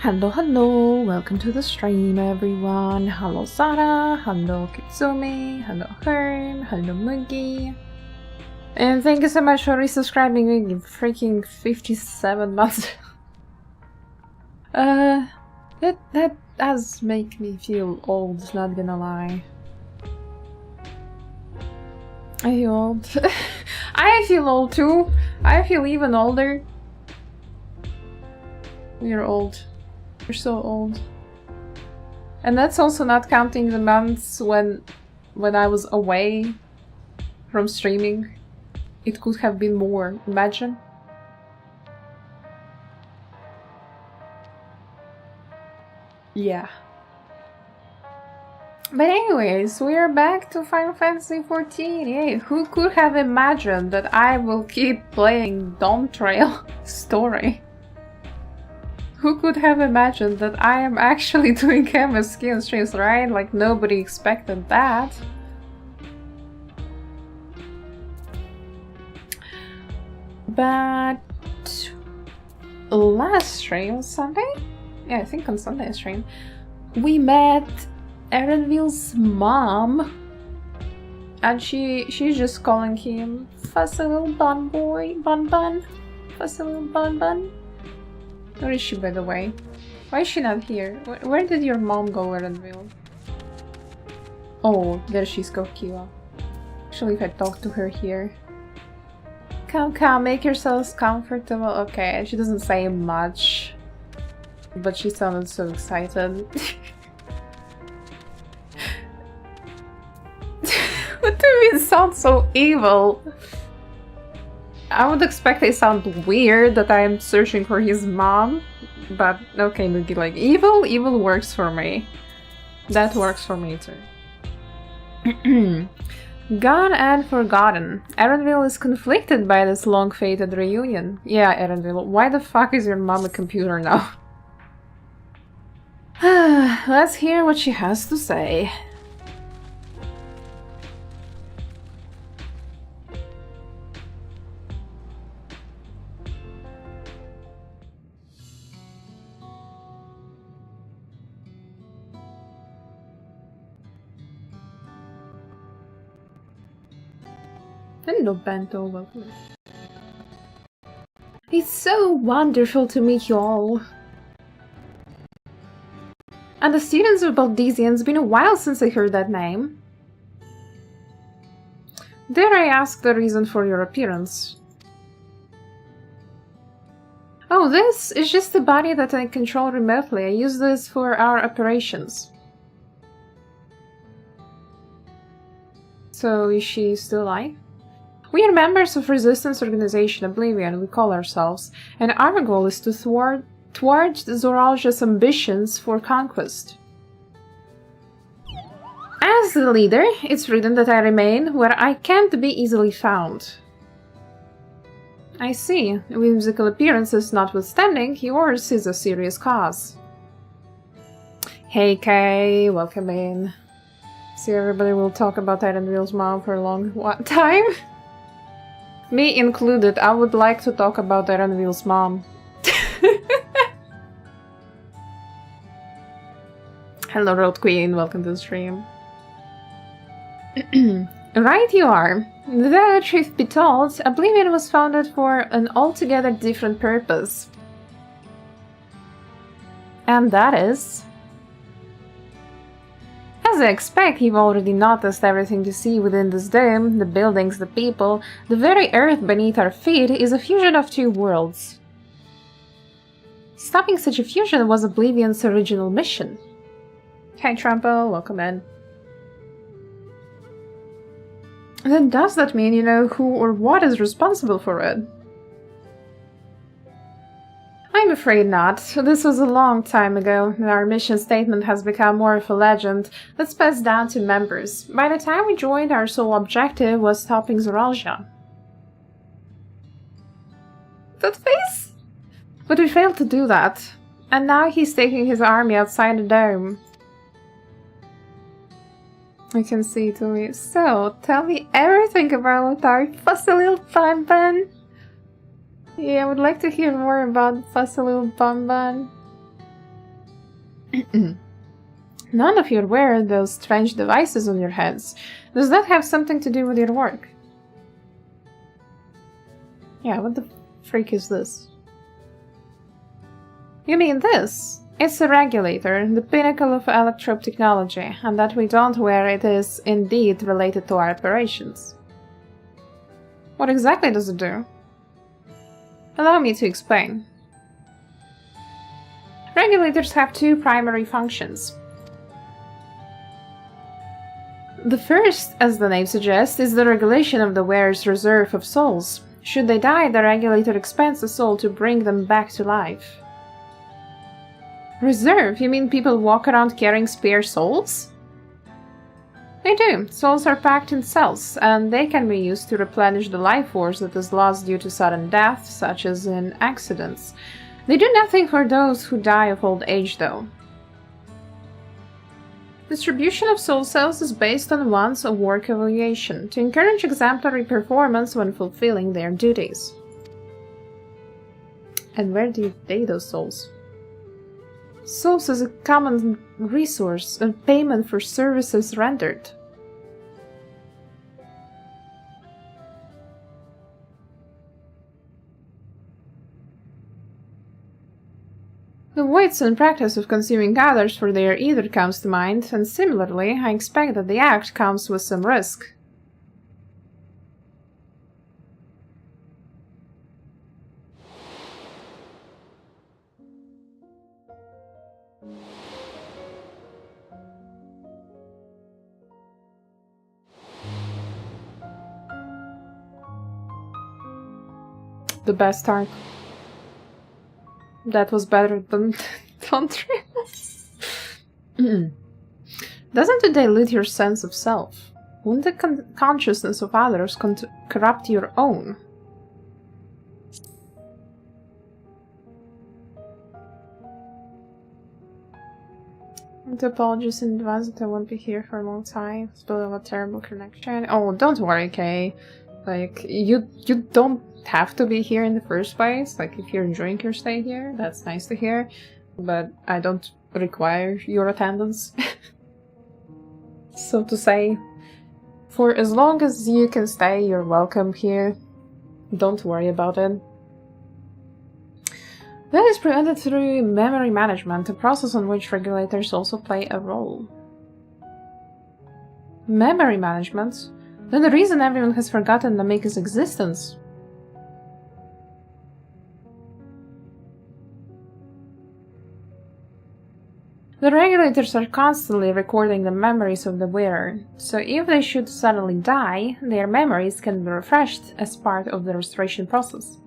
Hello, welcome to the stream everyone. Hello Sara, hello Kitsumi, hello Herm, hello Mugi. And thank you so much for resubscribing me, freaking 57 months. That does make me feel old, not gonna lie. I feel old. I feel old too. I feel even older. We're old. We're so old. And that's also not counting the months when I was away from streaming. It could have been more, imagine. Yeah. But anyways, we are back to Final Fantasy XIV. Yay, who could have imagined that I will keep playing Dawntrail story? Who could have imagined that I am actually doing MSQ on streams, right? Like, nobody expected that. But last stream, Sunday? Yeah, I think on Sunday stream, we met Erenvil's mom. And she's just calling him fussy little bun boy, bunbun. Fussy little bunbun. Where is she, by the way? Why is she not here? Where did your mom go, Erenvil? Oh, there she's, Kokila. Actually, if I talk to her here. Come, make yourselves comfortable. Okay, she doesn't say much. But she sounded so excited. What do you mean sound so evil? I would expect they sound weird that I'm searching for his mom. But okay, Mugi, like, evil works for me. That works for me too. Gone and forgotten. Erenvil is conflicted by this long-fated reunion. Yeah, Erenvil, why the fuck is your mom a computer now? Let's hear what she has to say. Hello, Bento, welcome. It's so wonderful to meet you all. And the students of Baldesion, it's been a while since I heard that name. Dare I ask the reason for your appearance? Oh, this is just the body that I control remotely. I use this for our operations. So, is she still alive? We are members of Resistance Organization Oblivion, we call ourselves, and our goal is to thwart Zoralja's ambitions for conquest. As the leader, it's written that I remain where I can't be easily found. I see. Whimsical appearances notwithstanding, yours is a serious cause. Hey Kay, welcome in. See, everybody will talk about Erenvil's mom for a long time. Me included, I would like to talk about Erenvil's mom. Hello, Road Queen, welcome to the stream. Right you are. The truth be told, Oblivion was founded for an altogether different purpose. And that is... As I expect, you've already noticed everything you see within this dome, the buildings, the people, the very earth beneath our feet is a fusion of two worlds. Stopping such a fusion was Oblivion's original mission. Hey Trampo, welcome in. Then does that mean you know who or what is responsible for it? I'm afraid not. This was a long time ago, and our mission statement has become more of a legend that's passed down to members. By the time we joined, our sole objective was stopping Zoralja. That face? But we failed to do that. And now he's taking his army outside the dome. I can see it to me. So, tell me everything about our fussy little bunbun. Yeah, I would like to hear more about fussy little bunbun. None of you wear those strange devices on your heads. Does that have something to do with your work? Yeah, what the freak is this? You mean this? It's a regulator, the pinnacle of electrode technology, and that we don't wear it is indeed related to our operations. What exactly does it do? Allow me to explain. Regulators have two primary functions. The first, as the name suggests, is the regulation of the wearer's reserve of souls. Should they die, the regulator expends a soul to bring them back to life. Reserve? You mean people walk around carrying spare souls? They do. Souls are packed in cells, and they can be used to replenish the life force that is lost due to sudden death, such as in accidents. They do nothing for those who die of old age, though. Distribution of soul cells is based on one's work evaluation, to encourage exemplary performance when fulfilling their duties. And where do you pay those souls? Souls is a common resource, a payment for services rendered. The weights and practice of consuming others for their either comes to mind, and similarly, I expect that the act comes with some risk. The best arc. That was better than Dawntrail. Doesn't it dilute your sense of self? Wouldn't the consciousness of others corrupt your own? And apologies in advance that I won't be here for a long time. It's been a terrible connection. Oh, don't worry, Kay. Like, you don't have to be here in the first place. Like, if you're enjoying your stay here, that's nice to hear. But I don't require your attendance. So to say, for as long as you can stay, you're welcome here. Don't worry about it. That is prevented through memory management, a process on which regulators also play a role. Memory management? Then the reason everyone has forgotten Namika's existence. The regulators are constantly recording the memories of the wearer, so if they should suddenly die, their memories can be refreshed as part of the restoration process.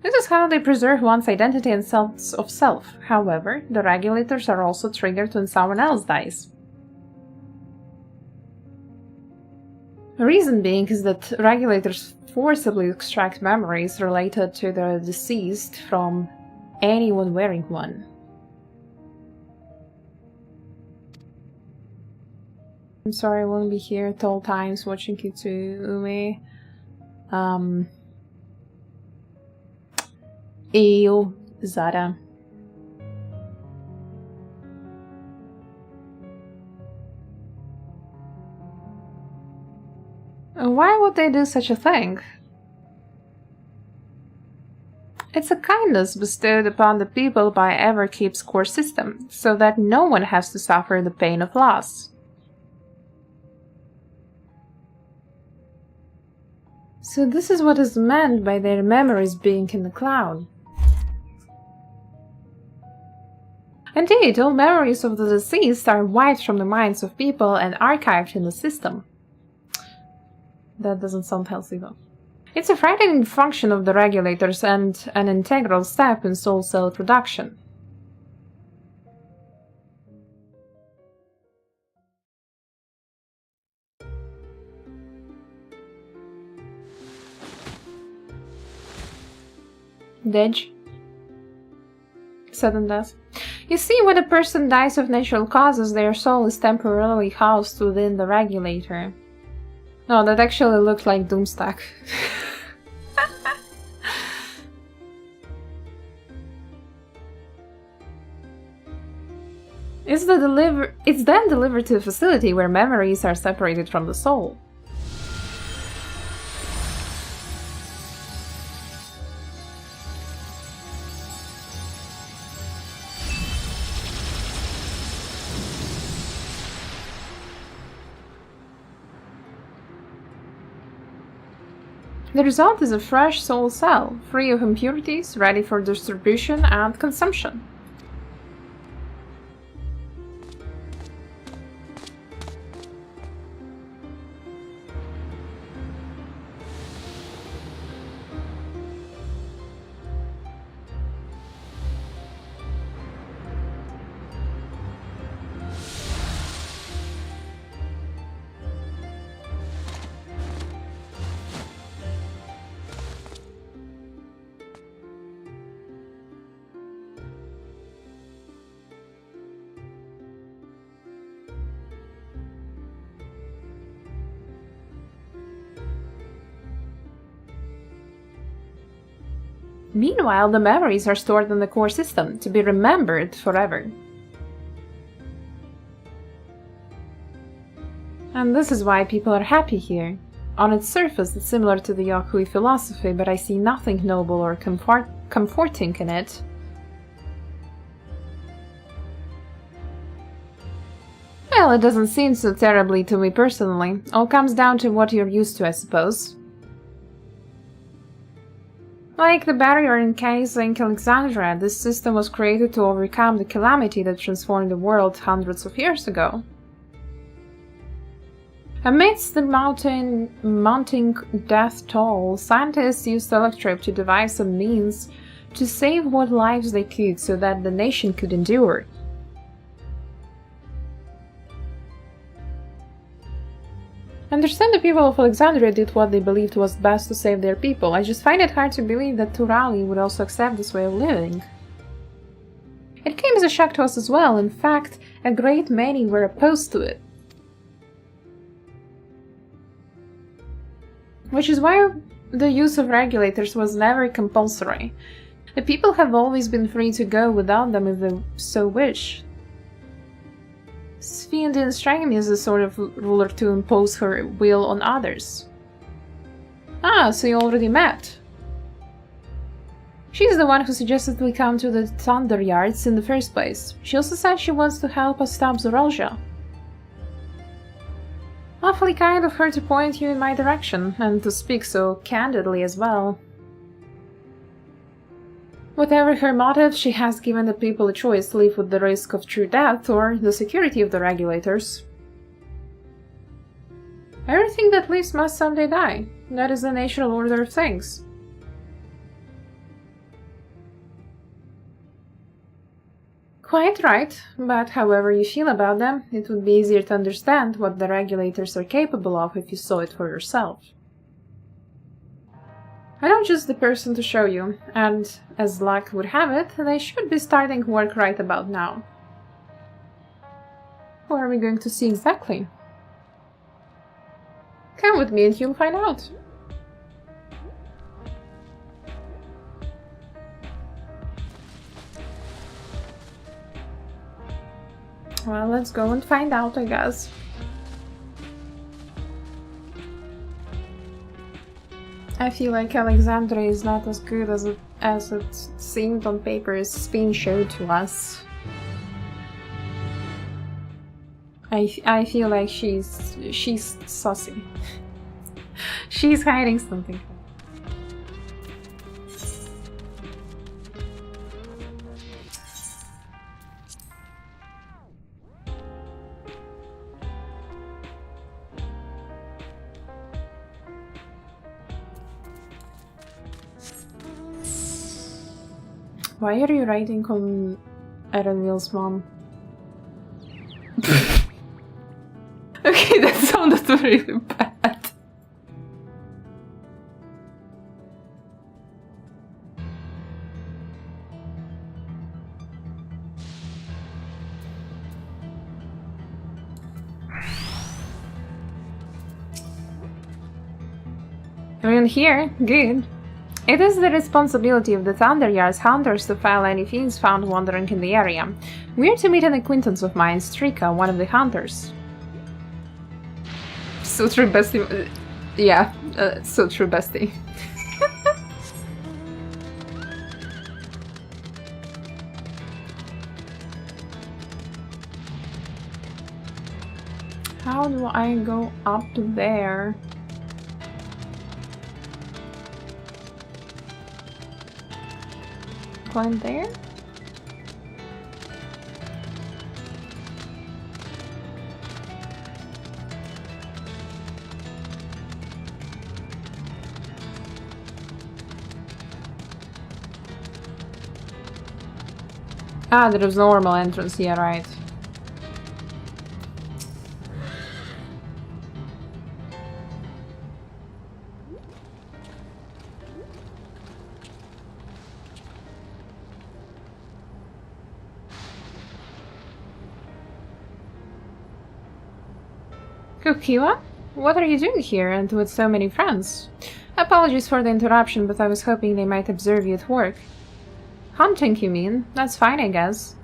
This is how they preserve one's identity and sense of self. However, the regulators are also triggered when someone else dies. The reason being is that regulators forcibly extract memories related to the deceased from anyone wearing one. I'm sorry I won't be here at all times watching you too, Umi. Eu, Zara. Why would they do such a thing? It's a kindness bestowed upon the people by Everkeep's core system, so that no one has to suffer the pain of loss. So this is what is meant by their memories being in the cloud. Indeed, all memories of the deceased are wiped from the minds of people and archived in the system. That doesn't sound healthy though. It's a frightening function of the regulators and an integral step in soul cell production. Dej. Sudden death. You see, when a person dies of natural causes, their soul is temporarily housed within the regulator. No, that actually looked like Doomstack. It's then delivered to a facility where memories are separated from the soul. The result is a fresh soul cell, free of impurities, ready for distribution and consumption. Meanwhile, the memories are stored in the core system, to be remembered forever. And this is why people are happy here. On its surface, it's similar to the Yakui philosophy, but I see nothing noble or comforting in it. Well, it doesn't seem so terribly to me personally. All comes down to what you're used to, I suppose. Like the barrier encasing Alexandria, this system was created to overcome the calamity that transformed the world hundreds of years ago. Amidst the mounting death toll, scientists used Electrip to devise a means to save what lives they could so that the nation could endure. I understand the people of Alexandria did what they believed was best to save their people. I just find it hard to believe that Turali would also accept this way of living. It came as a shock to us as well. In fact, a great many were opposed to it. Which is why the use of regulators was never compulsory. The people have always been free to go without them if they so wish. Sphene didn't strike me as the sort of ruler to impose her will on others. Ah, so you already met. She's the one who suggested we come to the Thunder Yards in the first place. She also said she wants to help us stop Zoralja. Awfully kind of her to point you in my direction, and to speak so candidly as well. Whatever her motive, she has given the people a choice to live with the risk of true death or the security of the regulators. Everything that lives must someday die. That is the natural order of things. Quite right, but however you feel about them, it would be easier to understand what the regulators are capable of if you saw it for yourself. I don't choose the person to show you, and as luck would have it, they should be starting work right about now. Who are we going to see exactly? Come with me and you'll find out. Well, let's go and find out, I guess. I feel like Alexandria is not as good as it seemed on paper as being showed to us. I feel like she's sussy. She's hiding something. Why are you writing on Erenvil's mom? Okay, that sounded really bad. We're in here, good. It is the responsibility of the Thunderyard's hunters to file any fiends found wandering in the area. We are to meet an acquaintance of mine, Strika, one of the hunters. So true, bestie. Yeah, so true, bestie. How do I go up to there? Climb there? Ah, there is normal entrance, yeah, right. Kukiwa? What are you doing here and with so many friends? Apologies for the interruption, but I was hoping they might observe you at work. Hunting, you mean? That's fine, I guess.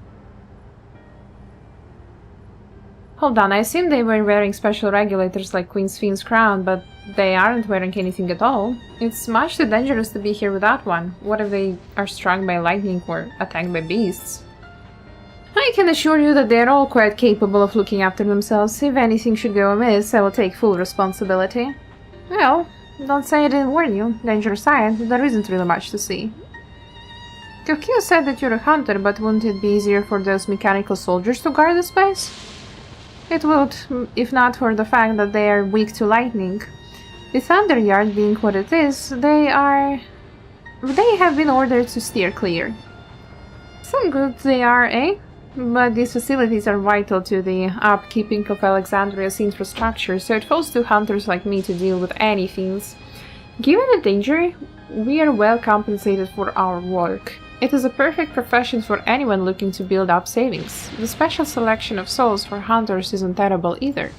Hold on, I assume they were wearing special regulators like Queen Sphinx's crown, but they aren't wearing anything at all. It's much too dangerous to be here without one. What if they are struck by lightning or attacked by beasts? I can assure you that they are all quite capable of looking after themselves. If anything should go amiss, I will take full responsibility. Well, don't say I didn't warn you. Danger aside, there isn't really much to see. Kokio said that you're a hunter, but wouldn't it be easier for those mechanical soldiers to guard the space? It would, if not for the fact that they are weak to lightning. The Thunderyard being what it is, they have been ordered to steer clear. Some good they are, eh? But these facilities are vital to the upkeeping of Alexandria's infrastructure, so it falls to hunters like me to deal with any things. Given the danger, we are well compensated for our work. It is a perfect profession for anyone looking to build up savings. The special selection of souls for hunters isn't terrible either.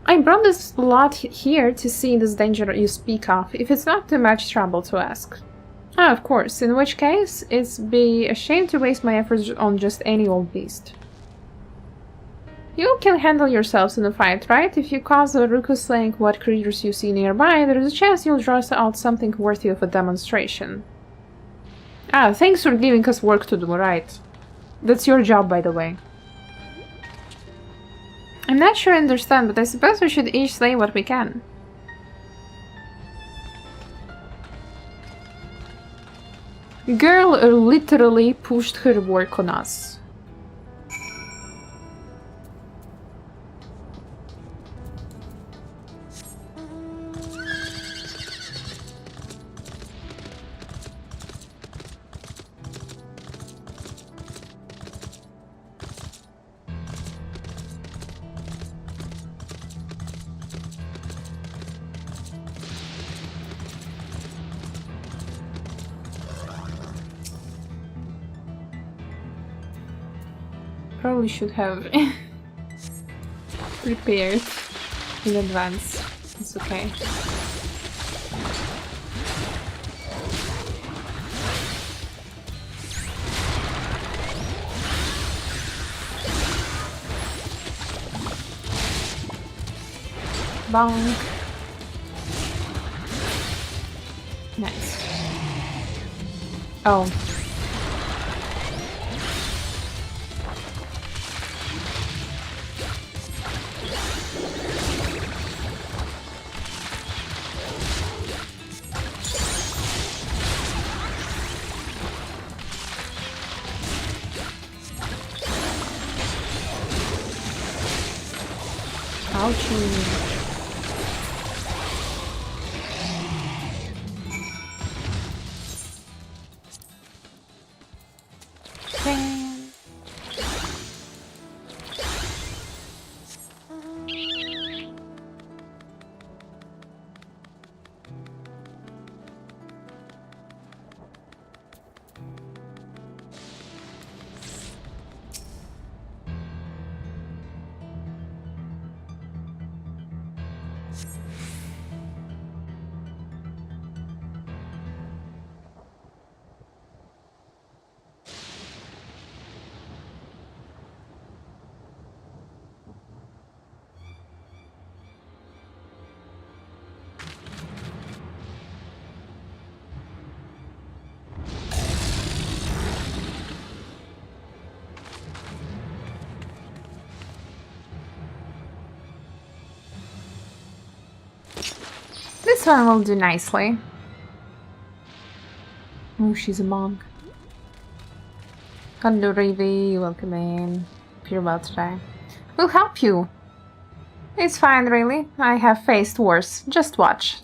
I brought this lot here to see this danger you speak of, if it's not too much trouble to ask. Ah, of course, in which case, it'd be a shame to waste my efforts on just any old beast. You can handle yourselves in a fight, right? If you cause a ruckus slaying what creatures you see nearby, there is a chance you'll draw out something worthy of a demonstration. Ah, thanks for giving us work to do, right? That's your job, by the way. I'm not sure I understand, but I suppose we should each slay what we can. Girl literally pushed her work on us. Probably should have prepared in advance. It's okay. Bonk. Nice. Oh. Ouchie. This one will do nicely. Oh, she's a monk. Hello, Ravi. Welcome in. Hope you're well today. We'll help you. It's fine, really. I have faced worse. Just watch.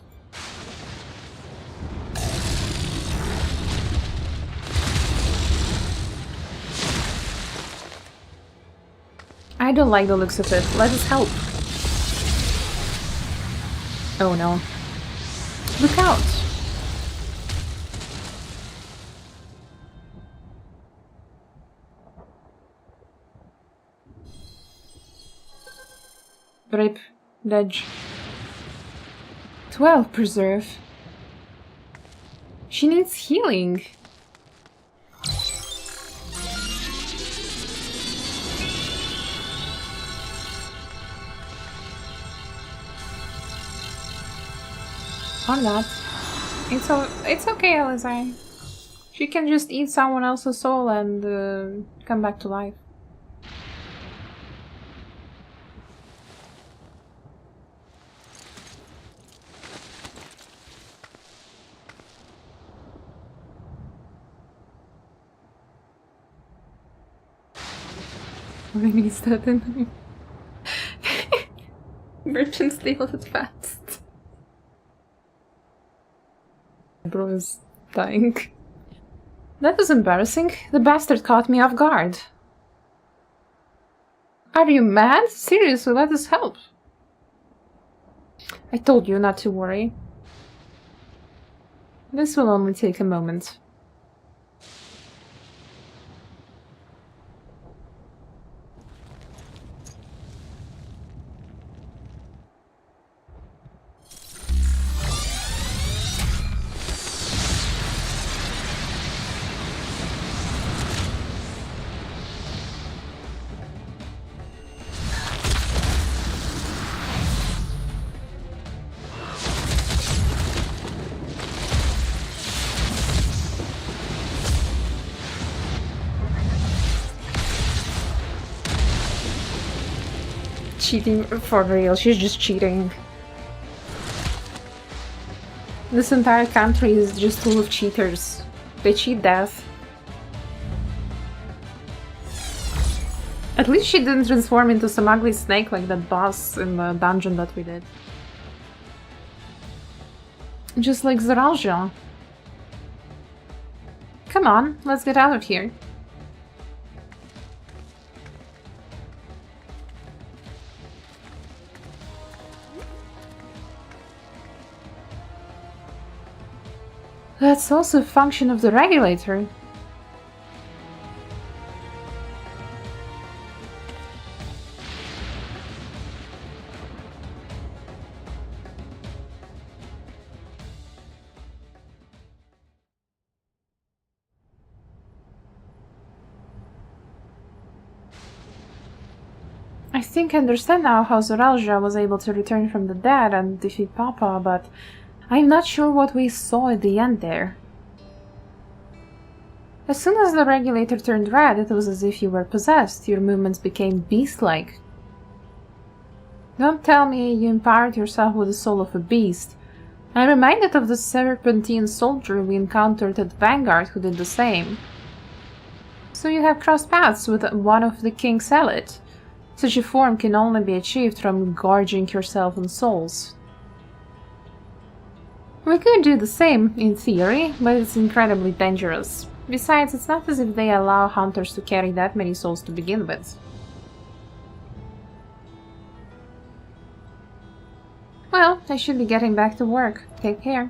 I don't like the looks of it. Let us help. Oh no. Look out! Rip. Ledge. 12 preserve. She needs healing. Or not. It's okay, Alizai. She can just eat someone else's soul and come back to life. Really is that in merchants deal it fast. Bro is dying. That was embarrassing. The bastard caught me off guard. Are you mad? Seriously, let us help. I told you not to worry. This will only take a moment. Cheating for real, she's just cheating. This entire country is just full of cheaters. They cheat death. At least she didn't transform into some ugly snake like that boss in the dungeon that we did. Just like Zaralja. Come on, let's get out of here. That's also a function of the regulator. I think I understand now how Zoralja was able to return from the dead and defeat Papa, but I'm not sure what we saw at the end there. As soon as the regulator turned red, it was as if you were possessed. Your movements became beast-like. Don't tell me you empowered yourself with the soul of a beast. I'm reminded of the serpentine soldier we encountered at Vanguard who did the same. So you have crossed paths with one of the King's elite. Such a form can only be achieved from gorging yourself on souls. We could do the same, in theory, but it's incredibly dangerous. Besides, it's not as if they allow hunters to carry that many souls to begin with. Well, I should be getting back to work. Take care.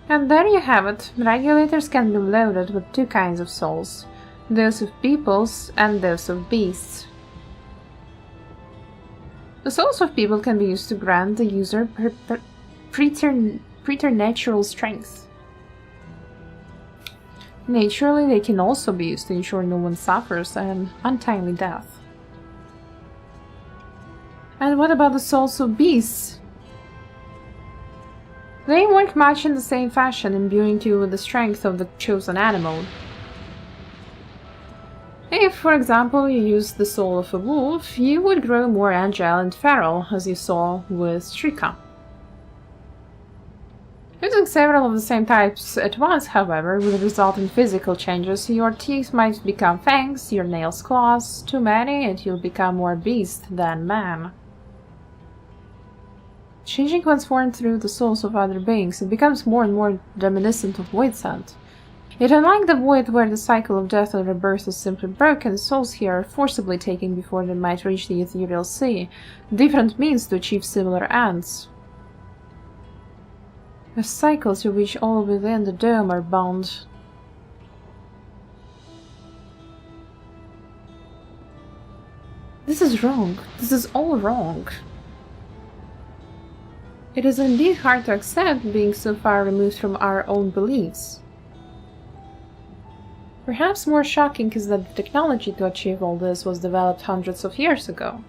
And there you have it. Regulators can be loaded with two kinds of souls. those of peoples and those of beasts. The souls of people can be used to grant the user preternatural strength. Naturally, they can also be used to ensure no one suffers an untimely death. And what about the souls of beasts? They work much in the same fashion, imbuing you with the strength of the chosen animal. If, for example, you use the soul of a wolf, you would grow more agile and feral, as you saw with Shrika. Using several of the same types at once, however, would result in physical changes. Your teeth might become fangs, your nails claws, too many, and you'll become more beast than man. Changing one's form through the souls of other beings, it becomes more and more reminiscent of Void Sent. Yet unlike the Void, where the cycle of death and rebirth is simply broken, souls here are forcibly taken before they might reach the ethereal sea, different means to achieve similar ends. A cycle to which all within the dome are bound. This is wrong. This is all wrong. It is indeed hard to accept being so far removed from our own beliefs. Perhaps more shocking is that the technology to achieve all this was developed hundreds of years ago.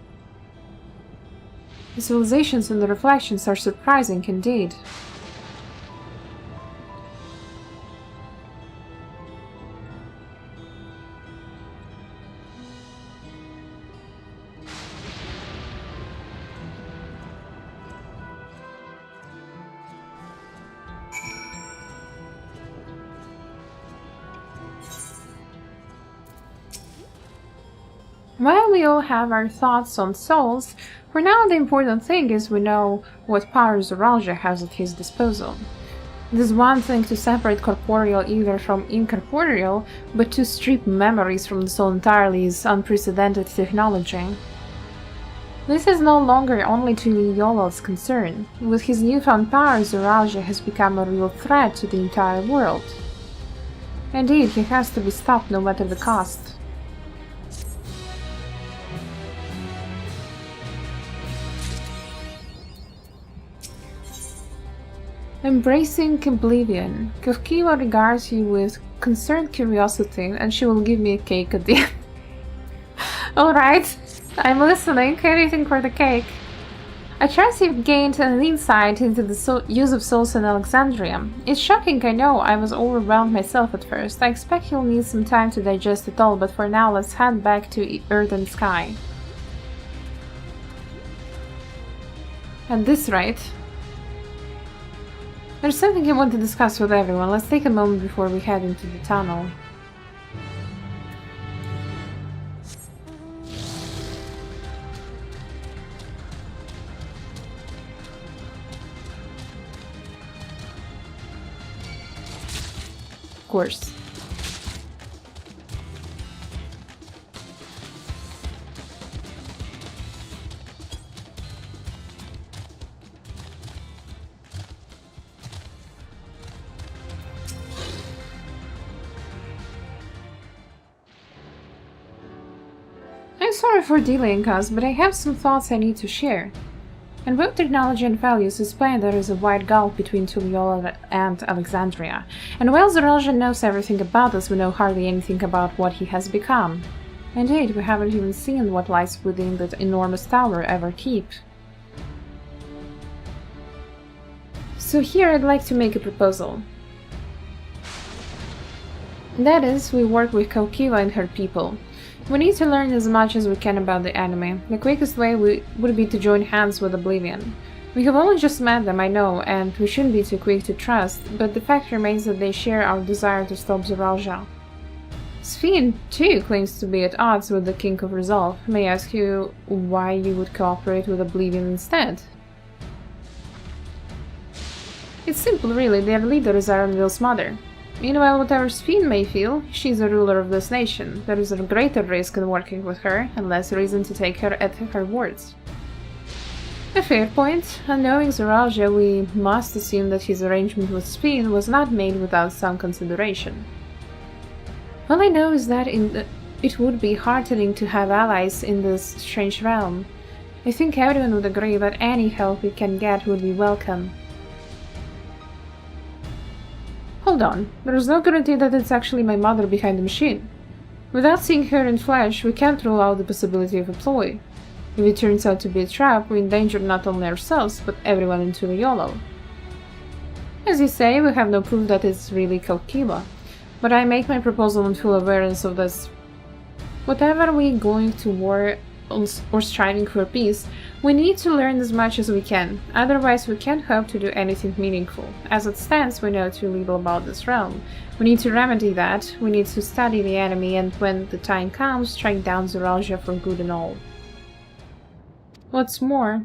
The civilizations and the reflections are surprising indeed. While we all have our thoughts on souls, for now the important thing is we know what power Zoraljia has at his disposal. It is one thing to separate corporeal ether from incorporeal, but to strip memories from the soul entirely is unprecedented technology. This is no longer only Tuliola's concern. With his newfound power, Zoraljia has become a real threat to the entire world. Indeed, he has to be stopped no matter the cost. Embracing oblivion. Kofkiwa regards you with concerned curiosity, and she will give me a cake at the end. Alright, I'm listening. Anything for the cake. I trust you've gained an insight into the use of souls in Alexandria. It's shocking, I know. I was overwhelmed myself at first. I expect you'll need some time to digest it all, but for now let's head back to Earth and Sky. At this rate... There's something I want to discuss with everyone. Let's take a moment before we head into the tunnel. Of course. I'm sorry for delaying us, but I have some thoughts I need to share. In both technology and values, it's plain there is a wide gulf between Tuliola and Alexandria. And while Zoraljia knows everything about us, we know hardly anything about what he has become. Indeed, we haven't even seen what lies within that enormous tower ever keep. So here I'd like to make a proposal. That is, we work with Kaukiva and her people. We need to learn as much as we can about the enemy. The quickest way would be to join hands with Oblivion. We have only just met them, I know, and we shouldn't be too quick to trust, but the fact remains that they share our desire to stop Zoraljia. Sphene, too, claims to be at odds with the King of Resolve. May I ask you why you would cooperate with Oblivion instead? It's simple, really. Their leader is Aranvil's mother. Meanwhile, whatever Sphene may feel, she's a ruler of this nation. There is a greater risk in working with her, and less reason to take her at her words. A fair point, and knowing Zoraljia, we must assume that his arrangement with Sphene was not made without some consideration. All I know is that it would be heartening to have allies in this strange realm. I think everyone would agree that any help we can get would be welcome. Hold on, there's no guarantee that it's actually my mother behind the machine. Without seeing her in flesh, we can't rule out the possibility of a ploy. If it turns out to be a trap, we endanger not only ourselves, but everyone in Tuliyolo. As you say, we have no proof that it's really Kalkila, but I make my proposal in full awareness of this. Whatever we're going to war or striving for peace, we need to learn as much as we can, otherwise we can't hope to do anything meaningful. As it stands, we know too little about this realm. We need to remedy that, we need to study the enemy, and when the time comes, strike down Zoralia for good and all. What's more,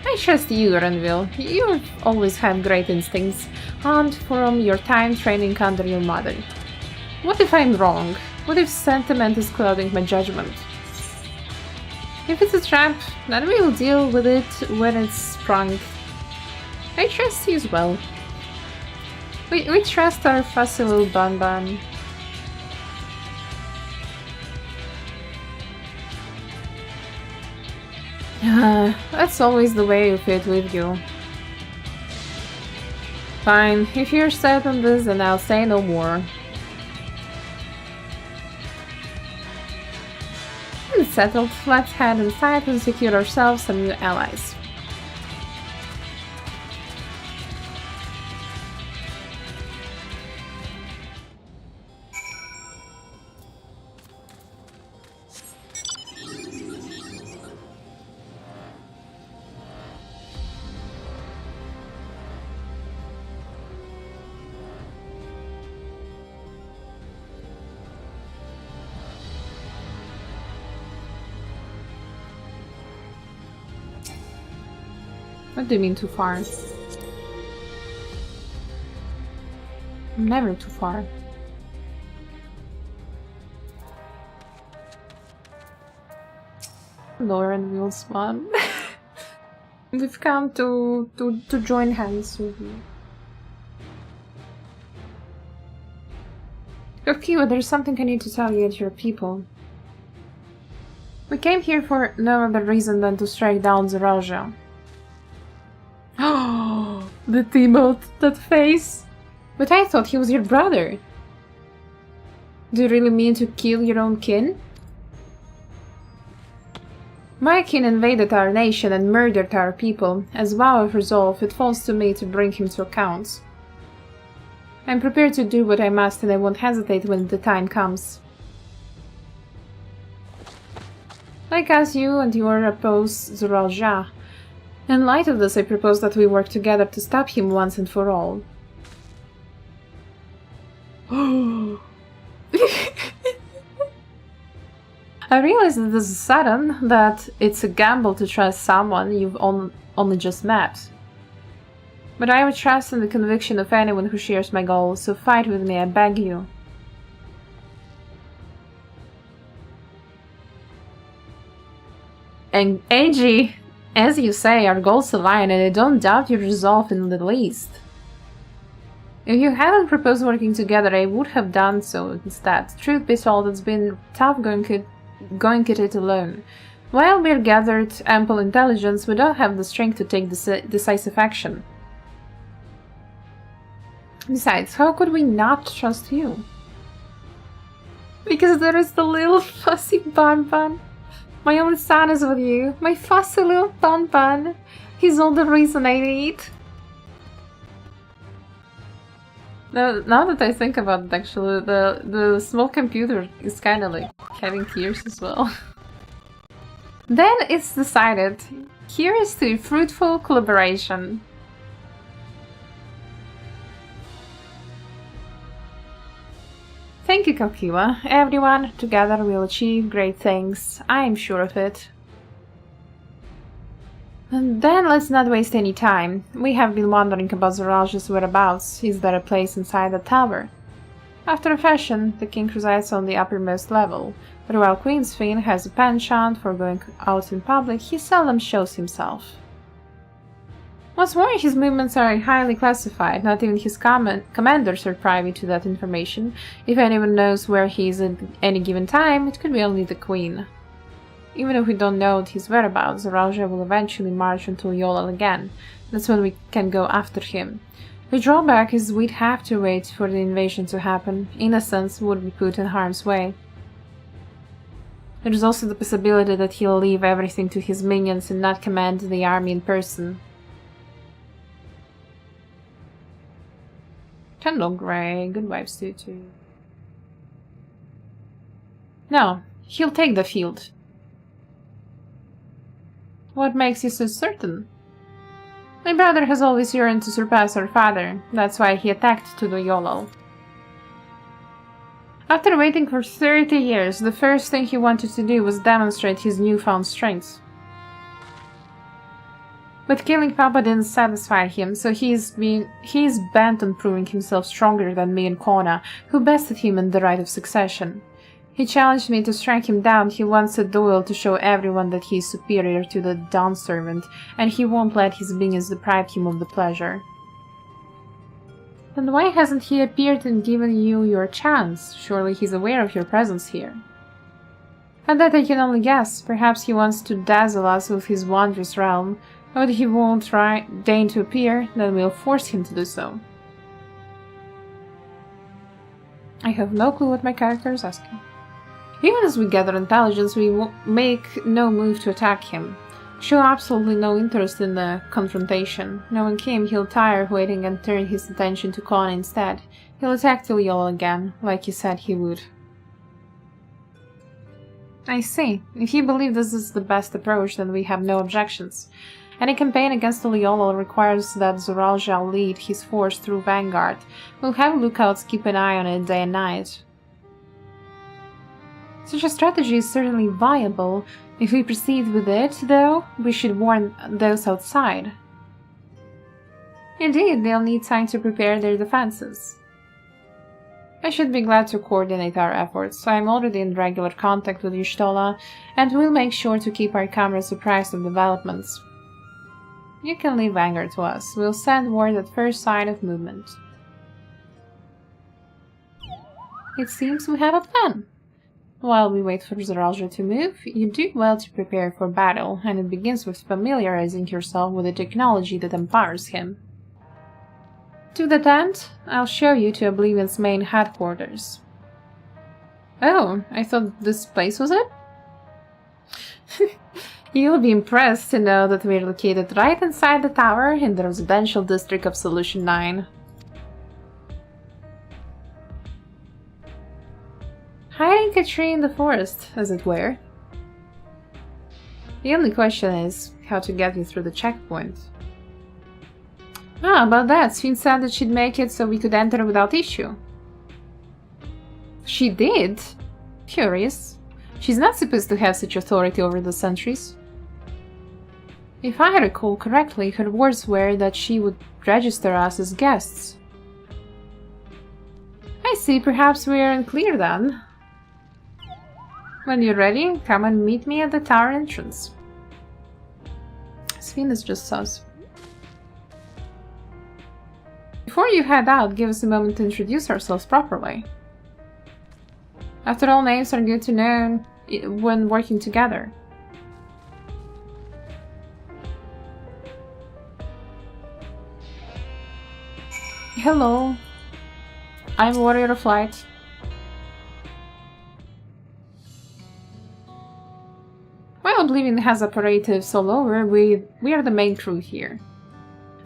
I trust you, Renville. You've always had great instincts, and from your time training under your mother. What if I'm wrong? What if sentiment is clouding my judgment? If it's a trap, then we will deal with it when it's sprung. I trust you as well. We trust our fussy little bunbun. That's always the way with it with you. Fine, if you're set on this, then I'll say no more. It's settled. Let's head inside and secure ourselves some new allies. What do you mean too far? I'm never too far. Lauren Wilsman. We've come to join hands with you. Okay, there's something I need to tell you and your people. We came here for no other reason than to strike down Zoralia. Oh, the emote, that face! But I thought he was your brother. Do you really mean to kill your own kin? My kin invaded our nation and murdered our people. As a vow of resolve, it falls to me to bring him to account. I'm prepared to do what I must, and I won't hesitate when the time comes. Like as you and your oppose Zoralia. In light of this, I propose that we work together to stop him once and for all. I realize that this is sudden, that it's a gamble to trust someone you've only just met. But I would trust in the conviction of anyone who shares my goal, so fight with me, I beg you. And AG, as you say, our goals align, and I don't doubt your resolve in the least. If you hadn't proposed working together, I would have done so instead. Truth be told, it's been tough going at it alone. While we're gathered ample intelligence, we don't have the strength to take decisive action. Besides, how could we not trust you? Because there is the little fussy bunbun. My only son is with you. My fussy little bunbun. He's all the reason I need. Now that I think about it, actually, the small computer is kind of like having tears as well. Then it's decided. Here is to fruitful collaboration. Thank you, Kalkiwa. Everyone, together we'll achieve great things. I am sure of it. And then let's not waste any time. We have been wondering about Zoralia's whereabouts. Is there a place inside the tower? After a fashion, the king resides on the uppermost level, but while Queen Sphene has a penchant for going out in public, he seldom shows himself. What's more, his movements are highly classified. Not even his commanders are privy to that information. If anyone knows where he is at any given time, it could be only the Queen. Even if we don't know his whereabouts, Zoralja will eventually march onto Yolal again. That's when we can go after him. The drawback is we'd have to wait for the invasion to happen. Innocents would be put in harm's way. There is also the possibility that he'll leave everything to his minions and not command the army in person. Kendall Grey, good vibes too. No, he'll take the field. What makes you so certain? My brother has always yearned to surpass our father. That's why he attacked to the Yolal. After waiting for 30 years, the first thing he wanted to do was demonstrate his newfound strength. But killing Papa didn't satisfy him, so he's bent on proving himself stronger than me and Kona, who bested him in the right of succession. He challenged me to strike him down. He wants a duel to show everyone that he is superior to the Dawn servant, and he won't let his minions deprive him of the pleasure. Then why hasn't he appeared and given you your chance? Surely he's aware of your presence here. At that I can only guess. Perhaps he wants to dazzle us with his wondrous realm, but if he won't deign to appear, then we'll force him to do so. I have no clue what my character is asking. Even as we gather intelligence, we make no move to attack him. Show absolutely no interest in the confrontation. Knowing him, he'll tire of waiting and turn his attention to Kona instead. He'll attack Tuliol again, like he said he would. I see. If you believe this is the best approach, then we have no objections. Any campaign against Tuliol requires that Zoralja lead his force through Vanguard. We'll have lookouts keep an eye on it day and night. Such a strategy is certainly viable. If we proceed with it, though, we should warn those outside. Indeed, they'll need time to prepare their defenses. I should be glad to coordinate our efforts. I'm already in regular contact with Y'shtola, and we'll make sure to keep our comrades apprised of developments. You can leave Vanguard to us. We'll send word at first sign of movement. It seems we have a plan. While we wait for Zoralja to move, you do well to prepare for battle, and it begins with familiarizing yourself with the technology that empowers him. To that end, I'll show you to Oblivion's main headquarters. Oh, I thought this place was it? You'll be impressed to know that we're located right inside the tower in the residential district of Solution 9. Hiding a tree in the forest, as it were. The only question is how to get you through the checkpoint. Ah, about that, Sphene said that she'd make it so we could enter without issue. She did? Curious. She's not supposed to have such authority over the sentries. If I recall correctly, her words were that she would register us as guests. I see, perhaps we're unclear then. When you're ready, come and meet me at the tower entrance. Sphene is just sus. Before you head out, give us a moment to introduce ourselves properly. After all, names are good to know when working together. Hello, I'm Warrior of Light. While Oblivion has operatives all over, we are the main crew here.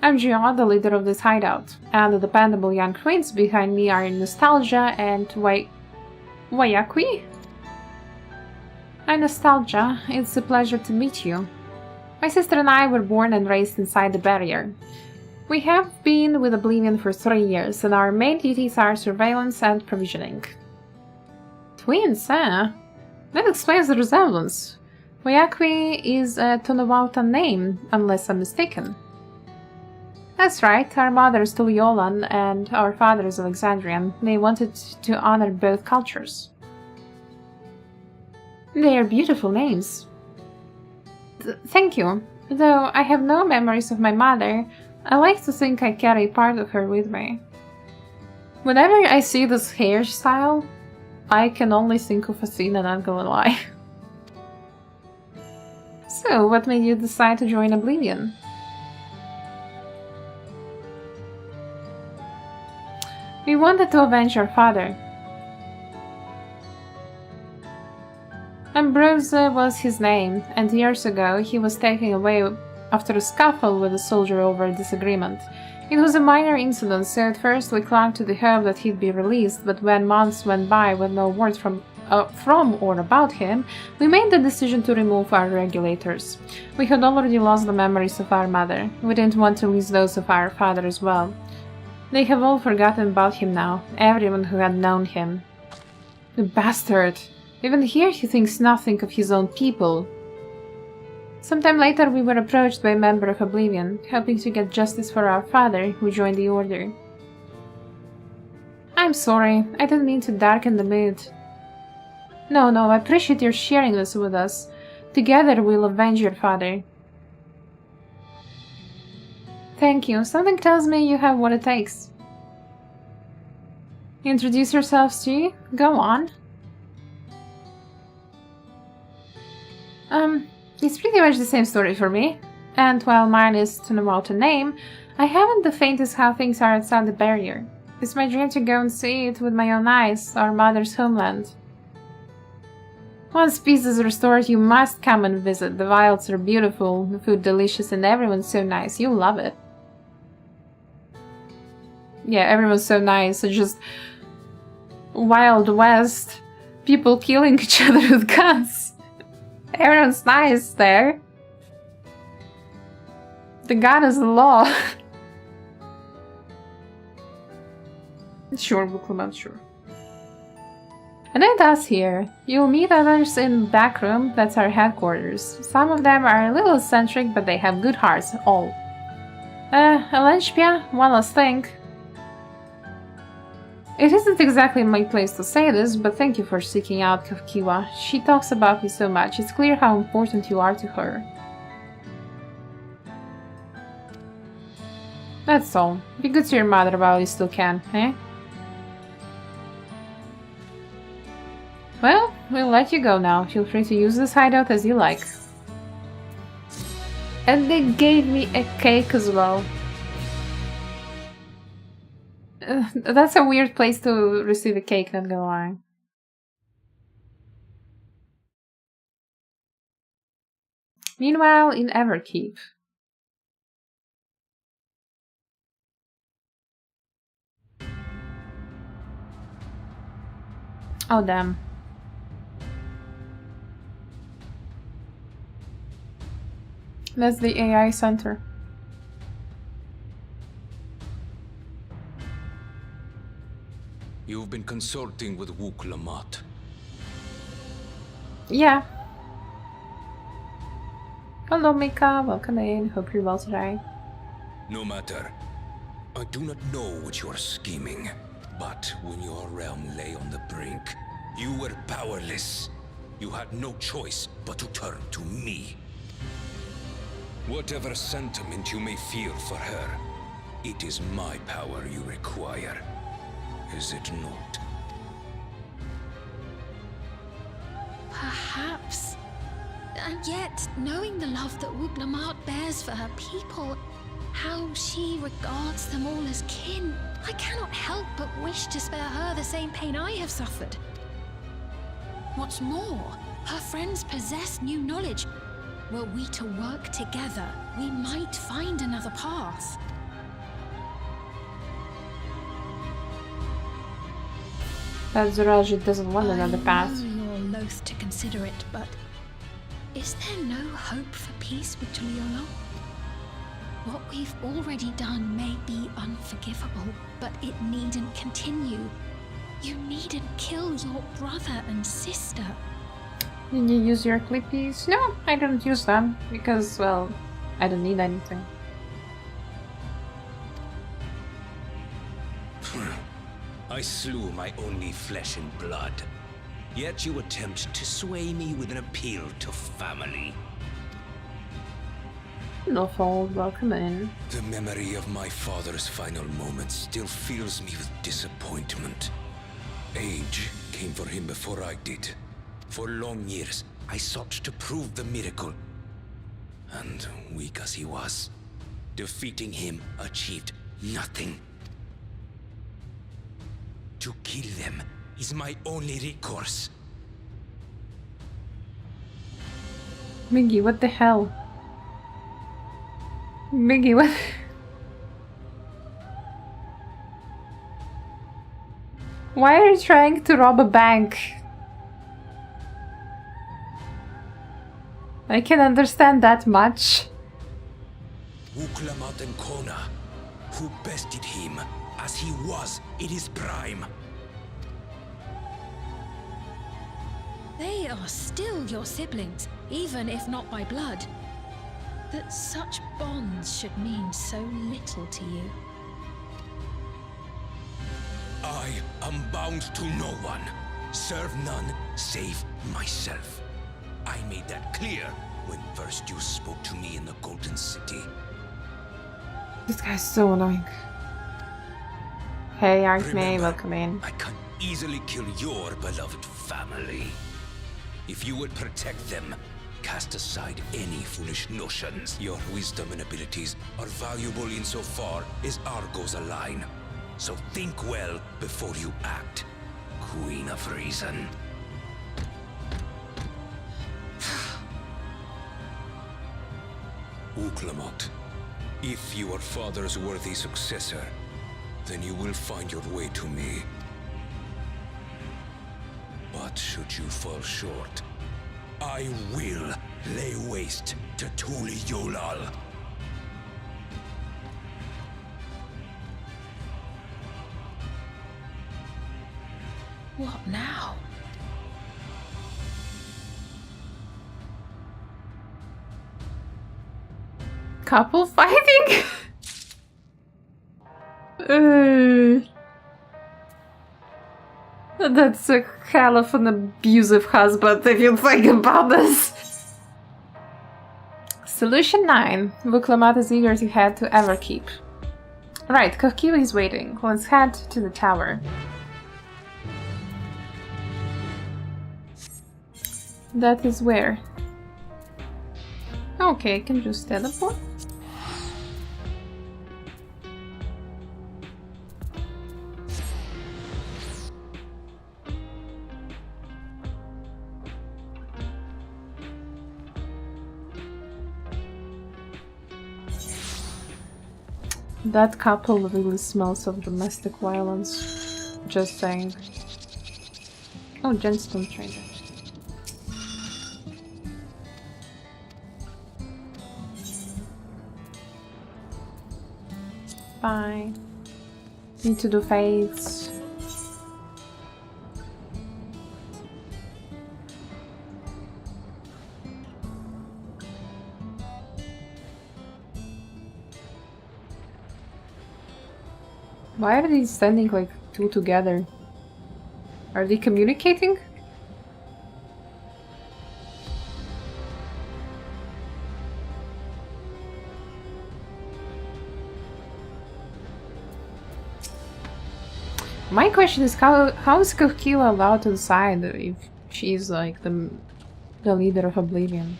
I'm Gia, the leader of this hideout, and the dependable young queens behind me are Nostalgia and Wayakwi? I'm Nostalgia. It's a pleasure to meet you. My sister and I were born and raised inside the barrier. We have been with Oblivion for 3 years, and our main duties are surveillance and provisioning. Twins, eh? That explains the resemblance. Wayakwi is a Tonawauta name, unless I'm mistaken. That's right, our mother is Tuliolan and our father is Alexandrian. They wanted to honor both cultures. They are beautiful names. Thank you. Though I have no memories of my mother, I like to think I carry part of her with me. Whenever I see this hairstyle, I can only think of Athena, not gonna lie. So, what made you decide to join Oblivion? We wanted to avenge our father. Ambrose was his name, and years ago he was taken away after a scuffle with a soldier over a disagreement. It was a minor incident, so at first we clung to the hope that he'd be released, but when months went by with no word from or about him, we made the decision to remove our regulators. We had already lost the memories of our mother. We didn't want to lose those of our father as well. They have all forgotten about him now, everyone who had known him. The bastard! Even here he thinks nothing of his own people. Sometime later we were approached by a member of Oblivion, hoping to get justice for our father, who joined the Order. I'm sorry, I didn't mean to darken the mood. No, I appreciate your sharing this with us. Together we'll avenge your father. Thank you. Something tells me you have what it takes. Introduce yourselves, G. Go on. It's pretty much the same story for me. And while mine is too about a name, I haven't the faintest how things are outside the barrier. It's my dream to go and see it with my own eyes, our mother's homeland. Once peace is restored, you must come and visit. The wilds are beautiful, the food delicious, and everyone's so nice. You'll love it. Yeah, everyone's so nice. It's just Wild West. People killing each other with guns. Everyone's nice there. The gun is the law. Sure, Bookluman, sure. And then that's here. You'll meet others in the back room, that's our headquarters. Some of them are a little eccentric, but they have good hearts, all. Alenspia, one last thing. It isn't exactly my place to say this, but thank you for seeking out Kafkiwa. She talks about you so much, it's clear how important you are to her. That's all. Be good to your mother while you still can, eh? Well, we'll let you go now. Feel free to use this hideout as you like. And they gave me a cake as well. That's a weird place to receive a cake, not gonna lie. Meanwhile, in Everkeep. Oh damn. That's the AI center. You've been consulting with Wook Lamont. Yeah. Hello Mika, welcome in. Hope you're well today. No matter. I do not know what you are scheming, but when your realm lay on the brink, you were powerless. You had no choice but to turn to me. Whatever sentiment you may feel for her, it is my power you require. Is it not? Perhaps. And yet, knowing the love that Wook Lamont bears for her people, how she regards them all as kin, I cannot help but wish to spare her the same pain I have suffered. What's more, her friends possess new knowledge. Were we to work together, we might find another path. That Zoraji doesn't want another path. I know you're loath to consider it, but is there no hope for peace with Tuliolo? What we've already done may be unforgivable, but it needn't continue. You needn't kill your brother and sister. Did you use your clippies? No, I don't use them, because, well, I don't need anything. I slew my only flesh and blood. Yet you attempt to sway me with an appeal to family. No fault, welcome in. The memory of my father's final moments still fills me with disappointment. Age came for him before I did. For long years, I sought to prove the miracle. And weak as he was, defeating him achieved nothing. To kill them is my only recourse. Miggy, what the hell? Miggy, what? Why are you trying to rob a bank? I can understand that much. Wuklamat and Kona, who bested him as he was in his prime. They are still your siblings, even if not by blood. That such bonds should mean so little to you. I am bound to no one. Serve none save myself. I made that clear when first you spoke to me in the Golden City. This guy's so annoying. Hey, Archmay, Remember, welcome in. I can easily kill your beloved family. If you would protect them, cast aside any foolish notions. Your wisdom and abilities are valuable insofar as our goals align. So think well before you act, Queen of Reason. Uklamat, if you are father's worthy successor, then you will find your way to me. But should you fall short, I will lay waste to Tuli Yolal. What now? Couple fighting? Uh, that's a hell of an abusive husband if you think about this. Solution 9. Vuklamat is eager to head to Everkeep. Right, Kokili is waiting. Let's head to the tower. That is where? Okay, I can just teleport. That couple really smells of domestic violence. Just saying. Oh, gemstone trader. Fine. Need to do fades. Why are they standing like two together? Are they communicating? My question is how is Kokila allowed to decide if she's like the leader of Oblivion?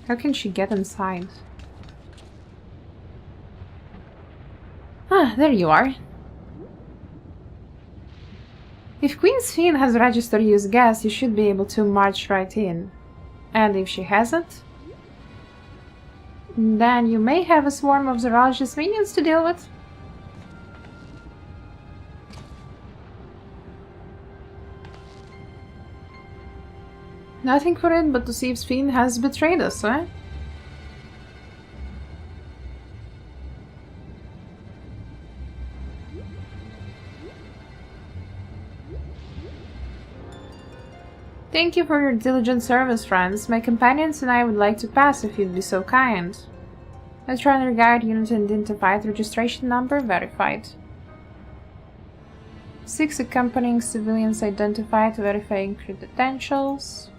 How can she get inside? Ah, there you are. If Queen Sphene has registered you as guest, you should be able to march right in. And if she hasn't, then you may have a swarm of Zoralge's minions to deal with. Nothing for it but to see if Sphene has betrayed us, eh? Thank you for your diligent service, friends. My companions and I would like to pass if you'd be so kind. Let's run your guide unit identified registration number verified. 6 accompanying civilians identified, verifying credentials.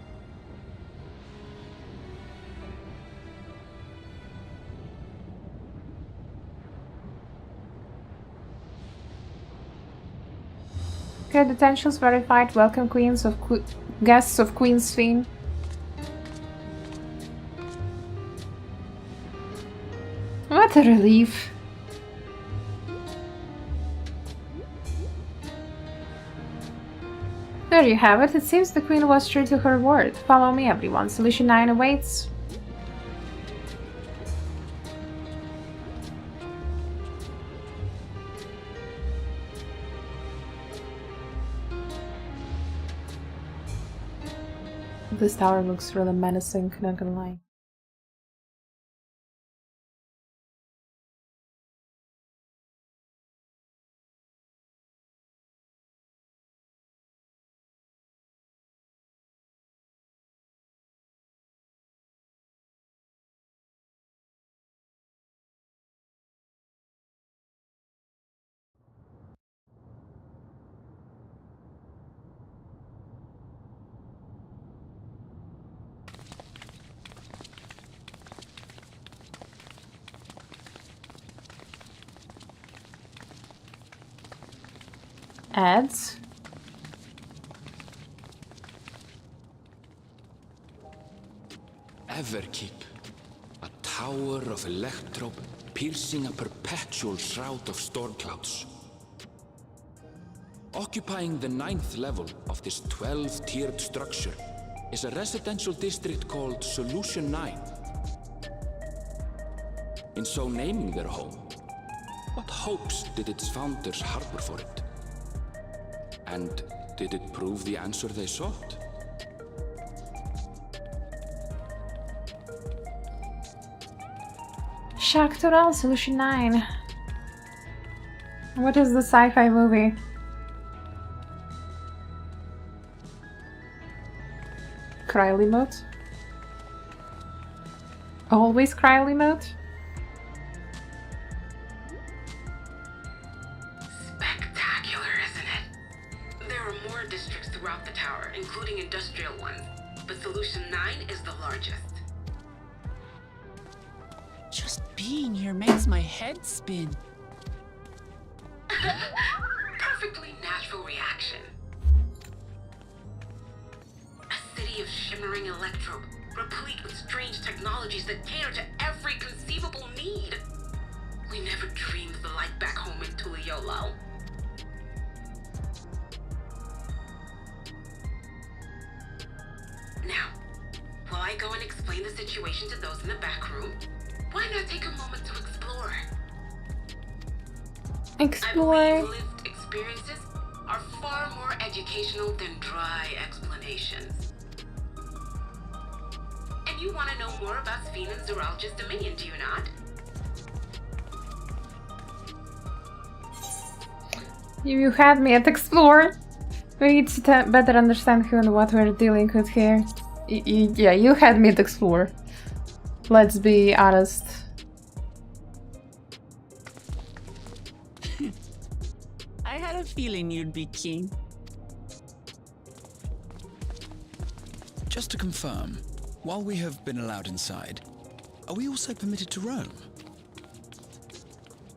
Okay, detentions verified. Welcome, guests of Queen's theme. What a relief. There you have it. It seems the Queen was true to her word. Follow me, everyone. Solution 9 awaits. This tower looks really menacing, not gonna lie. Ads. Everkeep. A tower of electrope piercing a perpetual shroud of storm clouds. Occupying the 9th level of this 12-tiered structure is a residential district called Solution 9. In so naming their home, what hopes did its founders harbor for it? And did it prove the answer they sought? Shaktoral, Solution 9. What is the sci-fi movie? Cryly mode? Always Cryly mode? Spectacular, isn't it? There are more districts throughout the tower, including industrial ones, but Solution 9 is the largest. Just being here makes my head spin. Perfectly natural reaction. A city of shimmering electrope, replete with strange technologies that cater to every conceivable need. We never dreamed the light back home in Tuliolo. Now, while I go and explain the situation to those in the back room, why not take a moment to explore? Explore. I believe lived experiences are far more educational than dry explanations. And you want to know more about Sphene and Zoologist Dominion, do you not? You had me at explore. We need to better understand who and what we're dealing with here. Yeah, you had me at explore. Let's be honest. I had a feeling you'd be keen. Just to confirm, while we have been allowed inside, are we also permitted to roam?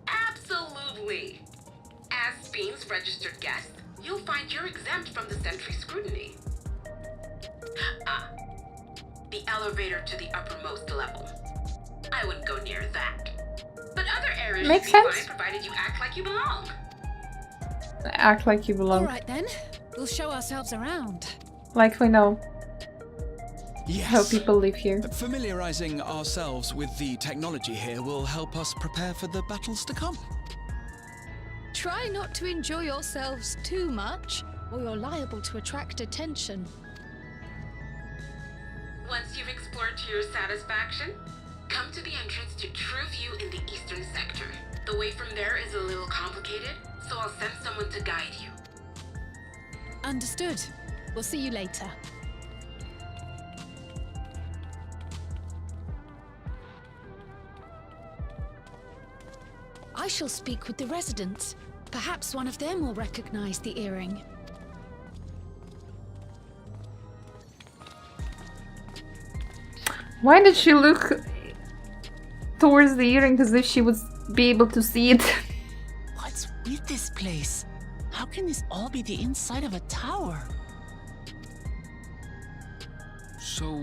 Absolutely. As Sphene's registered guest, you'll find you're exempt from the sentry scrutiny. The elevator to the uppermost level. I wouldn't go near that. But other areas Makes should be sense. fine provided you act like you belong. Act like you belong. Alright then, we'll show ourselves around. Like we know Yes. how people live here. Familiarizing ourselves with the technology here will help us prepare for the battles to come. Try not to enjoy yourselves too much, or you're liable to attract attention. Once you've explored to your satisfaction, come to the entrance to True View in the eastern sector. The way from there is a little complicated, so I'll send someone to guide you. Understood. We'll see you later. I shall speak with the residents. Perhaps one of them will recognize the earring. Why did she look towards the earring as if she would be able to see it? What's with this place? How can this all be the inside of a tower? So,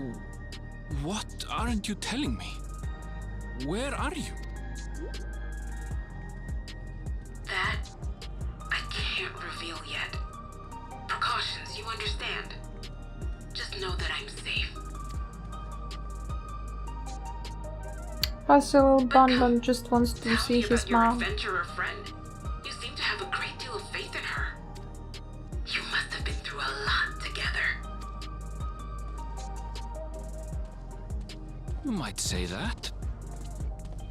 what aren't you telling me? Where are you? That I can't reveal yet. Precautions, you understand. Just know that I'm safe. Also, Bunbun just wants to see his Your mom. adventurer friend. You seem to have a great deal of faith in her. You must have been through a lot together. You might say that.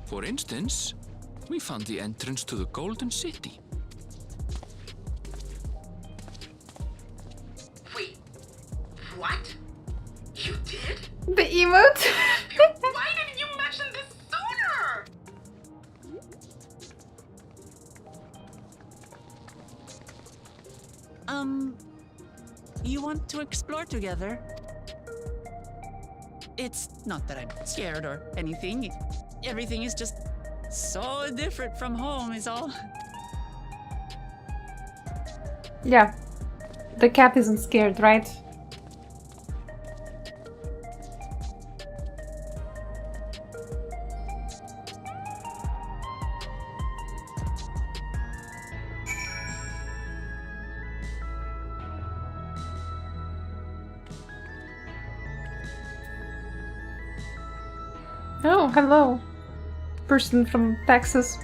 For instance, we found the entrance to the Golden City. Wait, what? You did? The emote? Why didn't you mention this sooner? You want to explore together? It's not that I'm scared or anything. Everything is just so different from home is all. Yeah. The cat isn't scared, right? Oh, hello. Person from Texas.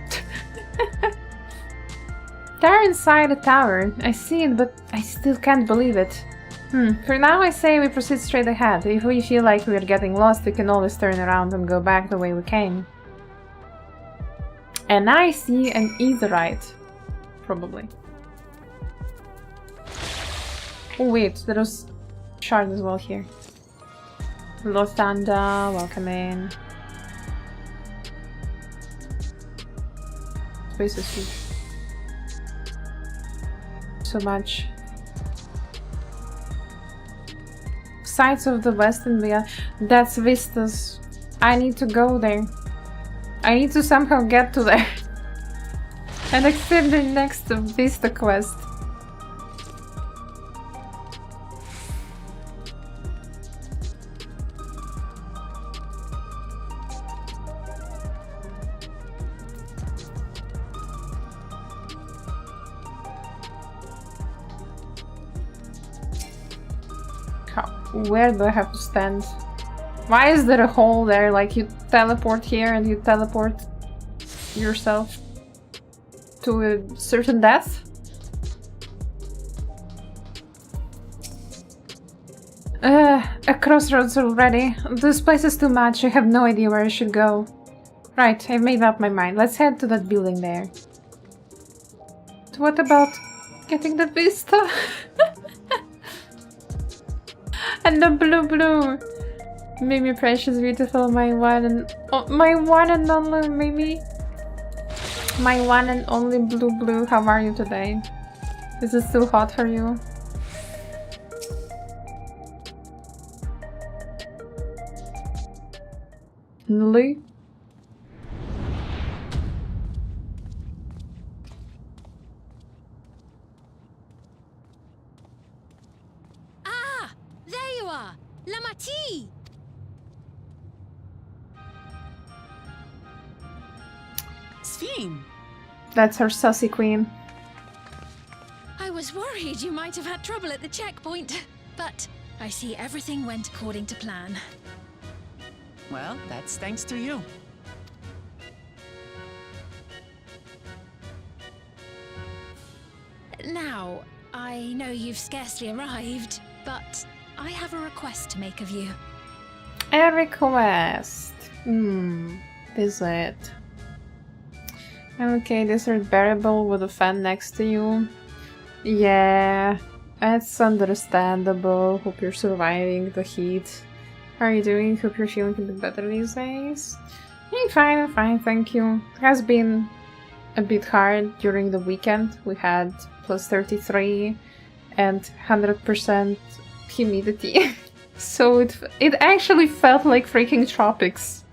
They're inside the tower. I see it, but I still can't believe it. For now I say we proceed straight ahead. If we feel like we're getting lost, we can always turn around and go back the way we came. And I see an etherite. Probably. Oh wait, there was shard as well here. Lothanda, welcome in. Space is huge. So much. Sides of the west and beyond. That's Vistas. I need to go there. I need to somehow get to there. And accept the next Vista quest. Where do I have to stand? Why is there a hole there? Like you teleport here and you teleport yourself to a certain death? A crossroads already. This place is too much. I have no idea where I should go. Right, I've made up my mind. Let's head to that building there. What about getting the vista? And the blue. Mimi, precious, beautiful, my one and only Mimi. My one and only blue. How are you today? Is it still hot for you? Lily? Lamati! Sphene! That's her sussy queen. I was worried you might have had trouble at the checkpoint, but I see everything went according to plan. Well, that's thanks to you. Now, I know you've scarcely arrived, but I have a request to make of you. A request. Is it? Okay, desert bearable with a fan next to you. Yeah, it's understandable. Hope you're surviving the heat. How are you doing? Hope you're feeling a bit better these days. I'm fine, thank you. It has been a bit hard during the weekend. We had plus 33 and 100% humidity. So it actually felt like freaking tropics.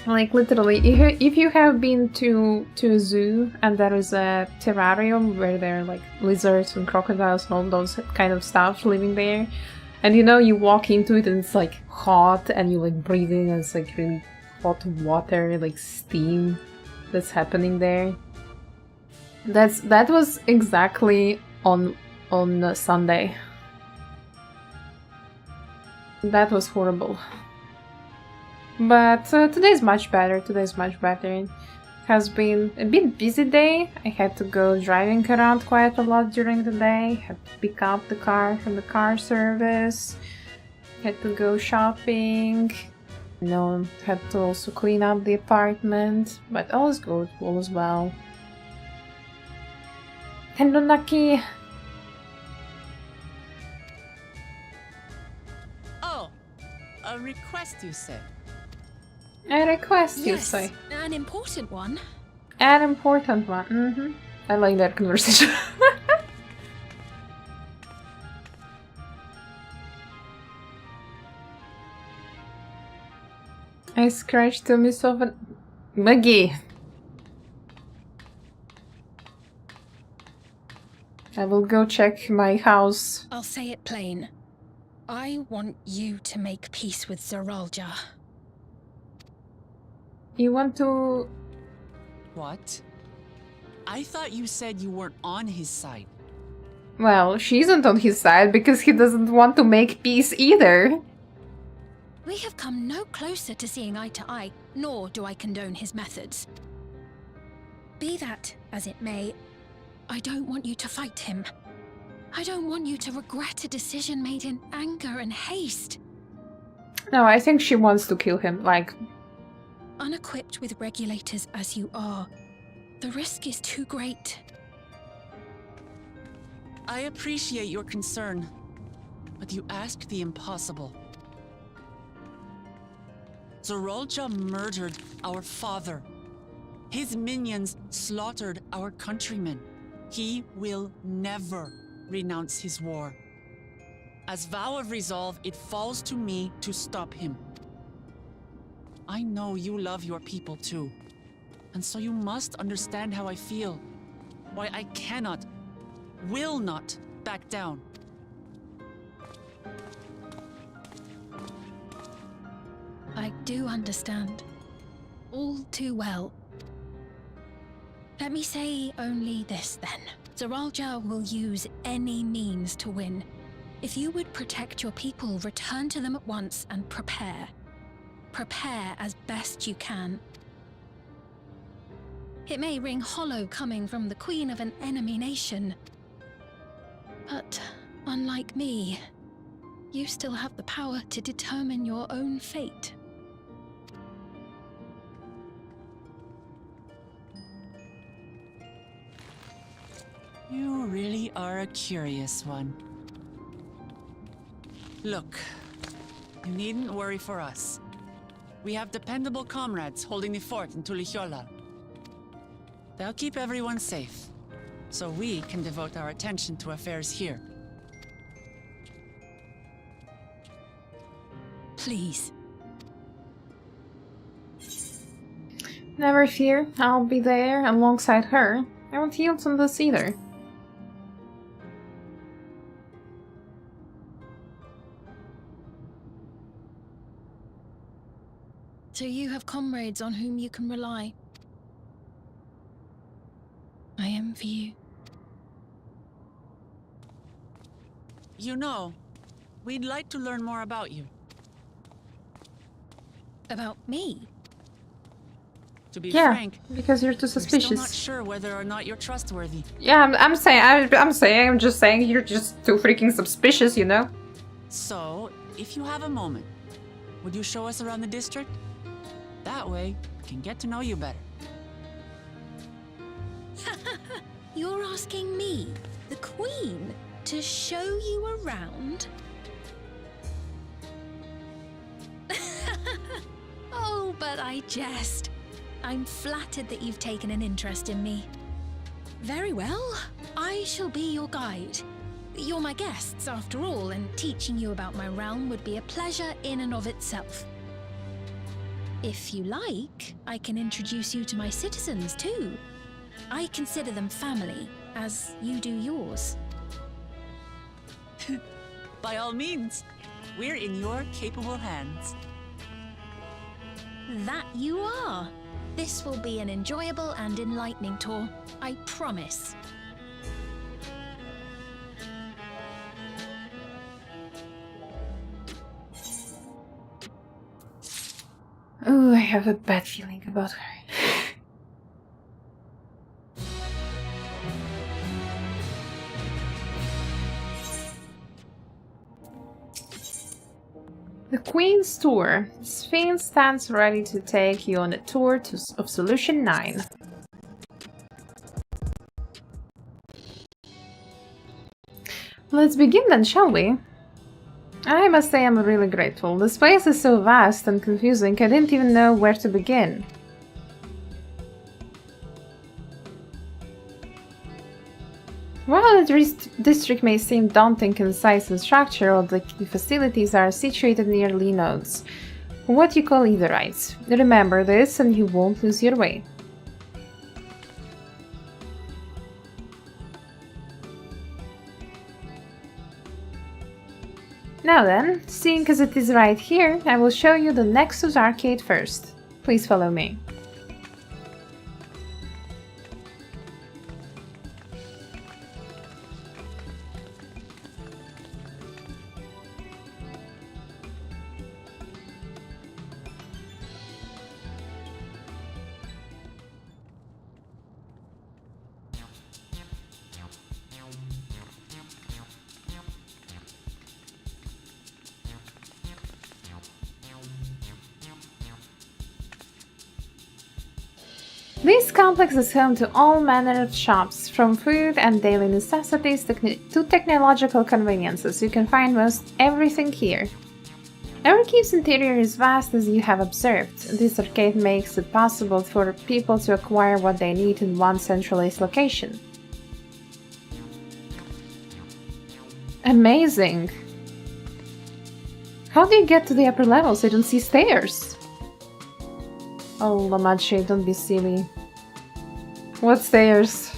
Like literally, if you have been to a zoo and there is a terrarium where there are like lizards and crocodiles and all those kind of stuff living there, and you know you walk into it and it's like hot and you like breathe in and it's like really hot water, like steam that's happening there. That was exactly on Sunday. That was horrible. But today's much better. It has been a bit busy day. I had to go driving around quite a lot during the day. Had to pick up the car from the car service. Had to go shopping. You know, had to also clean up the apartment. But all is good, all is well. Tendonaki. Oh, a request you said. A request, you Yes, say. an important one. An important one. I like that conversation. I scratched to myself and Maggie. I will go check my house. I'll say it plain. I want you to make peace with Zoralja. You want to... What? I thought you said you weren't on his side. Well, she isn't on his side because he doesn't want to make peace either. We have come no closer to seeing eye to eye, nor do I condone his methods. Be that as it may, I don't want you to fight him. I don't want you to regret a decision made in anger and haste. No, I think she wants to kill him, like... Unequipped with regulators as you are, the risk is too great. I appreciate your concern, but you ask the impossible. Zoralja murdered our father. His minions slaughtered our countrymen. He will never renounce his war. As vow of resolve, it falls to me to stop him. I know you love your people too, and so you must understand how I feel. Why I cannot, will not back down. I do understand. All too well. Let me say only this then. Zoralja will use any means to win. If you would protect your people, return to them at once and prepare. Prepare as best you can. It may ring hollow coming from the queen of an enemy nation. But unlike me, you still have the power to determine your own fate. You really are a curious one. Look, you needn't worry for us. We have dependable comrades holding the fort in Tulihiola. They'll keep everyone safe, so we can devote our attention to affairs here. Please. Never fear, I'll be there alongside her. I won't yield on this either. So you have comrades on whom you can rely. I envy you. You know, we'd like to learn more about you. About me? To be Yeah, frank, because you're too we're still suspicious. not sure whether or not you're trustworthy. Yeah, I'm just saying you're just too freaking suspicious, you know? So, if you have a moment, would you show us around the district? That way, we can get to know you better. You're asking me, the Queen, to show you around? Oh, but I jest. I'm flattered that you've taken an interest in me. Very well, I shall be your guide. You're my guests, after all, and teaching you about my realm would be a pleasure in and of itself. If you like, I can introduce you to my citizens too. I consider them family, as you do yours. By all means, we're in your capable hands. That you are. This will be an enjoyable and enlightening tour, I promise. Oh, I have a bad feeling about her. The Queen's Tour. Sphinx stands ready to take you on a tour of Solution 9. Let's begin then, shall we? I must say I'm really grateful. This place is so vast and confusing, I didn't even know where to begin. While the district may seem daunting in size and structure, all the key facilities are situated near nodes, what you call Etherites. Remember this and you won't lose your way. Now then, seeing as it is right here, I will show you the Nexus Arcade first. Please follow me. This complex is home to all manner of shops, from food and daily necessities to technological conveniences. You can find most everything here. Arcade's interior is vast, as you have observed. This arcade makes it possible for people to acquire what they need in one centralized location. Amazing! How do you get to the upper levels? I don't see stairs. Oh, Lamache, don't be silly. What stairs?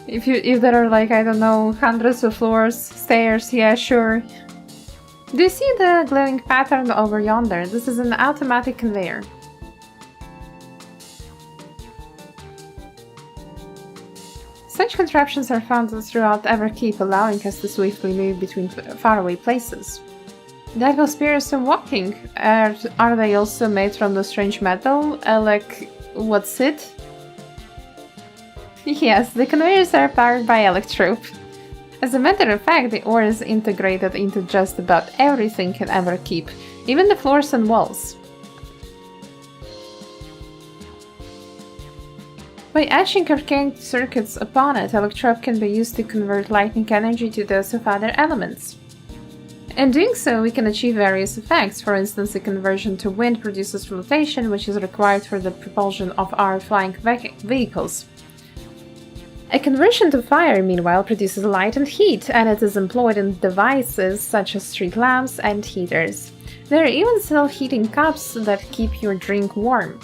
If there are like, I don't know, hundreds of floors, stairs, yeah, sure. Do you see the glowing pattern over yonder? This is an automatic conveyor. Such contraptions are found throughout Everkeep, allowing us to swiftly move between faraway places. That will spare us some walking. Are they also made from the strange metal? Like, what's it? Yes, the conveyors are powered by electrope. As a matter of fact, the ore is integrated into just about everything in Everkeep, even the floors and walls. By etching arcane circuits upon it, electrope can be used to convert lightning energy to those of other elements. In doing so, we can achieve various effects. For instance, a conversion to wind produces flotation, which is required for the propulsion of our flying vehicles. A conversion to fire, meanwhile, produces light and heat, and it is employed in devices such as street lamps and heaters. There are even self-heating cups that keep your drink warm.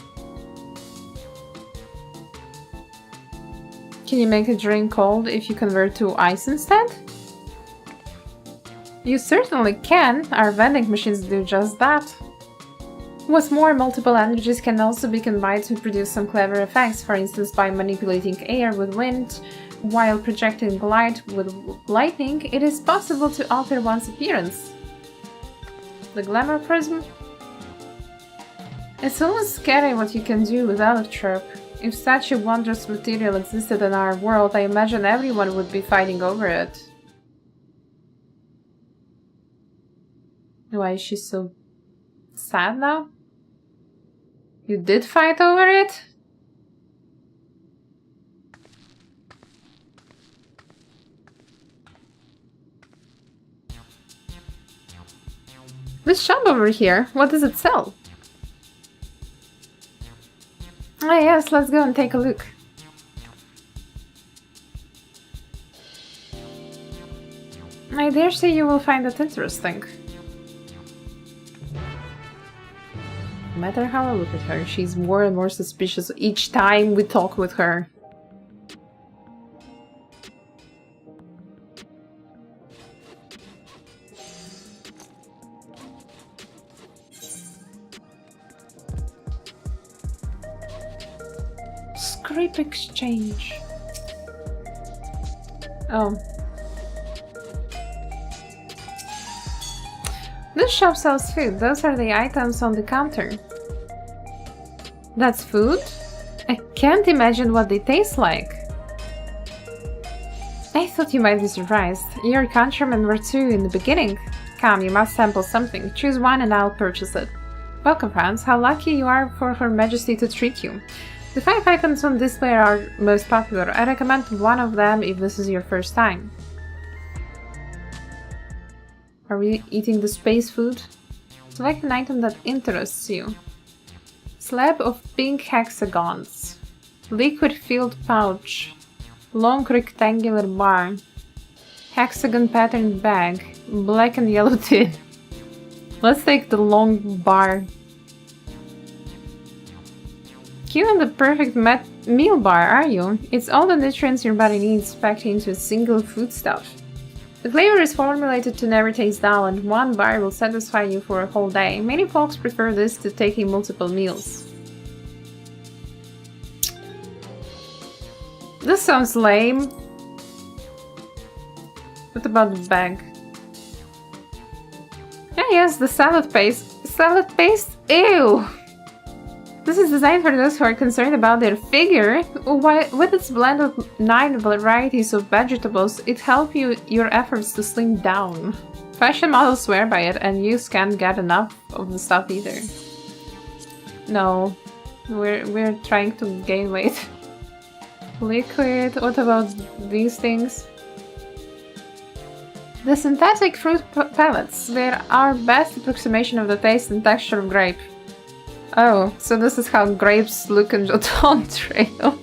Can you make a drink cold if you convert to ice instead? You certainly can. Our vending machines do just that. What's more, multiple energies can also be combined to produce some clever effects, for instance by manipulating air with wind, while projecting light with lightning. It is possible to alter one's appearance. The glamour prism? It's almost scary what you can do with electrope. If such a wondrous material existed in our world, I imagine everyone would be fighting over it. Why is she so sad now? You did fight over it? This shop over here, what does it sell? Ah yes, let's go and take a look. I dare say you will find it interesting. matter how I look at her, she's more and more suspicious each time we talk with her. Scrape exchange. Oh. This shop sells food. Those are the items on the counter. That's food? I can't imagine what they taste like. I thought you might be surprised. Your countrymen were too in the beginning. Come, you must sample something. Choose one and I'll purchase it. Welcome, friends. How lucky you are for Her Majesty to treat you. The 5 items on display are most popular. I recommend one of them if this is your first time. Are we eating the space food? Select an item that interests you. Slab of pink hexagons. Liquid filled pouch. Long rectangular bar. Hexagon patterned bag. Black and yellow tin. Let's take the long bar. You and the perfect meal bar, are you? It's all the nutrients your body needs packed into a single foodstuff. The flavor is formulated to never taste dull, and one bar will satisfy you for a whole day. Many folks prefer this to taking multiple meals. This sounds lame. What about the bag? Ah yes, the salad paste. Salad paste? Ew! This is designed for those who are concerned about their figure. With its blend of 9 varieties of vegetables, it helps your efforts to slim down. Fashion models swear by it, and you can't get enough of the stuff either. No, we're trying to gain weight. Liquid. What about these things? The synthetic fruit pellets. They are our best approximation of the taste and texture of grape. Oh, so this is how grapes look in the Dawntrail.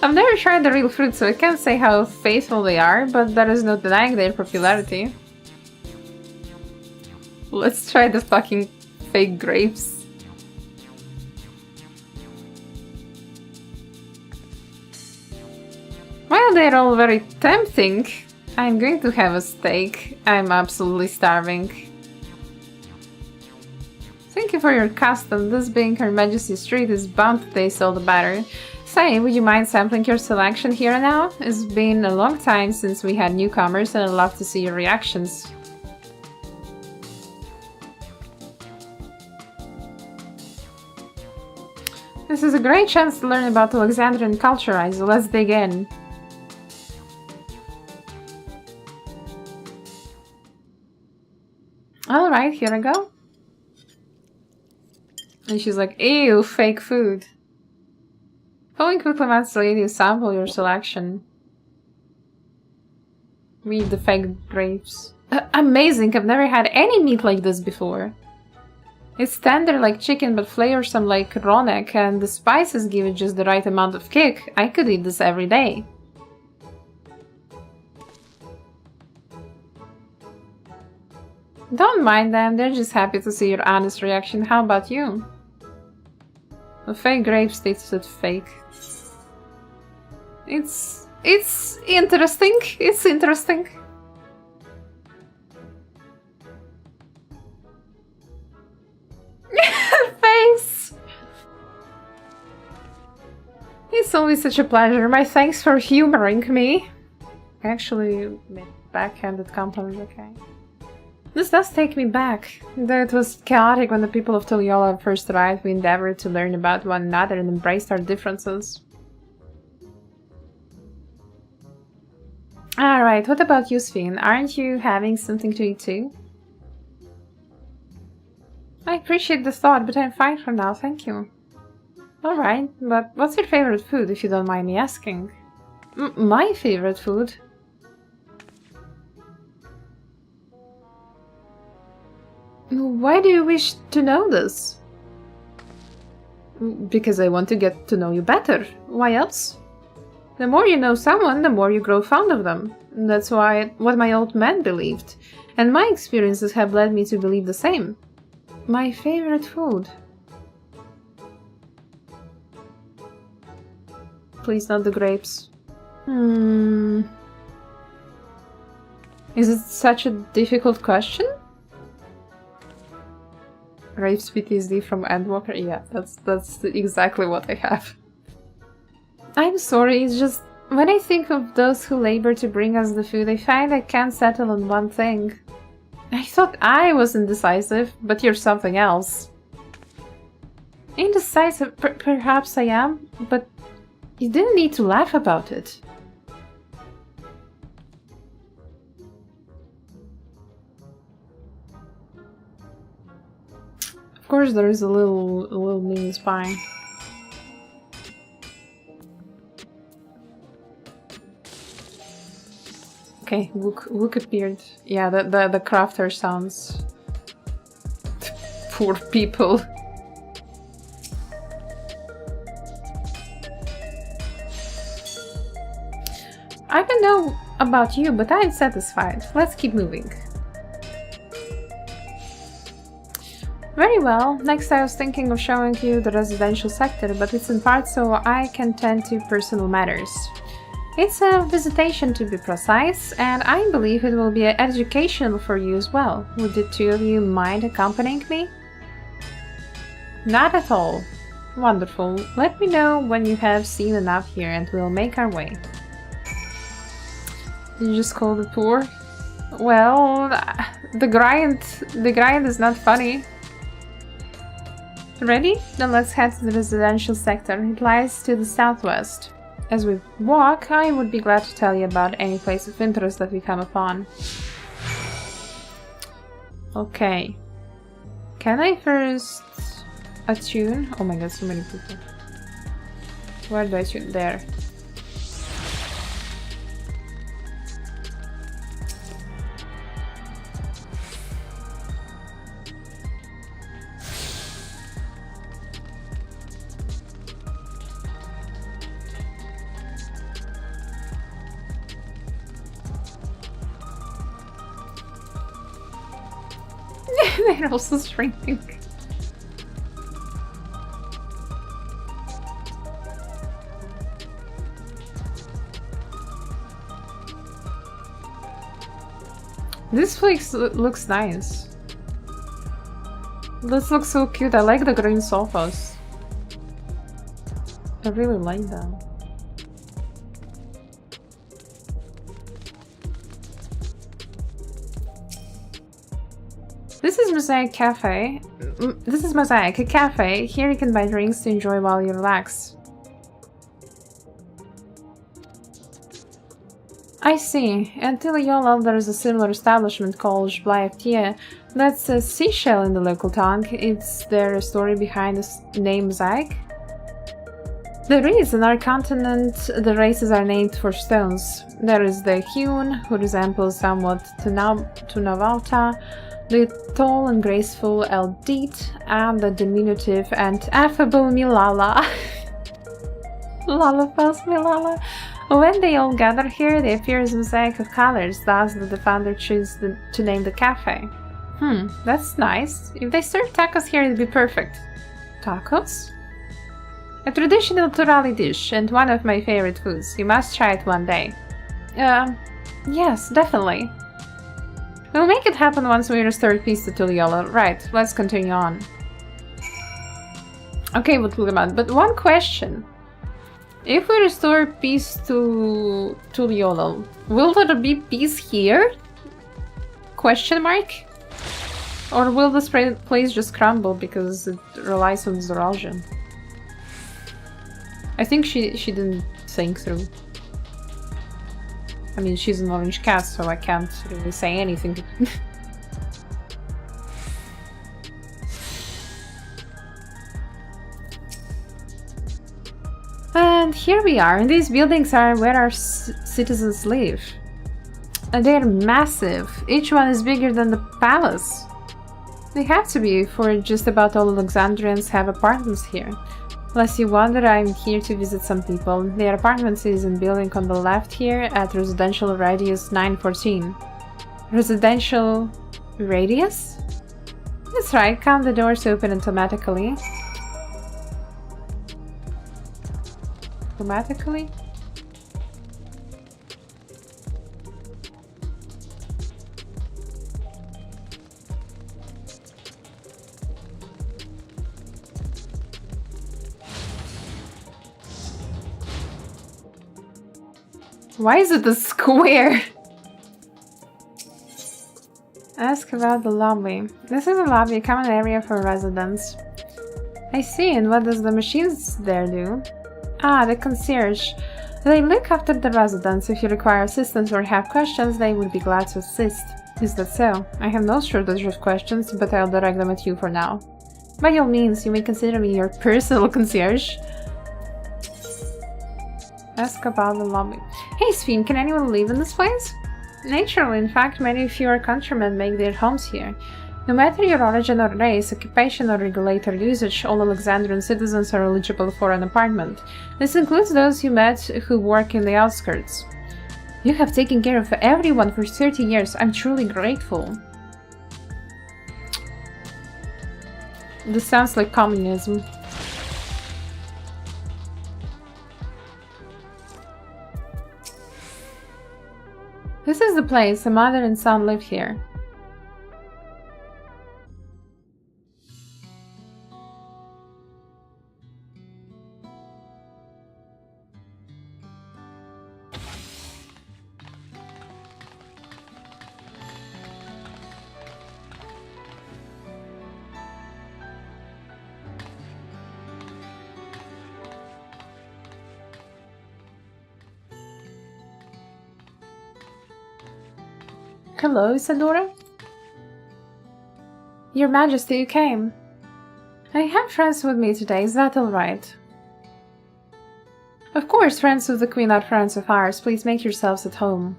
I've never tried the real fruit, so I can't say how faithful they are, but there is no denying their popularity. Let's try the fucking fake grapes. While they're all very tempting, I'm going to have a steak. I'm absolutely starving. Thank you for your custom. This being Her Majesty's treat is bound to taste all the better. Say, would you mind sampling your selection here and now? It's been a long time since we had newcomers and I'd love to see your reactions. This is a great chance to learn about Alexandrian culture, so let's dig in. Alright, here I go. And she's like, ew, fake food. Following quickly must let you sample your selection. Read the fake grapes. Amazing, I've never had any meat like this before. It's tender like chicken but flavorsome like raw neck, and the spices give it just the right amount of kick. I could eat this every day. Don't mind them, they're just happy to see your honest reaction. How about you? The fake grapes tasted fake. It's interesting. It's interesting. Face! It's always such a pleasure. My thanks for humoring me. Actually, backhanded compliment, okay. This does take me back. Though it was chaotic when the people of Tuliola first arrived, we endeavored to learn about one another and embraced our differences. Alright, what about you, Sphene? Aren't you having something to eat too? I appreciate the thought, but I'm fine for now, thank you. Alright, but what's your favorite food, if you don't mind me asking? My favorite food? Why do you wish to know this? Because I want to get to know you better. Why else? The more you know someone, the more you grow fond of them. That's what my old man believed. And my experiences have led me to believe the same. My favorite food. Please not the grapes. Is it such a difficult question? Grapes PTSD from Endwalker? Yeah, that's exactly what I have. I'm sorry, it's just when I think of those who labor to bring us the food, I find I can't settle on one thing. I thought I was indecisive, but you're something else. Indecisive? Perhaps I am, but you didn't need to laugh about it. Of course there is a little mini spine. Okay, Wook appeared. Yeah, the crafter sounds... Poor people. I don't know about you, but I'm satisfied. Let's keep moving. Very well. Next I was thinking of showing you the residential sector, but it's in part so I can tend to personal matters. It's a visitation to be precise, and I believe it will be educational for you as well. Would the two of you mind accompanying me? Not at all. Wonderful. Let me know when you have seen enough here and we'll make our way. Did you just call the tour? Well, the grind is not funny. Ready? Then let's head to the residential sector. It lies to the southwest. As we walk, I would be glad to tell you about any place of interest that we come upon. Okay. Can I first attune? Oh my god, so many people. Where do I attune? There. They're also shrinking. This place looks nice. This looks so cute. I like the green sofas. I really like them. This is Mosaic Cafe. This is Mosaic, a cafe. Here you can buy drinks to enjoy while you relax. I see. Until Yola, there is a similar establishment called Jblaeftia. That's a seashell in the local tongue. Is there a story behind the name Mosaic? There is. In our continent, the races are named for stones. There is the hewn, who resembles somewhat to Navalta, the tall and graceful Eldit, and the diminutive and affable Milala. Lalafels Milala. When they all gather here, they appear as a mosaic of colors, thus did the founder choose to name the cafe. That's nice. If they serve tacos here, it'd be perfect. Tacos? A traditional Turali dish, and one of my favorite foods. You must try it one day. Yes, definitely. We'll make it happen once we restore peace to Tuliola. Right, let's continue on. Okay, but one question. If we restore peace to Tuliola, will there be peace here? Question mark? Or will this place just crumble because it relies on Zoraljan? I think she didn't think through. I mean, she's an orange cat, so I can't really say anything. And here we are. These buildings are where our citizens live. And they're massive. Each one is bigger than the palace. They have to be, for just about all Alexandrians have apartments here. Unless you wonder, I'm here to visit some people. Their apartment is in building on the left here at residential radius 914. Residential radius? That's right, count the doors open automatically. Automatically? Why is it a square? Ask about the lobby. This is a lobby, a common area for residents. I see, and what does the machines there do? Ah, the concierge. They look after the residents. If you require assistance or have questions, they would be glad to assist. Is that so? I have no shortage of questions, but I'll direct them at you for now. By all means, you may consider me your personal concierge. Ask about the lobby. Hey, Sphin, can anyone live in this place? Naturally, in fact, many of your countrymen make their homes here. No matter your origin or race, occupation or regulator usage, all Alexandrian citizens are eligible for an apartment. This includes those you met who work in the outskirts. You have taken care of everyone for 30 years. I'm truly grateful. This sounds like communism. This is the place. A mother and son live here. Hello, Isadora? Your Majesty, you came. I have friends with me today, is that alright? Of course, friends of the Queen are friends of ours. Please make yourselves at home.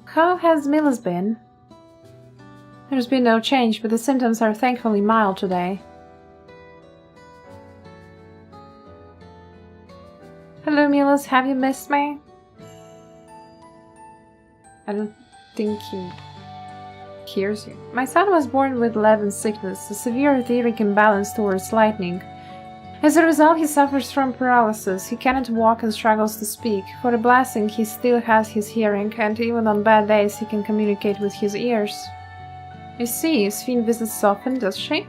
How has Milas been? There's been no change, but the symptoms are thankfully mild today. Hello, Milas, have you missed me? I don't think he hears you. My son was born with leaven sickness, a severe etheric imbalance towards lightning. As a result, he suffers from paralysis. He cannot walk and struggles to speak. For a blessing, he still has his hearing, and even on bad days he can communicate with his ears. I see, Sphin visits often, does she?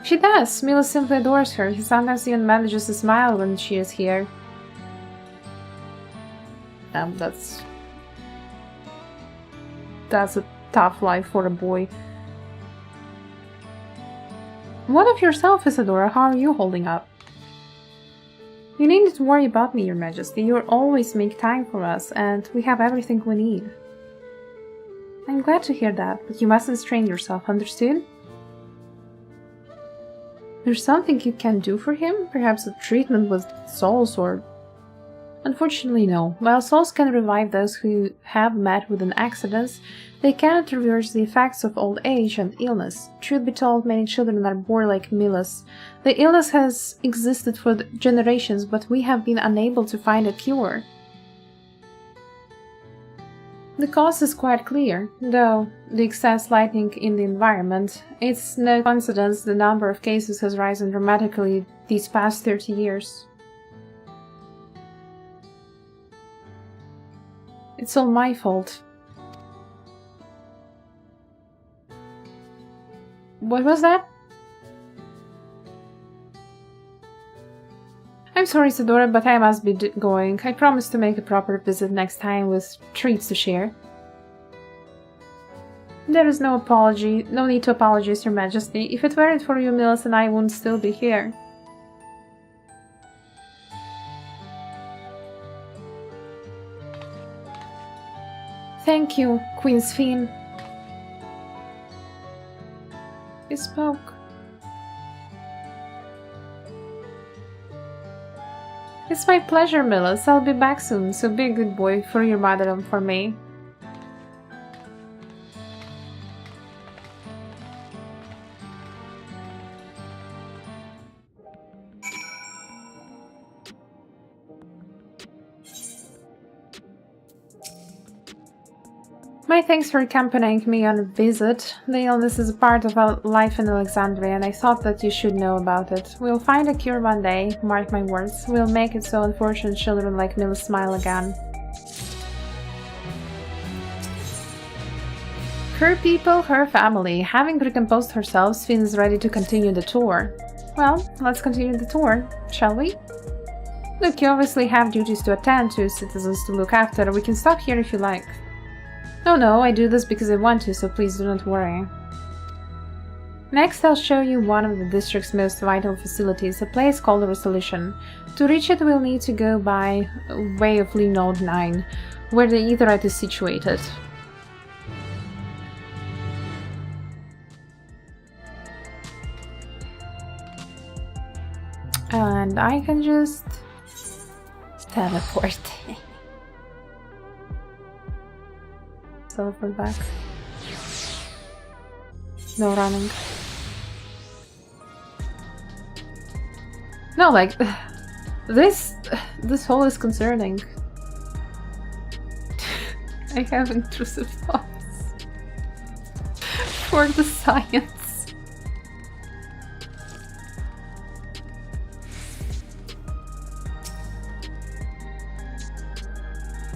She does. Mila simply adores her. He sometimes even manages to smile when she is here. That's a tough life for a boy. What of yourself, Isadora? How are you holding up? You needn't worry about me, Your Majesty. You always make time for us, and we have everything we need. I'm glad to hear that, but you mustn't strain yourself, understood? There's something you can do for him? Perhaps a treatment with souls or... Unfortunately, no. While souls can revive those who have met with an accident, they cannot reverse the effects of old age and illness. Truth be told, many children are born like Milas. The illness has existed for generations, but we have been unable to find a cure. The cause is quite clear, though the excess lightning in the environment. It's no coincidence the number of cases has risen dramatically these past 30 years. It's all my fault. What was that? I'm sorry, Isadora, but I must be going. I promise to make a proper visit next time with treats to share. There is no apology. No need to apologize, Your Majesty. If it weren't for you, Milas and I wouldn't still be here. Thank you, Queen Sphin. He spoke. It's my pleasure, Milas. I'll be back soon, so be a good boy for your mother and for me. My thanks for accompanying me on a visit. The illness is a part of our life in Alexandria, and I thought that you should know about it. We'll find a cure one day, mark my words. We'll make it so unfortunate children like Mila smile again. Her people, her family. Having recomposed herself, Sven is ready to continue the tour. Well, let's continue the tour, shall we? Look, you obviously have duties to attend to, citizens to look after. We can stop here if you like. No, I do this because I want to, so please do not worry. Next, I'll show you one of the district's most vital facilities, a place called Resolution. To reach it, we'll need to go by way of Lee Node 9, where the Aetheryte is situated. And I can just teleport. Teleport back. No running. No, like this hole is concerning. I have intrusive thoughts for the science.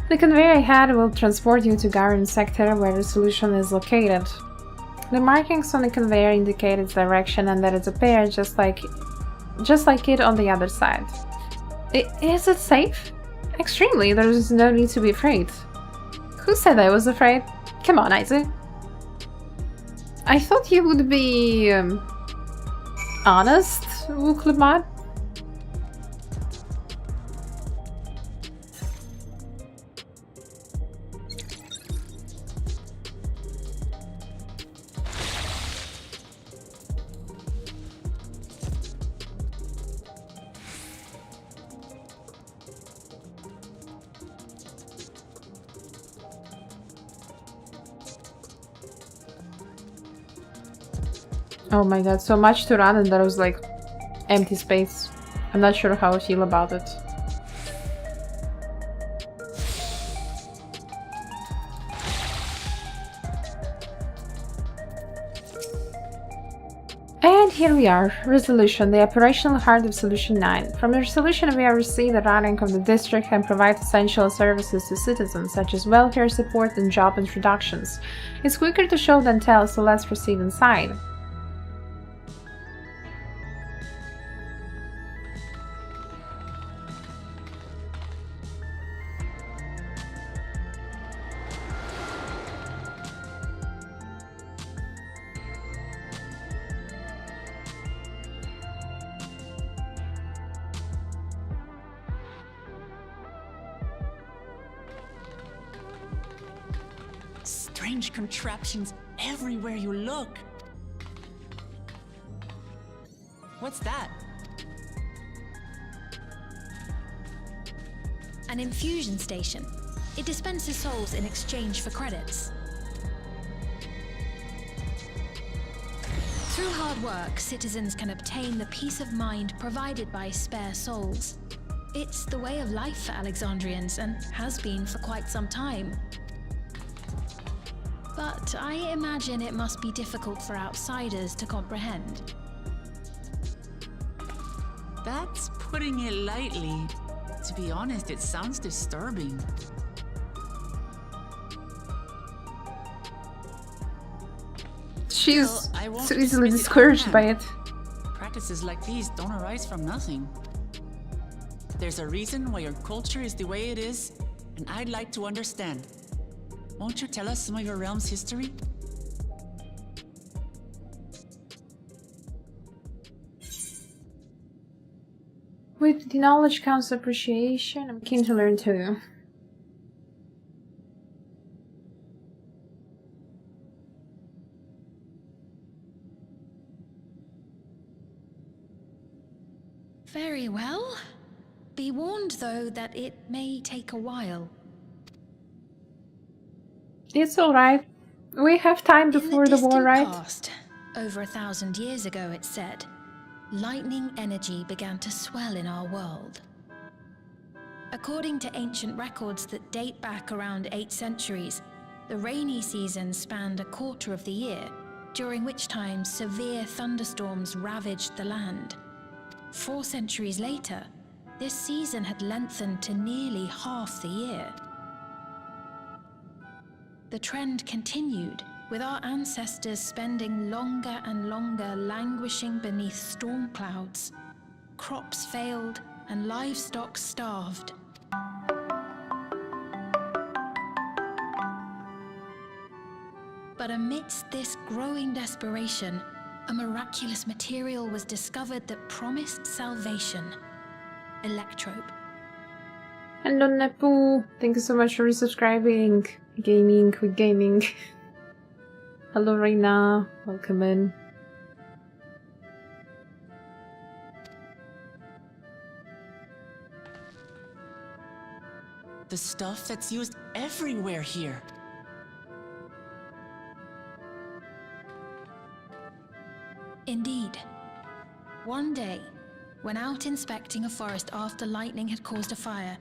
The conveyor ahead will transport you to Garen sector where the solution is located. The markings on the conveyor indicate its direction and that it's a pair just like it on the other side. Is it safe? Extremely, there's no need to be afraid. Who said I was afraid? Come on, Isaac. I thought you would be honest, Wuklemat. Oh my god, so much to run and there was like empty space. I'm not sure how I feel about it. And here we are, Resolution, the operational heart of Solution 9. From Resolution we oversee the running of the district and provide essential services to citizens such as welfare support and job introductions. It's quicker to show than tell, so let's proceed inside. Strange contraptions everywhere you look. What's that? An infusion station. It dispenses souls in exchange for credits. Through hard work, citizens can obtain the peace of mind provided by spare souls. It's the way of life for Alexandrians and has been for quite some time. But I imagine it must be difficult for outsiders to comprehend. That's putting it lightly. To be honest, it sounds disturbing. She's Well, I won't so easily dismiss it discouraged by offhand. it. Practices like these don't arise from nothing. There's a reason why your culture is the way it is, and I'd like to understand. Won't you tell us some of your realm's history? With the knowledge comes appreciation. I'm keen to learn too. Very well. Be warned, though, that it may take a while. It's alright. We have time In before the war, distant right? past, over 1,000 years ago, it's said, lightning energy began to swell in our world. According to ancient records that date back around 8 centuries, The rainy season spanned a quarter of the year, during which time severe thunderstorms ravaged the land. 4 centuries later, this season had lengthened to nearly half the year. The trend continued, with our ancestors spending longer and longer languishing beneath storm clouds. Crops failed and livestock starved. But amidst this growing desperation, a miraculous material was discovered that promised salvation. Electrope. Hello Nepu, thank you so much for resubscribing. Gaming with gaming. Hello Reina, welcome in. The stuff that's used everywhere here. Indeed. One day, when out inspecting a forest after lightning had caused a fire,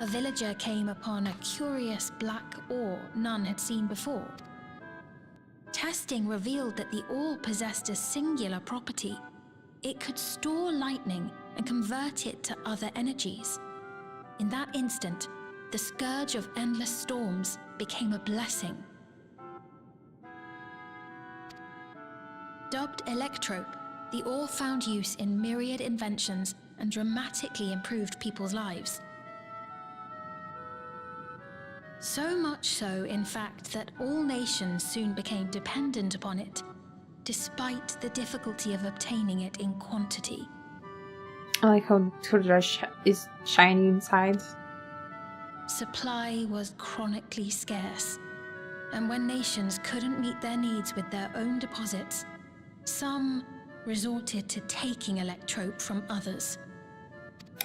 a villager came upon a curious black ore none had seen before. Testing revealed that the ore possessed a singular property. It could store lightning and convert it to other energies. In that instant, the scourge of endless storms became a blessing. Dubbed Electrope, the ore found use in myriad inventions and dramatically improved people's lives. So much so, in fact, that all nations soon became dependent upon it, despite the difficulty of obtaining it in quantity. I like how Turdra is shiny inside. Supply was chronically scarce, and when nations couldn't meet their needs with their own deposits, some resorted to taking Electrope from others.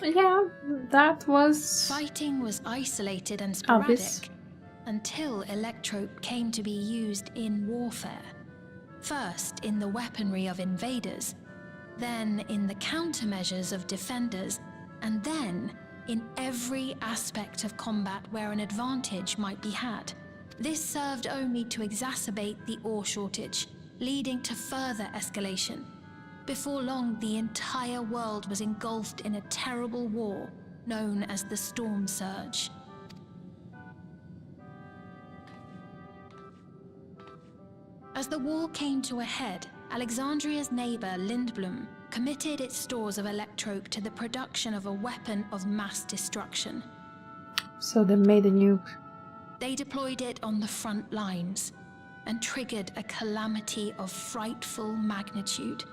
Yeah, that was Fighting was isolated and sporadic obvious. until Electrope came to be used in warfare. First in the weaponry of invaders, then in the countermeasures of defenders, and then in every aspect of combat where an advantage might be had. This served only to exacerbate the ore shortage, leading to further escalation. Before long, the entire world was engulfed in a terrible war known as the Storm Surge. As the war came to a head, Alexandria's neighbor Lindblum committed its stores of Electrope to the production of a weapon of mass destruction. So they made a nuke. They deployed it on the front lines and triggered a calamity of frightful magnitude.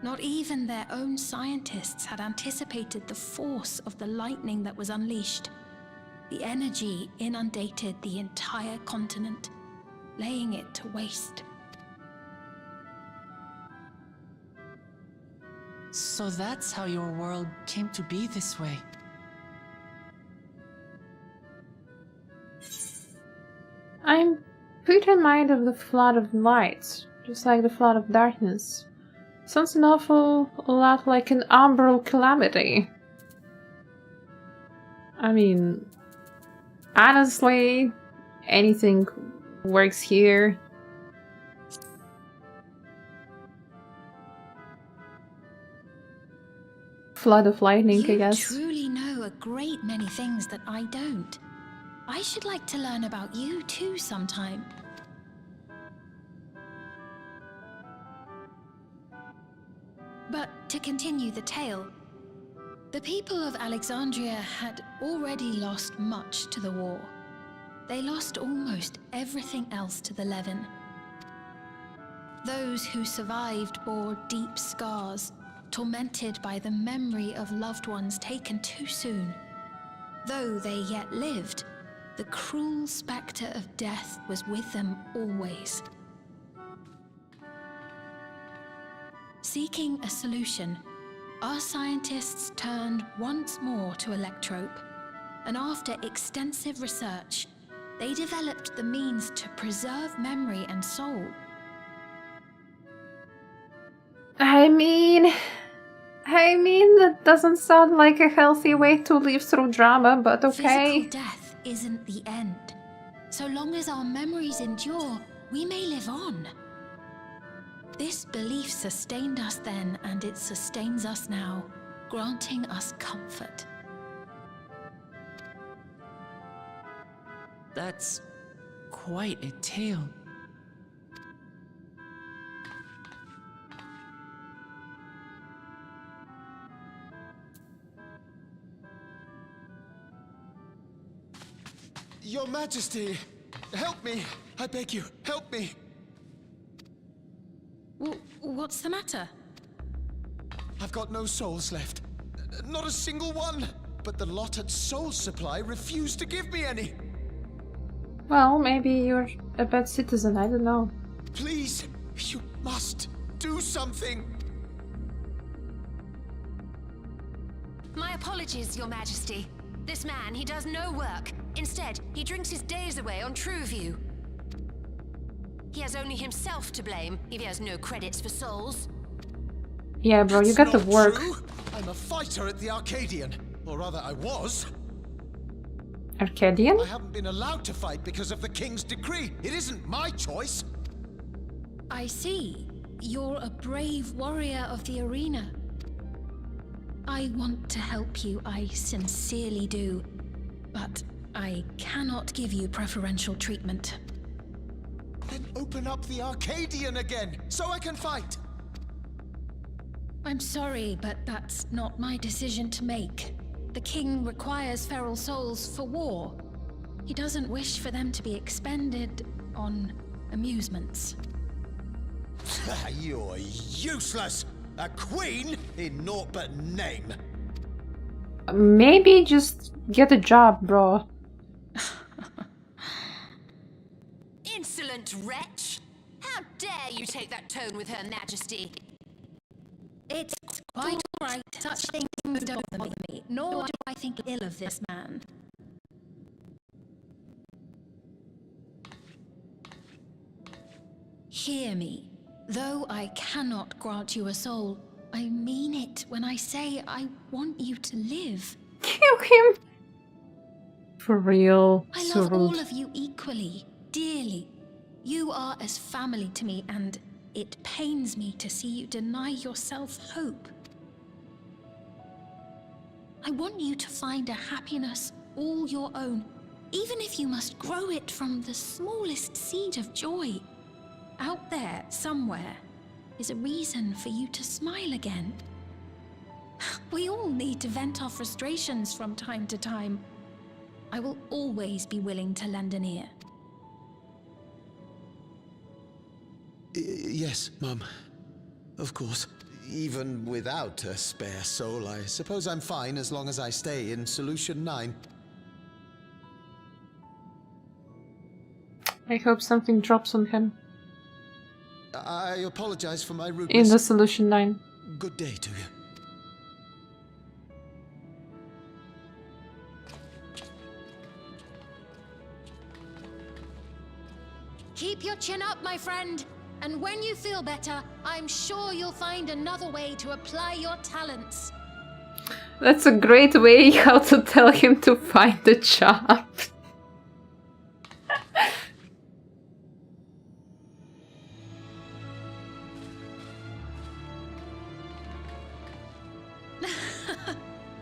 Not even their own scientists had anticipated the force of the lightning that was unleashed. The energy inundated the entire continent, laying it to waste. So that's how your world came to be this way. I'm put in mind of the flood of light, just like the flood of darkness. Sounds an awful lot like an umbral calamity. I mean, honestly, anything works here. Flood of lightning, I guess. You truly know a great many things that I don't. I should like to learn about you too sometime. But to continue the tale, the people of Alexandria had already lost much to the war. They lost almost everything else to the Levin. Those who survived bore deep scars, tormented by the memory of loved ones taken too soon. Though they yet lived, the cruel spectre of death was with them always. Seeking a solution, our scientists turned once more to Electrope, and after extensive research, they developed the means to preserve memory and soul. I mean, that doesn't sound like a healthy way to live through drama, but okay. Physical death isn't the end. So long as our memories endure, we may live on. This belief sustained us then, and it sustains us now, granting us comfort. That's quite a tale. Your Majesty, help me! I beg you, help me! What's the matter? I've got no souls left. Not a single one! But the lot at Soul Supply refused to give me any! Well, maybe you're a bad citizen, I don't know. Please, you must do something! My apologies, Your Majesty. This man, he does no work. Instead, he drinks his days away on Trueview. He has only himself to blame if he has no credits for souls. Yeah, bro, you got to That's not work. true. I'm a fighter at the Arcadian. Or rather, I was. Arcadian? I haven't been allowed to fight because of the King's decree. It isn't my choice. I see. You're a brave warrior of the arena. I want to help you, I sincerely do. But I cannot give you preferential treatment. Then open up the Arcadian again, so I can fight. I'm sorry, but that's not my decision to make. The king requires feral souls for war. He doesn't wish for them to be expended on amusements. You're useless! A queen in naught but name. Maybe just get a job, bro. Insolent wretch! How dare you take that tone with Her Majesty? It's quite all right. Such things don't bother me, nor do I think ill of this man. Hear me. Though I cannot grant you a soul, I mean it when I say I want you to live. Kill him! For real. I So love all rude. of you equally, dearly. You are as family to me, and it pains me to see you deny yourself hope. I want you to find a happiness all your own, even if you must grow it from the smallest seed of joy. Out there, somewhere, is a reason for you to smile again. We all need to vent our frustrations from time to time. I will always be willing to lend an ear. Yes, Mum. Of course. Even without a spare soul, I suppose I'm fine as long as I stay in Solution 9. I hope something drops on him. I apologize for my In rudeness. the Solution 9. Good day to you. Keep your chin up, my friend. And when you feel better, I'm sure you'll find another way to apply your talents. That's a great way how to tell him to find a job.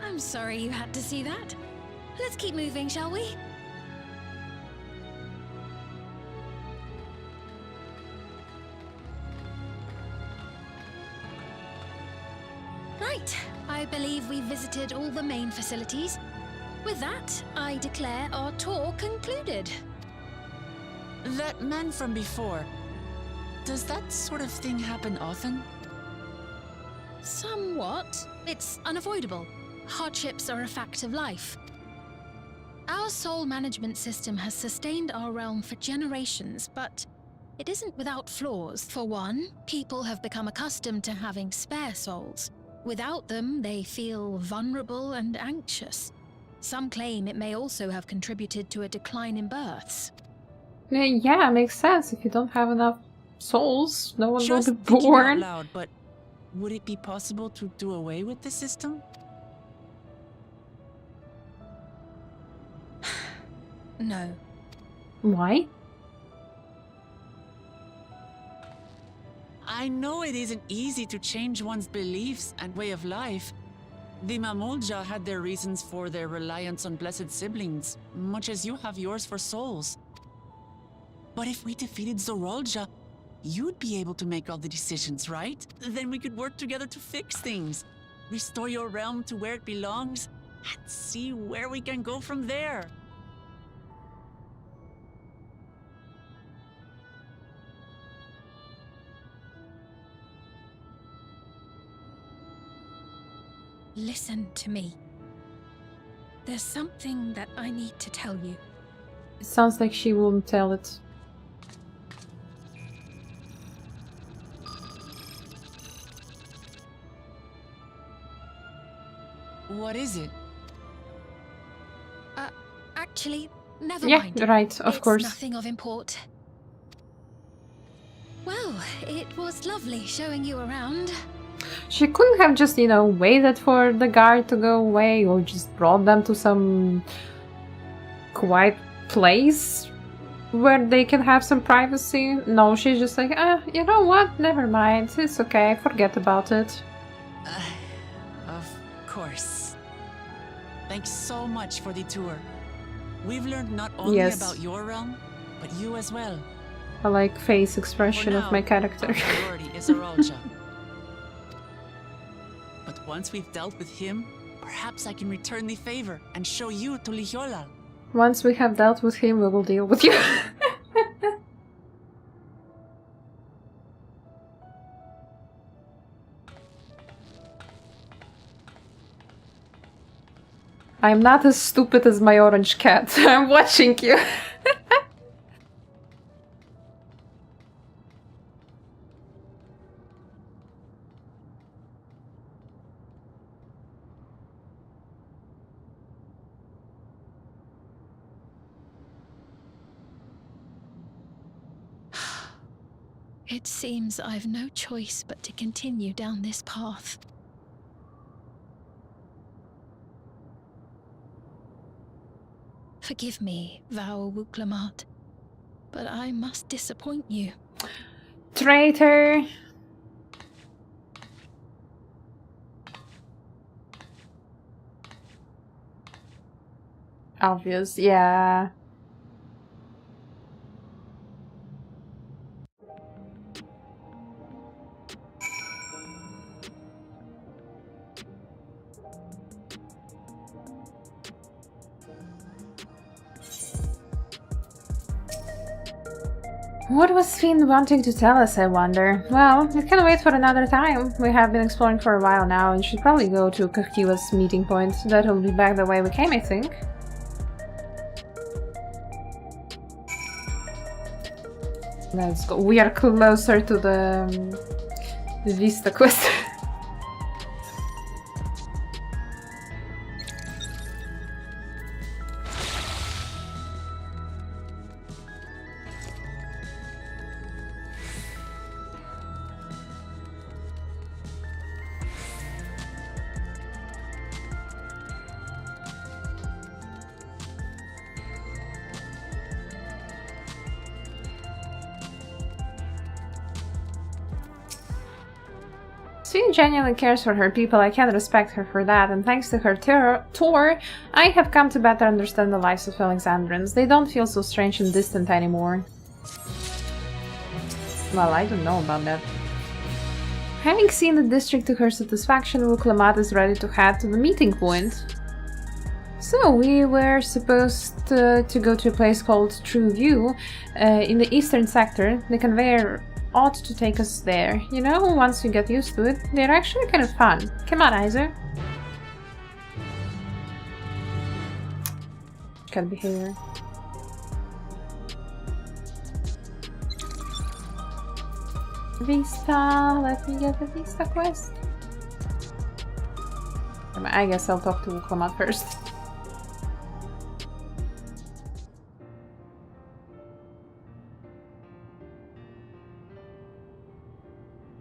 I'm sorry you had to see that. Let's keep moving, shall we? Right. I believe we've visited all the main facilities. With that, I declare our tour concluded. That man from before, does that sort of thing happen often? Somewhat. It's unavoidable. Hardships are a fact of life. Our soul management system has sustained our realm for generations, but it isn't without flaws. For one, people have become accustomed to having spare souls. Without them, they feel vulnerable and anxious. Some claim it may also have contributed to a decline in births. Yeah, makes sense. If you don't have enough souls, no one will Just be thinking out born. loud, but would it be possible to do away with the system? No. Why? I know it isn't easy to change one's beliefs and way of life. The Mamolja had their reasons for their reliance on blessed siblings, much as you have yours for souls. But if we defeated Zorolja, you'd be able to make all the decisions, right? Then we could work together to fix things, restore your realm to where it belongs, and see where we can go from there. Listen to me. There's something that I need to tell you. It sounds like she won't tell it. What is it? Actually, never Yeah, mind. right, of course. It's nothing of import. Well, it was lovely showing you around. She couldn't have just, you know, waited for the guard to go away or just brought them to some quiet place where they can have some privacy. No, she's just like, you know what? Never mind. It's okay. Forget about it. Of course. Thanks so much for the tour. We've learned not only Yes. about your realm, but you as well. I like face expression For of now, my character. our priority is Arolja. But once we've dealt with him, perhaps I can return the favor and show you to Lihiolal. Once we have dealt with him, we will deal with you. I'm not as stupid as my orange cat. I'm watching you. It seems I've no choice but to continue down this path. Forgive me, Vau Wuklamat, but I must disappoint you. Traitor. Obvious, yeah. What was Finn wanting to tell us, I wonder? Well, we can wait for another time. We have been exploring for a while now and should probably go to Kaktiwa's meeting point. That'll be back the way we came, I think. Let's go. We are closer to the Vista quest. She genuinely cares for her people. I can respect her for that, and thanks to her tour, I have come to better understand the lives of Alexandrians. They don't feel so strange and distant anymore. Well, I don't know about that. Having seen the district to her satisfaction, Wuklamat is ready to head to the meeting point. So, we were supposed to go to a place called True View in the eastern sector. The conveyor ought to take us there. You know, once you get used to it, they're actually kind of fun. Come on, Isa. Can't be here. Vista, let me get the Vista quest. I guess I'll talk to Wuklamat first.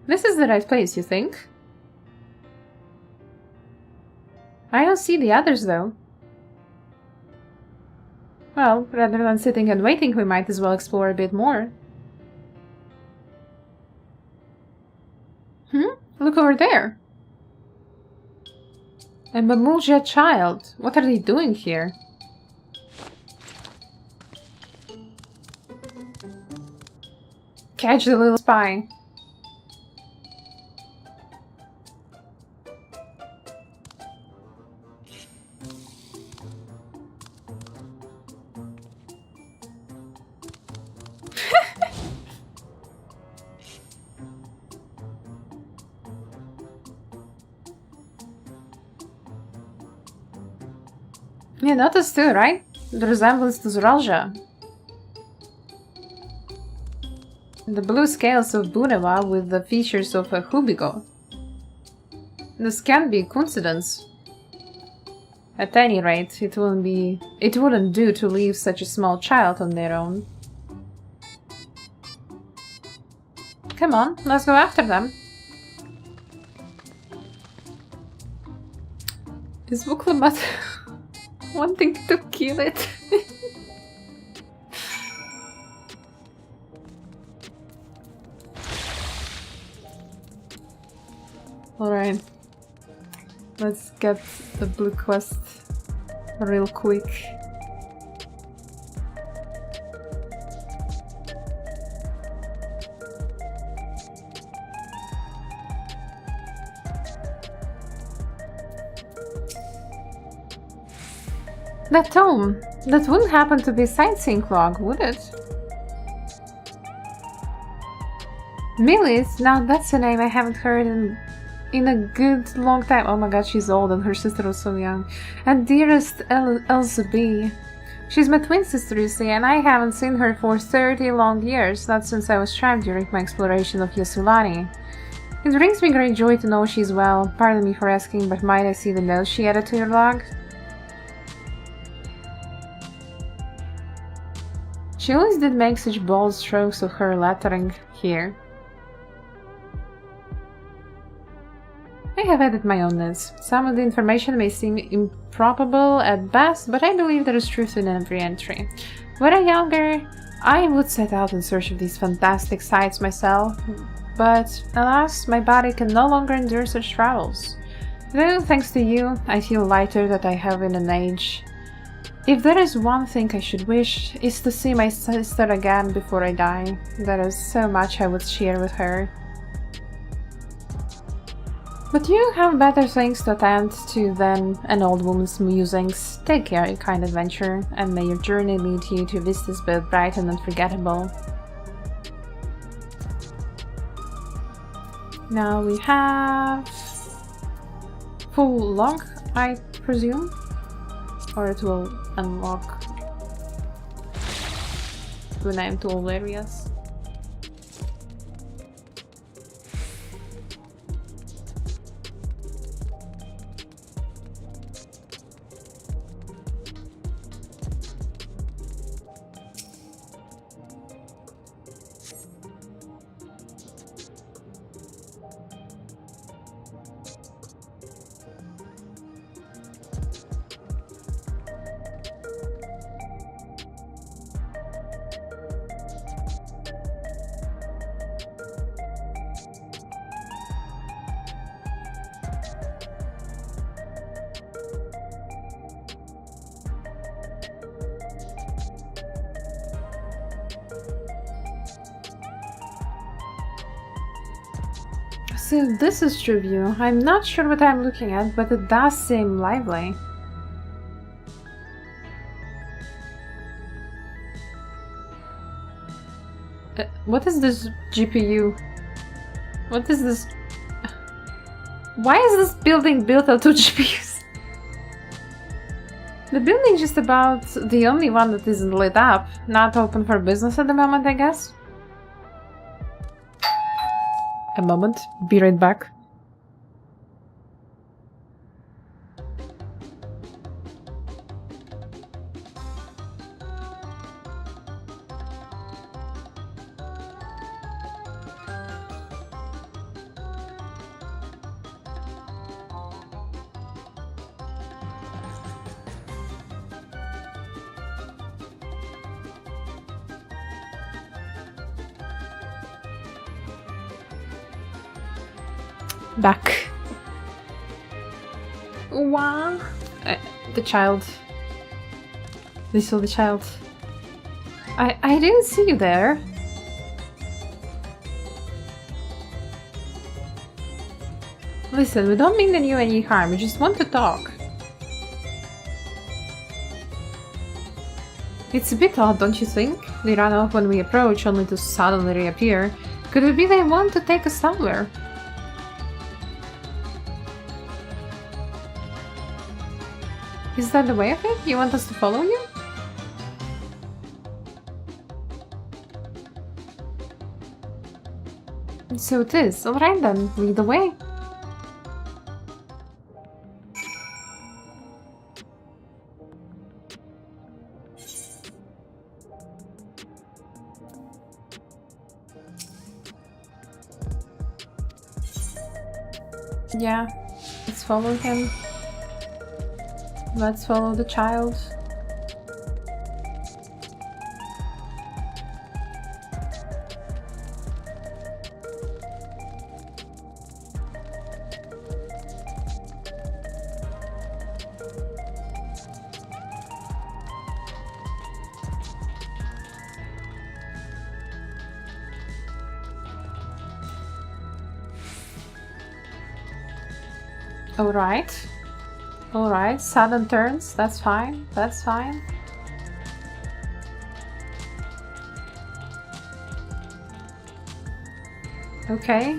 This is the right place, you think? I don't see the others, though. Well, Well, rather than sitting and waiting, we might as well explore a bit more. Look over there. A Mamulja child. What are they doing here? Catch the little spy. You noticed too, right? The resemblance to Zoralja. The blue scales of Bunewa with the features of a Hubigo. This can't be a coincidence. At any rate, it wouldn't do to leave such a small child on their own. Come on, let's go after them. Is Vuklamat wanting to kill it? Alright. Let's get the blue quest real quick. That tome! That wouldn't happen to be a sightseeing log, would it? Millis? Now that's a name I haven't heard in a good long time. Oh my god, she's old and her sister was so young. And dearest Elsa B. She's my twin sister, you see, and I haven't seen her for 30 long years, not since I was trapped during my exploration of Yasulani. It brings me great joy to know she's well. Pardon me for asking, but might I see the note she added to your log? She always did make such bold strokes of her lettering here. I have added my own notes. Some of the information may seem improbable at best, but I believe there is truth in every entry. When I was younger, I would set out in search of these fantastic sights myself, but alas, my body can no longer endure such travels. Though, thanks to you, I feel lighter than I have in an age. If there is one thing I should wish, is to see my sister again before I die. There is so much I would share with her. But you have better things to attend to than an old woman's musings. Take care, you kind adventurer, and may your journey lead you to vistas both bright and unforgettable. Now we have full log, I presume, or it will unlock the name to all areas. So this is true view. I'm not sure what I'm looking at, but it does seem lively. What is this GPU? What is this? Why is this building built on two GPUs? The building is just about the only one that isn't lit up. Not open for business at the moment, I guess. A moment, be right back. Back. Wow. The child. They saw the child. I didn't see you there. Listen, we don't mean you any harm, we just want to talk. It's a bit odd, don't you think? They ran off when we approach, only to suddenly reappear. Could it be they want to take us somewhere? Is that the way of it? You want us to follow you? So it is. Alright then, lead the way. Yeah, let's follow him. Let's follow the child. Alright. Alright, sudden turns, that's fine, that's fine. Okay.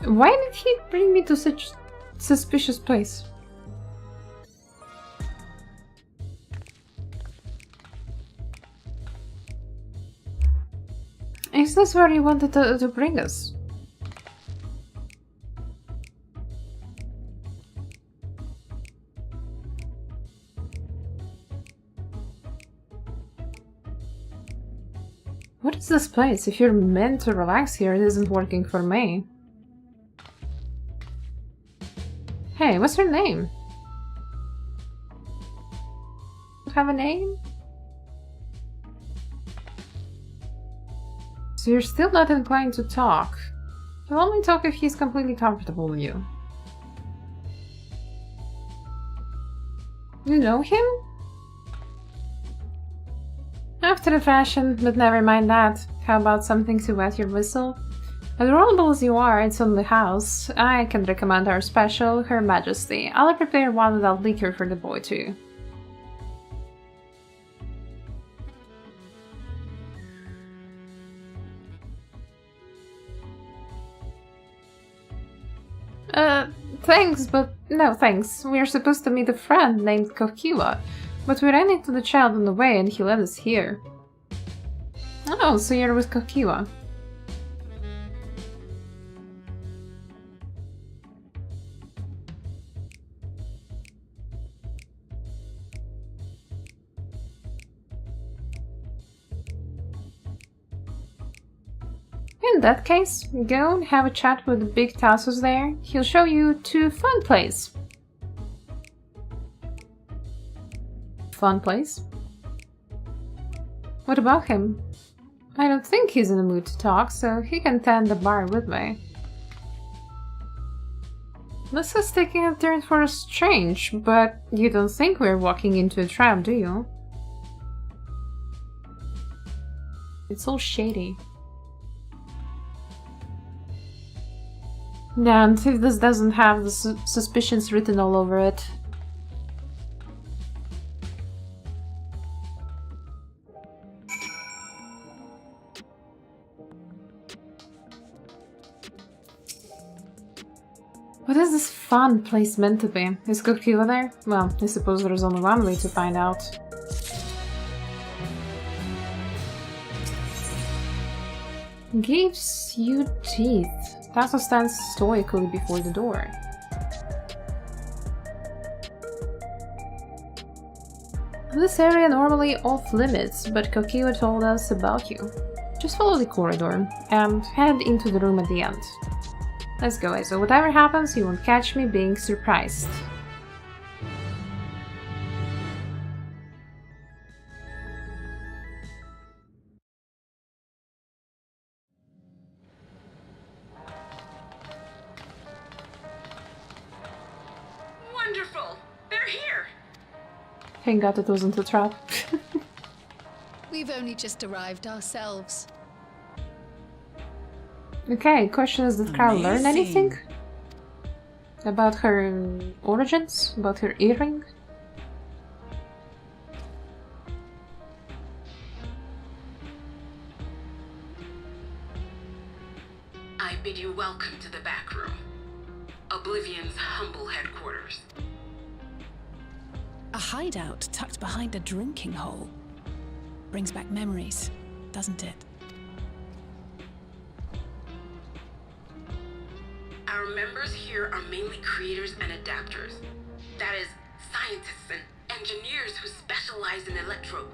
Why did he bring me to such suspicious place? Is this where you wanted to bring us? What is this place? If you're meant to relax here, it isn't working for me. Hey, what's your name? Have a name? So you're still not inclined to talk. He'll only talk if he's completely comfortable with you. You know him? After a fashion, but never mind that. How about something to wet your whistle? Adorable as you are, it's only house. I can recommend our special, Her Majesty. I'll prepare one without liquor for the boy too. Thanks, but no thanks. We are supposed to meet a friend named Kokiwa, but we ran into the child on the way and he led us here. Oh, so you're with Kokiwa. In that case, go and have a chat with the big Tassos there. He'll show you to Fun Place. Fun Place? What about him? I don't think he's in the mood to talk, so he can tend the bar with me. This is taking a turn for a strange, but you don't think we're walking into a trap, do you? It's all shady. And if this doesn't have the suspicions written all over it. What is this fun place meant to be? Is Kokiwa there? Well, I suppose there's only one way to find out. Gives you teeth. Tasso stands stoically before the door. This area normally off limits, but Kokiwa told us about you. Just follow the corridor and head into the room at the end. Let's go, so whatever happens, you won't catch me being surprised. Thank God it wasn't a trap. We've only just arrived ourselves. Okay, question is, did Kyle learn Amazing. anything? About her origins? About her earring? I bid you welcome to the back room. Oblivion's humble headquarters. A hideout tucked behind a drinking hole. Brings back memories, doesn't it? Our members here are mainly creators and adapters. That is, scientists and engineers who specialize in electrobe.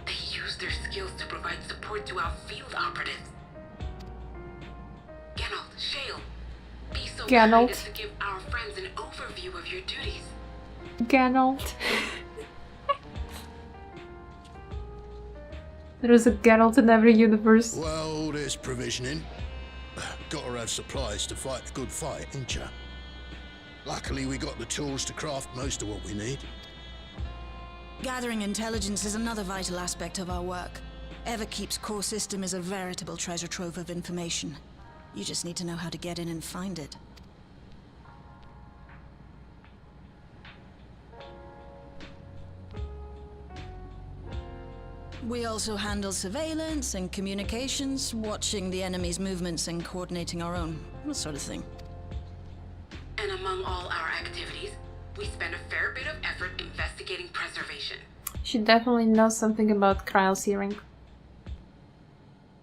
They use their skills to provide support to our field operatives. Geralt, Shale, be so kind Geralt. as to give our friends an overview of your duties. Geralt. There is a Geralt in every universe. Well, there's provisioning. Gotta have supplies to fight a good fight, ain't ya? Luckily, we got the tools to craft most of what we need. Gathering intelligence is another vital aspect of our work. Everkeep's core system is a veritable treasure trove of information. You just need to know how to get in and find it. We also handle surveillance and communications, watching the enemy's movements and coordinating our own, that sort of thing. And among all our activities, we spend a fair bit of effort investigating preservation. She definitely knows something about Kryle's earring.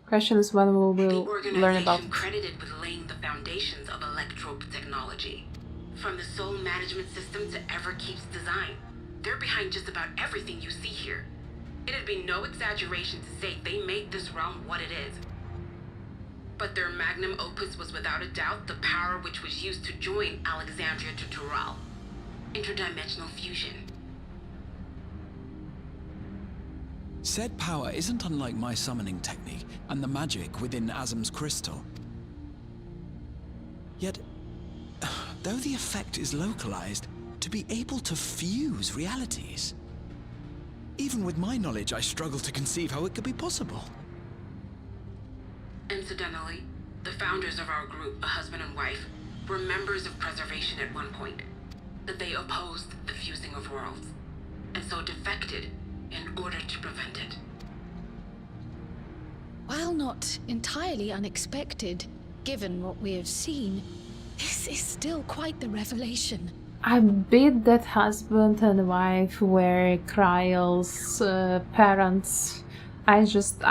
Question is when we will The learn about organization it. credited with laying the foundations of electrope technology. From the soul management system to Everkeep's design. They're behind just about everything you see here. It'd be no exaggeration to say they made this realm what it is. But their magnum opus was without a doubt the power which was used to join Alexandria to Tural. Interdimensional fusion. Said power isn't unlike my summoning technique and the magic within Azam's crystal. Yet, though the effect is localized, to be able to fuse realities. Even with my knowledge, I struggle to conceive how it could be possible. Incidentally, the founders of our group, a husband and wife, were members of preservation at one point. That they opposed the fusing of worlds, and so defected in order to prevent it. While not entirely unexpected, given what we have seen, this is still quite the revelation. I bet that husband and wife were Kryle's parents. I just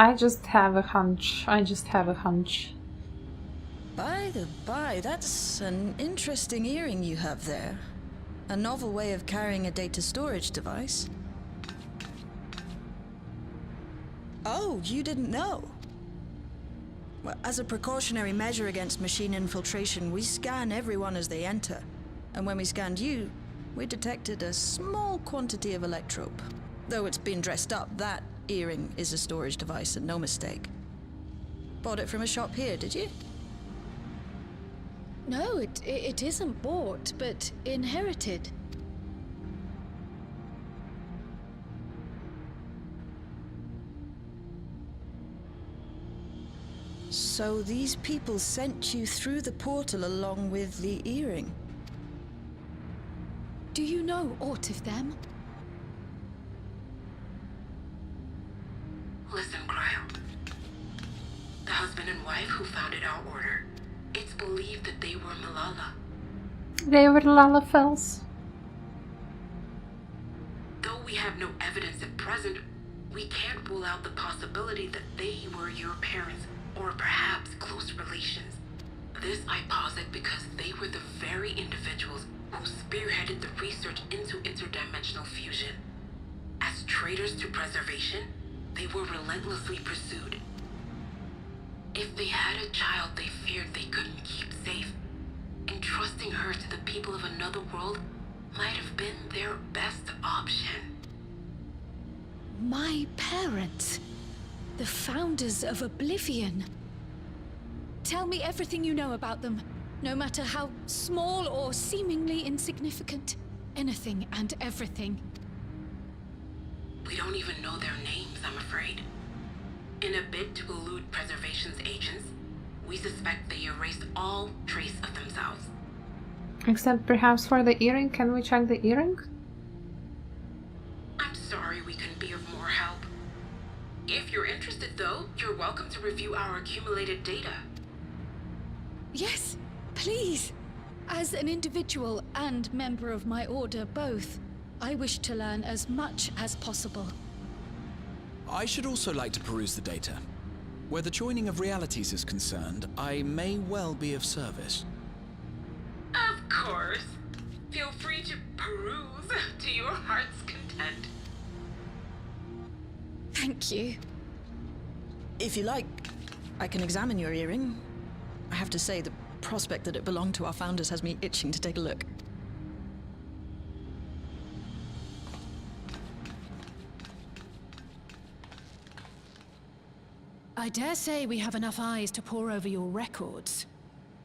have a hunch. I just have a hunch. By the by, that's an interesting earring you have there. A novel way of carrying a data storage device. Oh, you didn't know? Well, as a precautionary measure against machine infiltration, we scan everyone as they enter. And when we scanned you, we detected a small quantity of electrope. Though it's been dressed up, that earring is a storage device and no mistake. Bought it from a shop here, did you? No, it isn't bought, but inherited. So these people sent you through the portal along with the earring? Do you know aught of them? Listen, Kryle. The husband and wife who founded our order, it's believed that they were Malala. They were Lalafels. Though we have no evidence at present, we can't rule out the possibility that they were your parents, or perhaps close relations. This I posit because they were the very individuals who spearheaded the research into interdimensional fusion. As traitors to preservation, they were relentlessly pursued. If they had a child they feared they couldn't keep safe, entrusting her to the people of another world might have been their best option. My parents, the founders of Oblivion. Tell me everything you know about them, no matter how small or seemingly insignificant. anything and everything. We don't even know their names, I'm afraid. In a bid to elude preservation's agents, we suspect they erased all trace of themselves. Except perhaps for the earring. Can we check the earring? I'm sorry we couldn't be of more help. If you're interested, though, you're welcome to review our accumulated data. Yes, please. As an individual and member of my order both, I wish to learn as much as possible. I should also like to peruse the data. Where the joining of realities is concerned, I may well be of service. Of course. Feel free to peruse to your heart's content. Thank you. If you like, I can examine your earring. I have to say, the prospect that it belonged to our founders has me itching to take a look. I dare say we have enough eyes to pore over your records.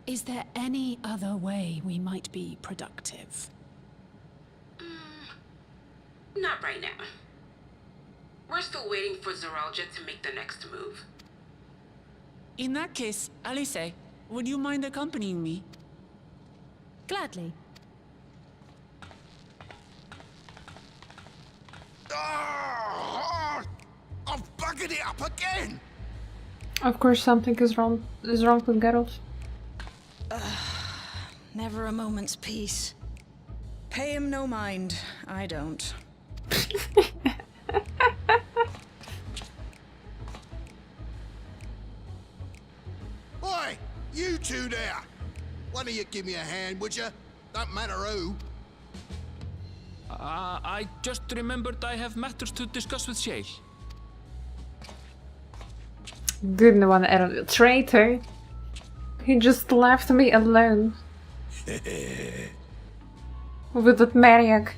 Is there any other way we might be productive? Not right now. We're still waiting for Zoralja to make the next move. In that case, Alice, would you mind accompanying me? Gladly. I've buggered it up again! Of course something is wrong with Geralt. Never a moment's peace. Pay him no mind. I don't. Oi! You two there! One of you give me a hand, would you? Don't matter who. I just remembered I have matters to discuss with Shay. Good one, Errol. Traitor. He just left me alone. With that maniac.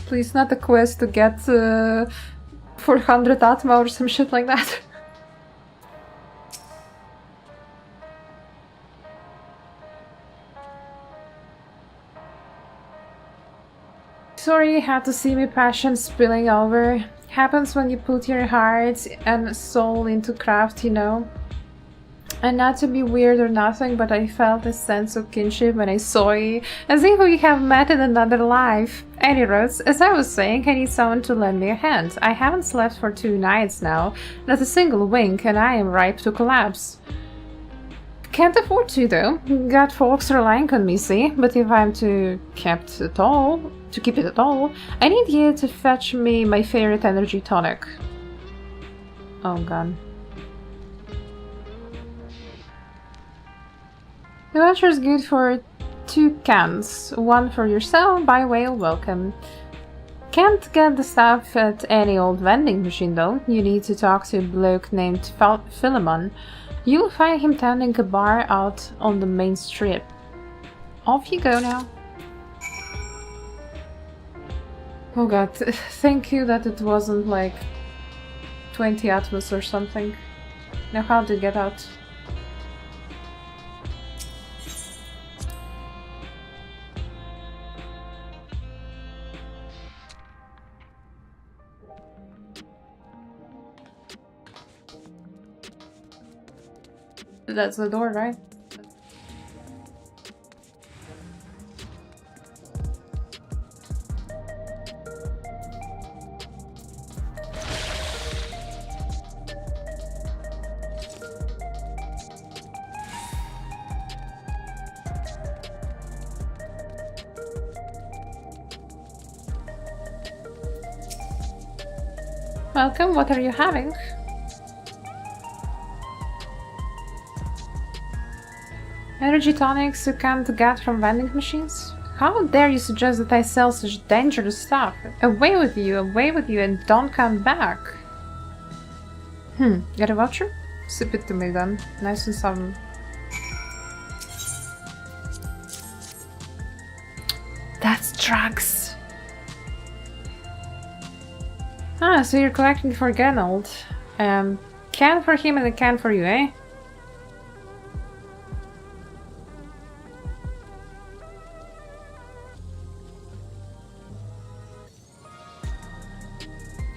Please, not a quest to get 400 Atma or some shit like that. Sorry you had to see my passion spilling over. Happens when you put your heart and soul into craft, you know. And not to be weird or nothing, but I felt a sense of kinship when I saw you, as if we have met in another life. Anyways, as I was saying, I need someone to lend me a hand. I haven't slept for 2 nights now, not a single wink, and I am ripe to collapse. Can't afford to though. Got folks relying on me, see? But if I'm to keep it at all, I need you to fetch me my favorite energy tonic. Oh god. The voucher is good for 2 cans, 1 for yourself by way of welcome. Can't get the stuff at any old vending machine though. You need to talk to a bloke named Philemon. You'll find him tending a bar out on the main strip. Off you go now. Oh god, thank you that it wasn't like 20 Atmos or something. Now how to get out? That's the door, right? Welcome, what are you having? Energy tonics you can't get from vending machines? How dare you suggest that I sell such dangerous stuff? Away with you, and don't come back! Get a voucher? Sip it to me then. Nice and sudden. That's drugs! Ah, so you're collecting for Geralt. Can for him and a can for you, eh?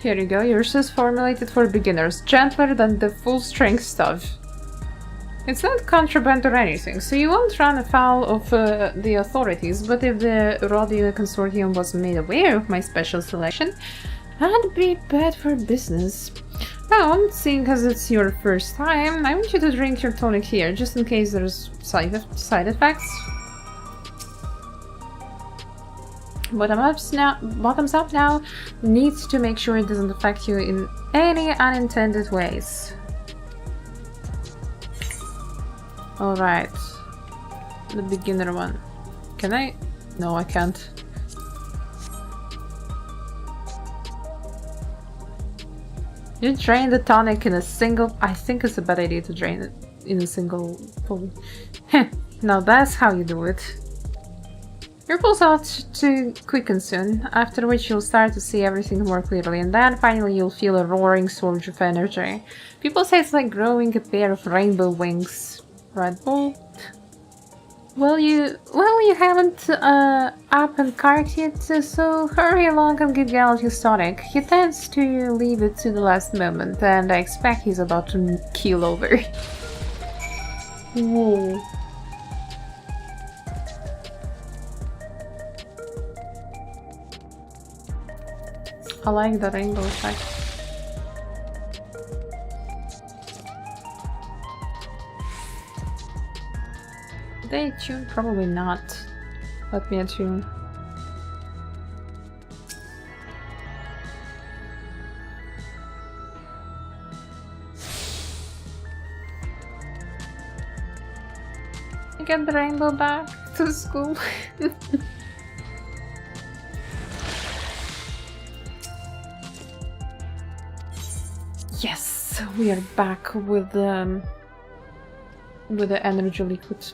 Here you go, yours is formulated for beginners, gentler than the full-strength stuff. It's not contraband or anything, so you won't run afoul of the authorities, but if the Rodeo Consortium was made aware of my special selection, I'd be bad for business. Now, seeing as it's your first time, I want you to drink your tonic here, just in case there's side effects. Bottoms up now needs to make sure it doesn't affect you in any unintended ways. Alright. The beginner one. Can I? No, I can't. You drain the tonic in a single... I think it's a bad idea to drain it in a single pull. Now that's how you do it. Your pulls out to quicken soon, after which you'll start to see everything more clearly, and then finally you'll feel a roaring surge of energy. People say it's like growing a pair of rainbow wings. Red Bull? Well, you haven't up and carved yet, so hurry along and give Geralt his tonic. He tends to leave it to the last moment, and I expect he's about to keel over. Whoa. I like the rainbow effect. They attune? Probably not. Let me attune. I get the rainbow back to school. Yes, we are back with the energy liquid.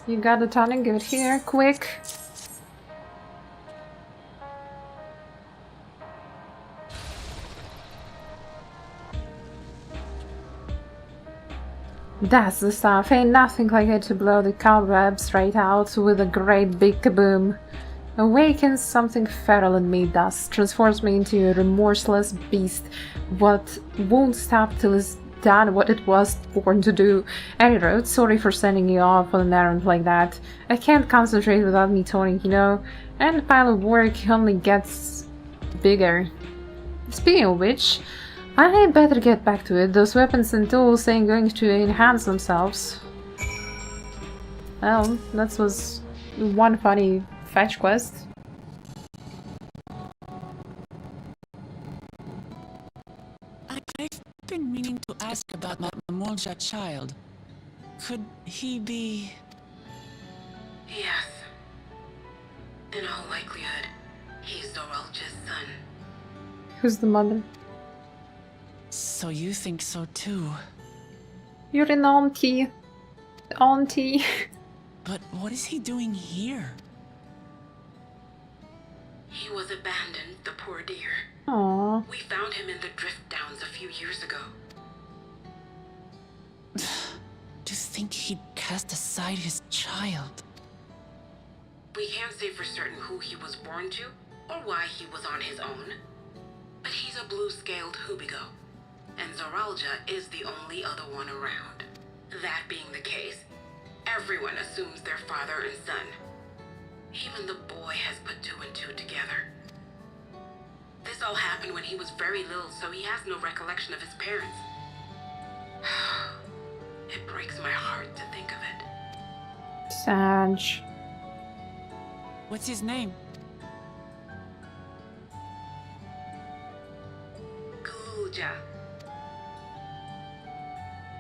You got the tonic, give it here, quick. That's the stuff, ain't nothing like it to blow the cobwebs right out with a great big kaboom. Awakens something feral in me thus, transforms me into a remorseless beast, what won't stop till it's done what it was born to do. Any road, sorry for sending you off on an errand like that. I can't concentrate without me tonic, you know, and the pile of work only gets bigger. Speaking of which, I better get back to it. Those weapons and tools ain't going to enhance themselves. Well, that was one funny fetch quest. I've been meaning to ask about my Molja child. Could he be... Yes. In all likelihood, he's Doralja's son. Who's the mother? So you think so too? You're an auntie. Auntie. But what is he doing here? He was abandoned, the poor dear. Aww. We found him in the Drift Downs a few years ago. To think he'd cast aside his child. We can't say for certain who he was born to, or why he was on his own. But he's a blue-scaled Hubigo, and Zoralja is the only other one around. That being the case, everyone assumes they're father and son. Even the boy has put two and two together. This all happened when he was very little, so he has no recollection of his parents. It breaks my heart to think of it. Saj. What's his name? Gulja.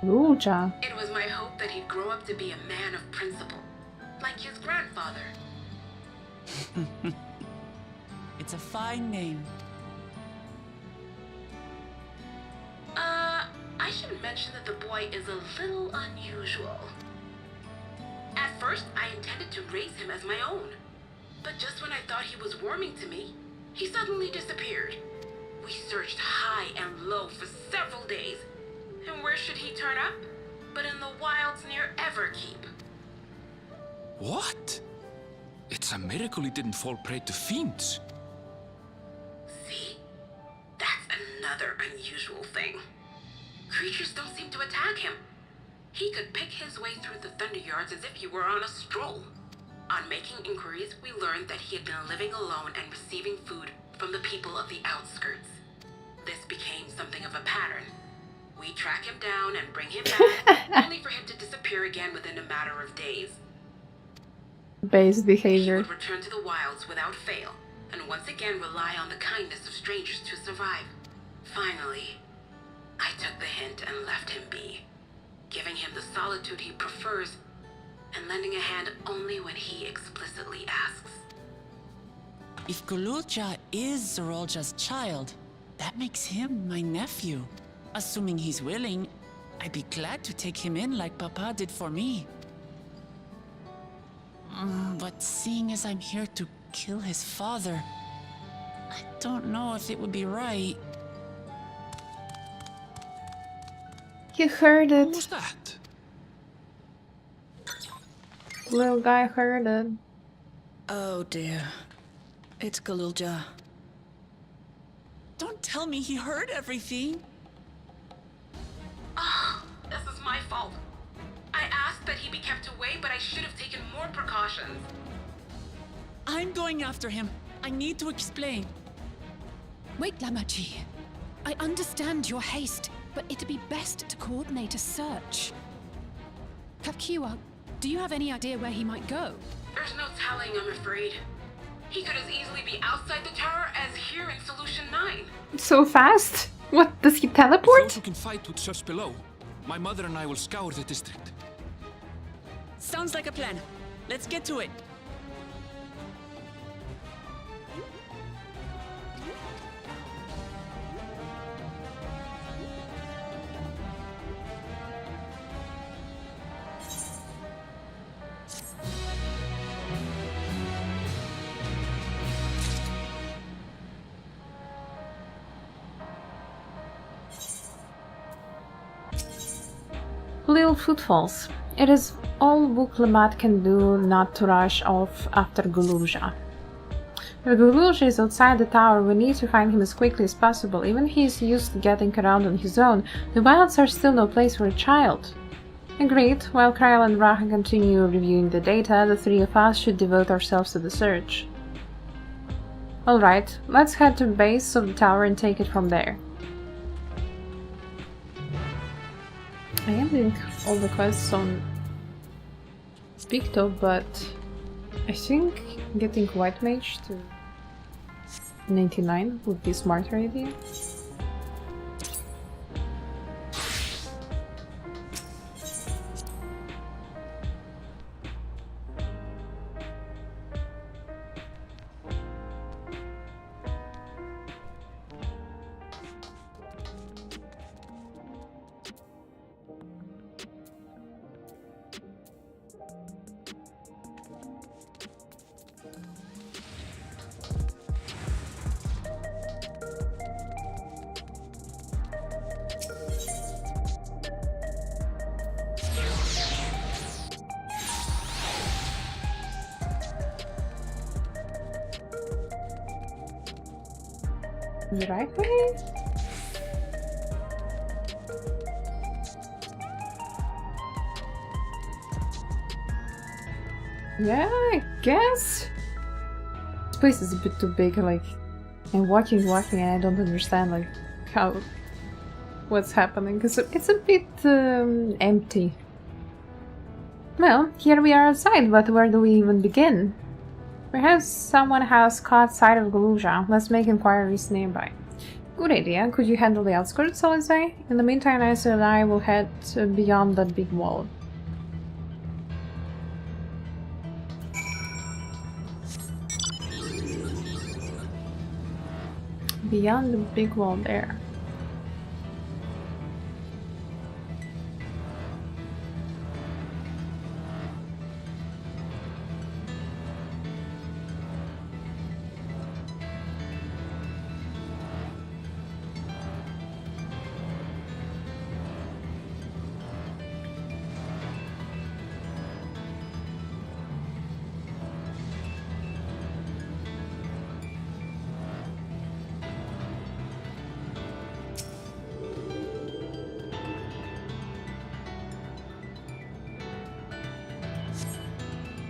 Luja. It was my hope that he'd grow up to be a man of principle, like his grandfather. It's a fine name. I should mention that the boy is a little unusual. At first, I intended to raise him as my own. But just when I thought he was warming to me, he suddenly disappeared. We searched high and low for several days. And where should he turn up? But in the wilds near Everkeep. What? It It's a miracle he didn't fall prey to fiends. See? That's another unusual thing. Creatures don't seem to attack him. He could pick his way through the Thunder Yards as if he were on a stroll. On making inquiries, we learned that he had been living alone and receiving food from the people of the outskirts. This became something of a pattern. We track him down and bring him back, only for him to disappear again within a matter of days. Base He behavior. would return to the wilds without fail, and once again rely on the kindness of strangers to survive. Finally, I took the hint and left him be, giving him the solitude he prefers, and lending a hand only when he explicitly asks. If Gululja is Zorolja's child, that makes him my nephew. Assuming he's willing, I'd be glad to take him in like Papa did for me. But seeing as I'm here to kill his father, I don't know if it would be right. You heard What it. was that? Little guy heard it. Oh dear. It's Galulja. Don't tell me he heard everything. Ah, this is my fault. I asked that he be kept away, but I should have taken more precautions. I'm going after him. I need to explain. Wait, Lamaji. I understand your haste, but it'd be best to coordinate a search. Kapkiwa, do you have any idea where he might go? There's no telling, I'm afraid. He could as easily be outside the tower as here in Solution 9. So fast? What, does he Those teleport? who can fight would search below. My mother and I will scour the district. Sounds like a plan. Let's get to it. Little footfalls. It is all Buklamat can do not to rush off after Gululja. If Gululja is outside the tower, we need to find him as quickly as possible. Even if he is used to getting around on his own, the wilds are still no place for a child. Agreed. While Kryl and Raha continue reviewing the data, the three of us should devote ourselves to the search. Alright, let's head to the base of the tower and take it from there. I am doing all the quests on Picto, but I think getting White Mage to 99 would be a smarter idea. The right way? Yeah, I guess. This place is a bit too big, like, I'm walking, and I don't understand, like, what's happening, because it's a bit empty. Well, here we are outside, but where do we even begin? Perhaps someone has caught sight of Gululja. Let's make inquiries nearby. Good idea. Could you handle the outskirts, Alizé? In the meantime, Asa and I will head beyond that big wall. Beyond the big wall there.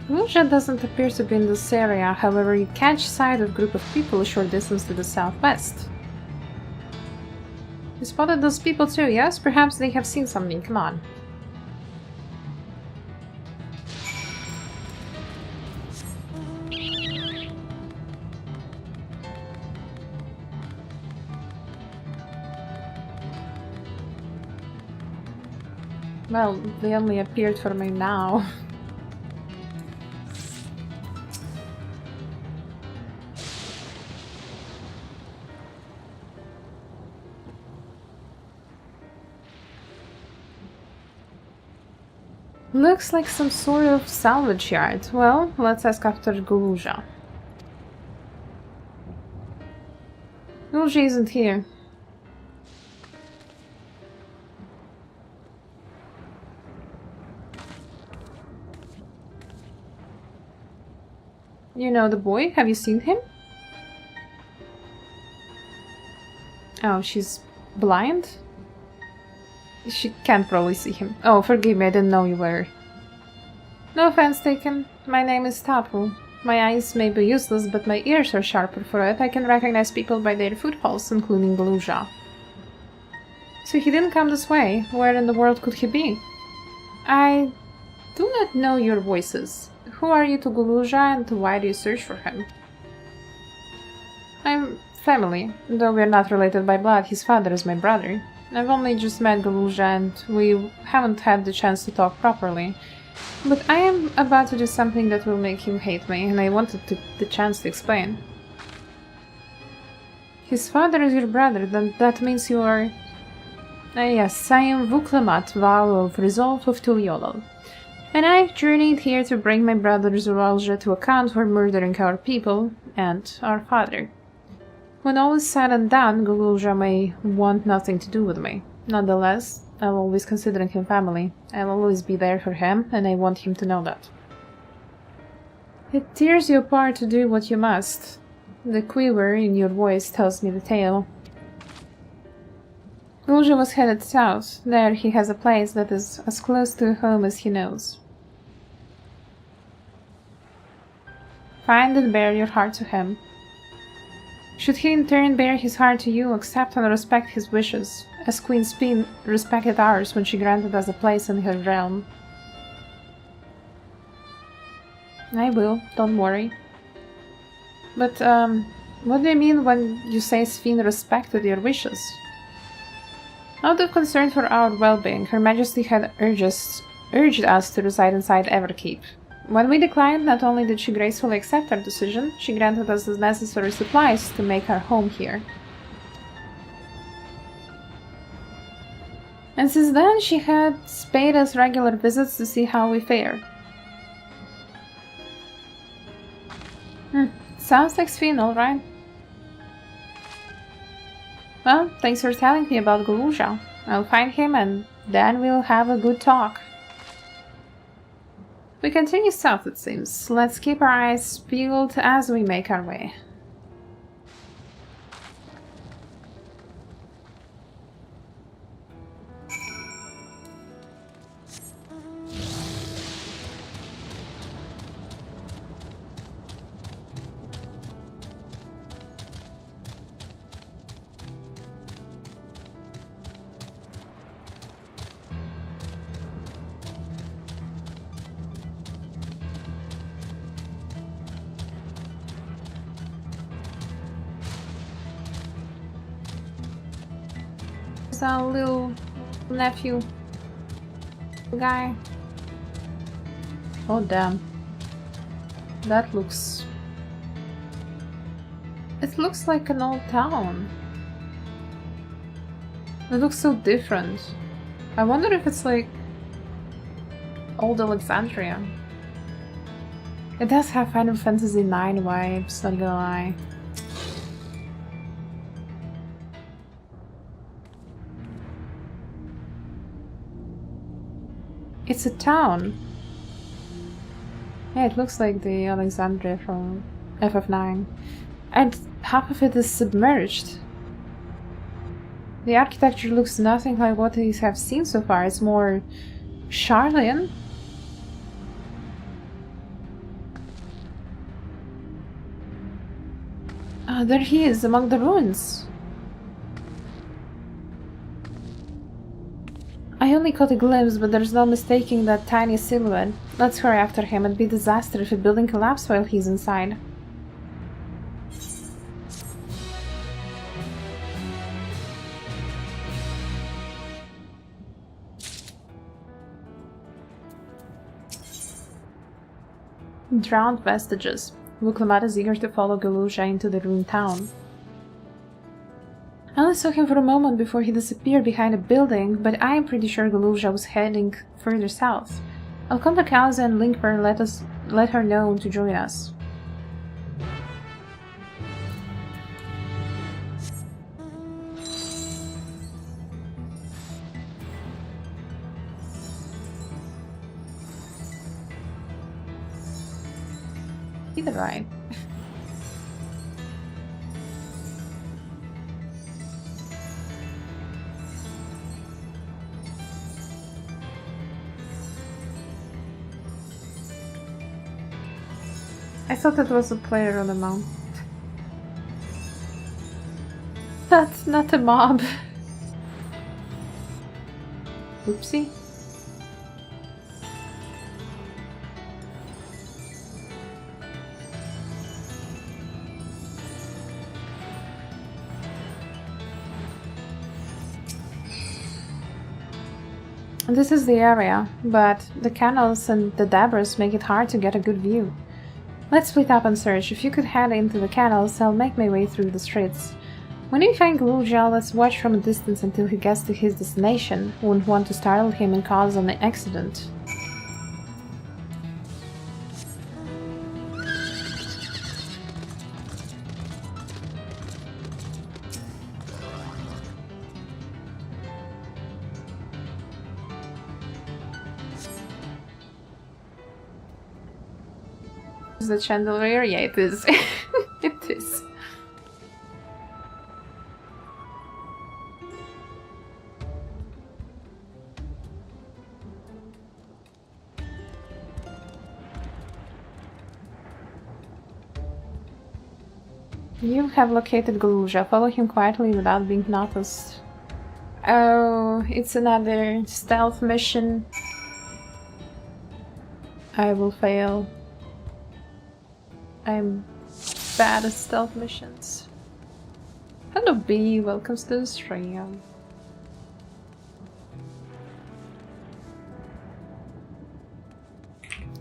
Guluzha doesn't appear to be in this area, however you catch sight of a group of people a short distance to the southwest. You spotted those people too, yes? Perhaps they have seen something, come on. Well, they only appeared for me now. Looks like some sort of salvage yard. Well, let's ask after Guluzha. Guluzha isn't here. You know the boy? Have you seen him? Oh, she's blind? She can't probably see him. Oh, forgive me, I didn't know you were. No offense taken. My name is Tapu. My eyes may be useless, but my ears are sharper for it. I can recognize people by their footfalls, including Guluzha. So he didn't come this way. Where in the world could he be? I do not know your voices. Who are you to Guluzha and why do you search for him? I'm family. Though we're not related by blood, his father is my brother. I've only just met Guluzha and we haven't had the chance to talk properly. But I am about to do something that will make him hate me, and I wanted the chance to explain. His father is your brother, then that means you are... yes, I am Vuklamat, vow of resolve of Tuliolol. And I've journeyed here to bring my brother Zoralja to account for murdering our people and our father. When all is said and done, Guluzha may want nothing to do with me. Nonetheless, I'll always consider him family. I'll always be there for him, and I want him to know that. It tears you apart to do what you must. The quiver in your voice tells me the tale. Guluzha was headed south. There he has a place that is as close to home as he knows. Find and bear your heart to him. Should he in turn bear his heart to you, accept and respect his wishes, as Queen Spin respected ours when she granted us a place in her realm. I will, don't worry. But, what do you mean when you say Spin respected your wishes? Out of concern for our well-being, Her Majesty had urged us to reside inside Everkeep. When we declined, not only did she gracefully accept our decision, she granted us the necessary supplies to make our home here. And since then, she had paid us regular visits to see how we fare. Sounds like Sven, alright. Well, thanks for telling me about Guluzha. I'll find him and then we'll have a good talk. We continue south, it seems. Let's keep our eyes peeled as we make our way. A little nephew guy. Oh damn. That looks... It looks like an old town. It looks so different. I wonder if it's like old Alexandria. It does have Final Fantasy IX vibes, not gonna lie. It's a town. Yeah, it looks like the Alexandria from FF9. And half of it is submerged. The architecture looks nothing like what we have seen so far. It's more Charlian. Ah, there he is, among the ruins. I only caught a glimpse, but there's no mistaking that tiny silhouette. Let's hurry after him. It'd be a disaster if a building collapsed while he's inside. Drowned vestiges. Vuklamat is eager to follow Galusha into the ruined town. I only saw him for a moment before he disappeared behind a building, but I am pretty sure Galusha was heading further south. I'll contact Kaza and link her and let her know to join us. Either right. I thought that was a player on the mount. That's not a mob. Oopsie. This is the area, but the canals and the debris make it hard to get a good view. Let's split up and search. If you could head into the canals, I'll make my way through the streets. When we find Galuja, let's watch from a distance until he gets to his destination. Wouldn't want to startle him and cause an accident. Is the chandelier? Yeah, it is. It is. You have located Galuja. Follow him quietly without being noticed. Oh, it's another stealth mission. I will fail. I'm bad at stealth missions. Hello B, welcome to the stream.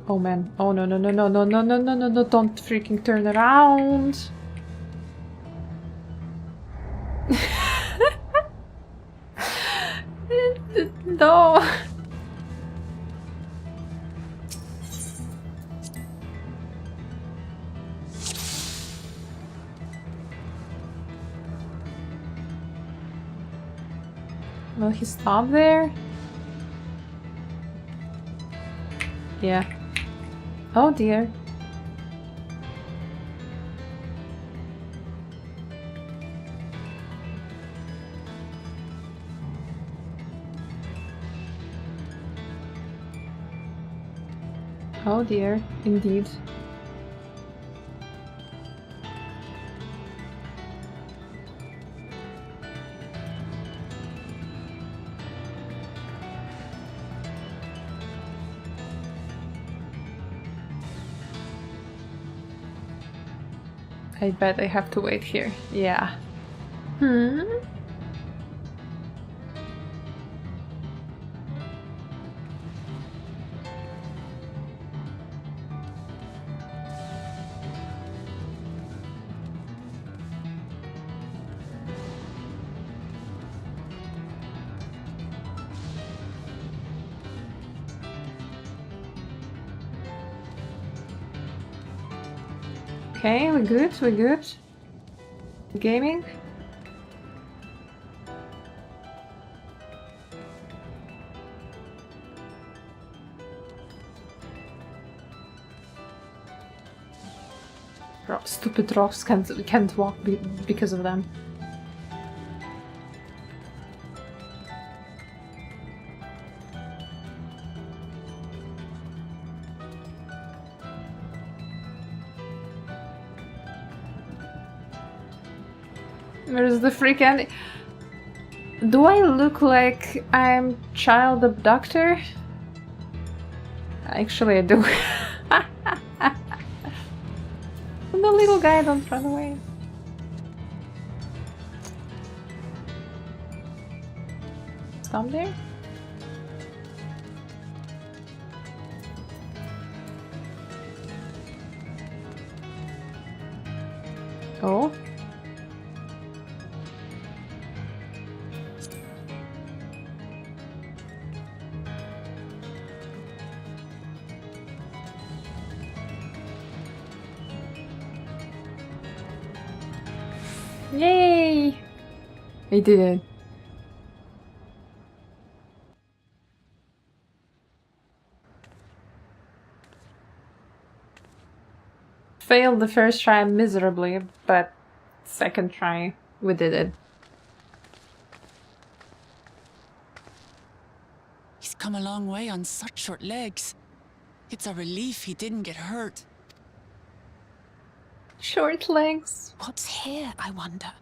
Oh man, oh no, don't freaking turn around. No. Will he stop there? Yeah. Oh dear. Oh dear, indeed. I bet I have to wait here. Yeah. Okay, we're good, we're good. Gaming? Stupid rocks can't walk because of them. There's the freaking... Do I look like I'm child abductor? Actually, I do. The little guy, don't run away. Stop there. Oh. Yay! I did it. Failed the first try miserably, but second try, we did it. He's come a long way on such short legs. It's a relief he didn't get hurt. Short legs. What's here, I wonder?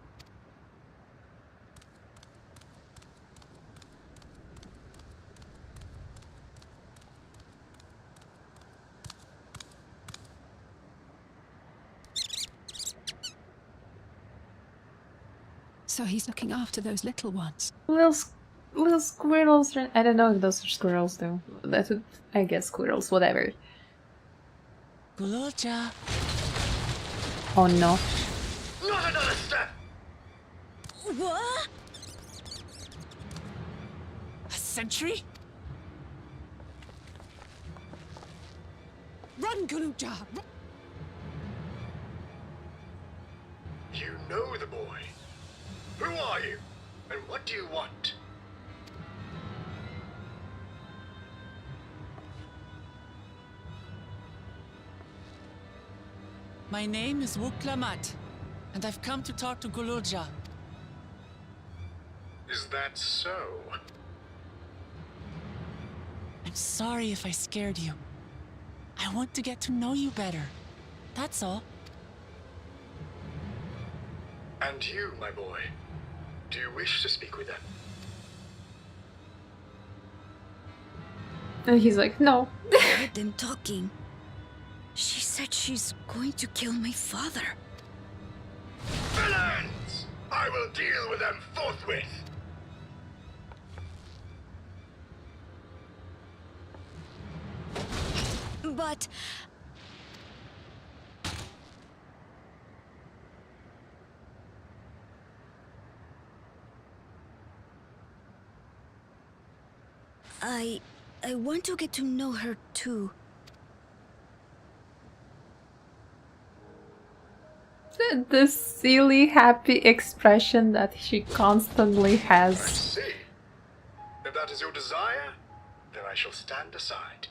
So he's looking after those little ones. Little squirrels. I don't know if those are squirrels though. That's what, I guess squirrels, whatever. Gulolja. Oh no. Not another step! What? A sentry? Run, Gulolja! You know the boy. Who are you? And what do you want? My name is Wuklamat, and I've come to talk to Gulolja. Is that so? I'm sorry if I scared you. I want to get to know you better. That's all. And you, my boy, do you wish to speak with them? And he's like, no. I heard them talking. She said she's going to kill my father. Villains! I will deal with them forthwith! But... I want to get to know her too. The silly, happy expression that she constantly I has. see. If that is your desire, then I shall stand aside.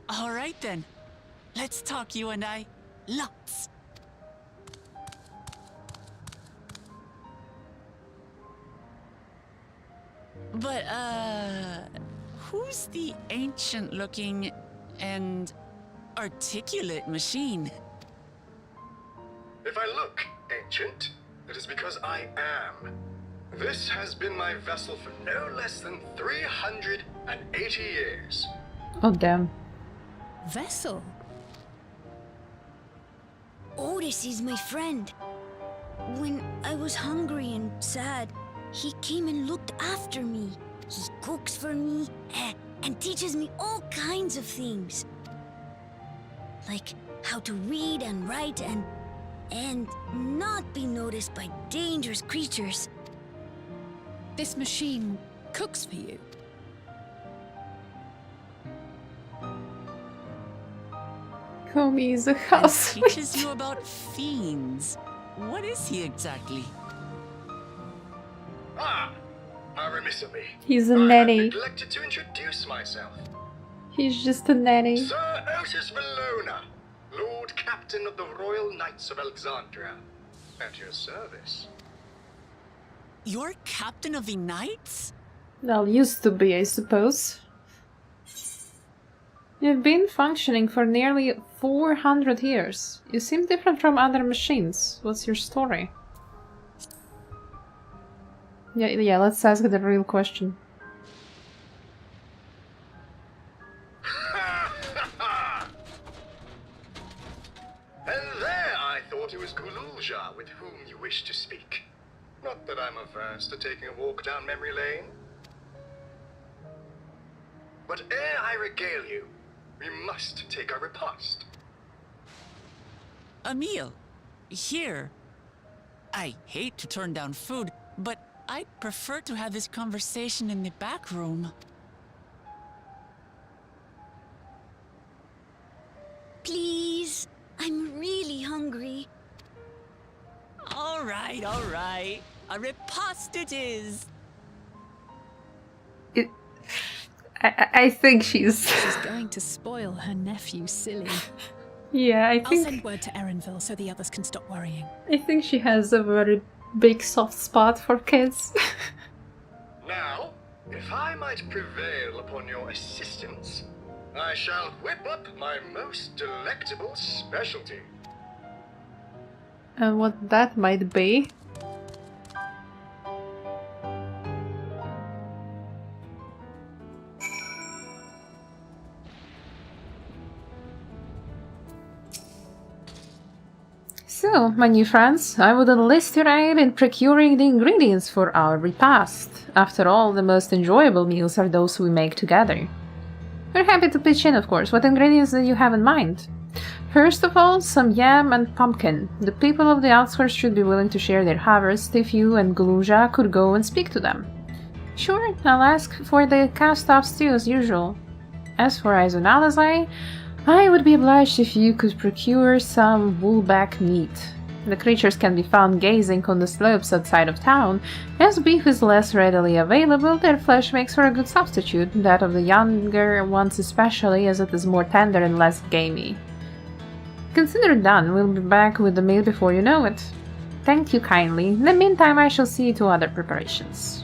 All right then. Let's talk, you and I. Lots. But, who's the ancient-looking and articulate machine? If I look ancient, it is because I am. This has been my vessel for no less than 380 years. Oh damn. Vessel? Otis is my friend. When I was hungry and sad, he came and looked after me. He cooks for me and teaches me all kinds of things. Like how to read and write and not be noticed by dangerous creatures. This machine cooks for you? Comey is a And house. teaches you about fiends. What is he exactly? Ah! How remiss of me. He's a I nanny. had neglected to introduce myself. He's just a nanny. Sir Otis Valona, Lord Captain of the Royal Knights of Alexandria. At your service. You're captain of the knights? Well, used to be, I suppose. You've been functioning for nearly 400 years. You seem different from other machines. What's your story? Yeah, let's ask the real question. And there I thought it was Kululja with whom you wish to speak. Not that I'm averse to taking a walk down memory lane. But ere I regale you, we must take our repast. A meal. Here. I hate to turn down food, but I'd prefer to have this conversation in the back room. Please, I'm really hungry. All right, all right. A repast it is. I think she's going to spoil her nephew silly. Yeah, I I'll think send word to Erenville so the others can stop worrying. I think she has a very big soft spot for kids. Now, if I might prevail upon your assistance, I shall whip up my most delectable specialty. And what that might be. So, my new friends, I would enlist your aid in procuring the ingredients for our repast. After all, the most enjoyable meals are those we make together. We're happy to pitch in, of course. What ingredients do you have in mind? First of all, some yam and pumpkin. The people of the outskirts should be willing to share their harvest if you and Guluja could go and speak to them. Sure, I'll ask for the cast-off stew as usual. As for Izonalazai, I would be obliged if you could procure some woolback meat. The creatures can be found gazing on the slopes outside of town. As beef is less readily available, their flesh makes for a good substitute, that of the younger ones especially, as it is more tender and less gamey. Consider it done. We'll be back with the meal before you know it. Thank you kindly. In the meantime, I shall see to other preparations.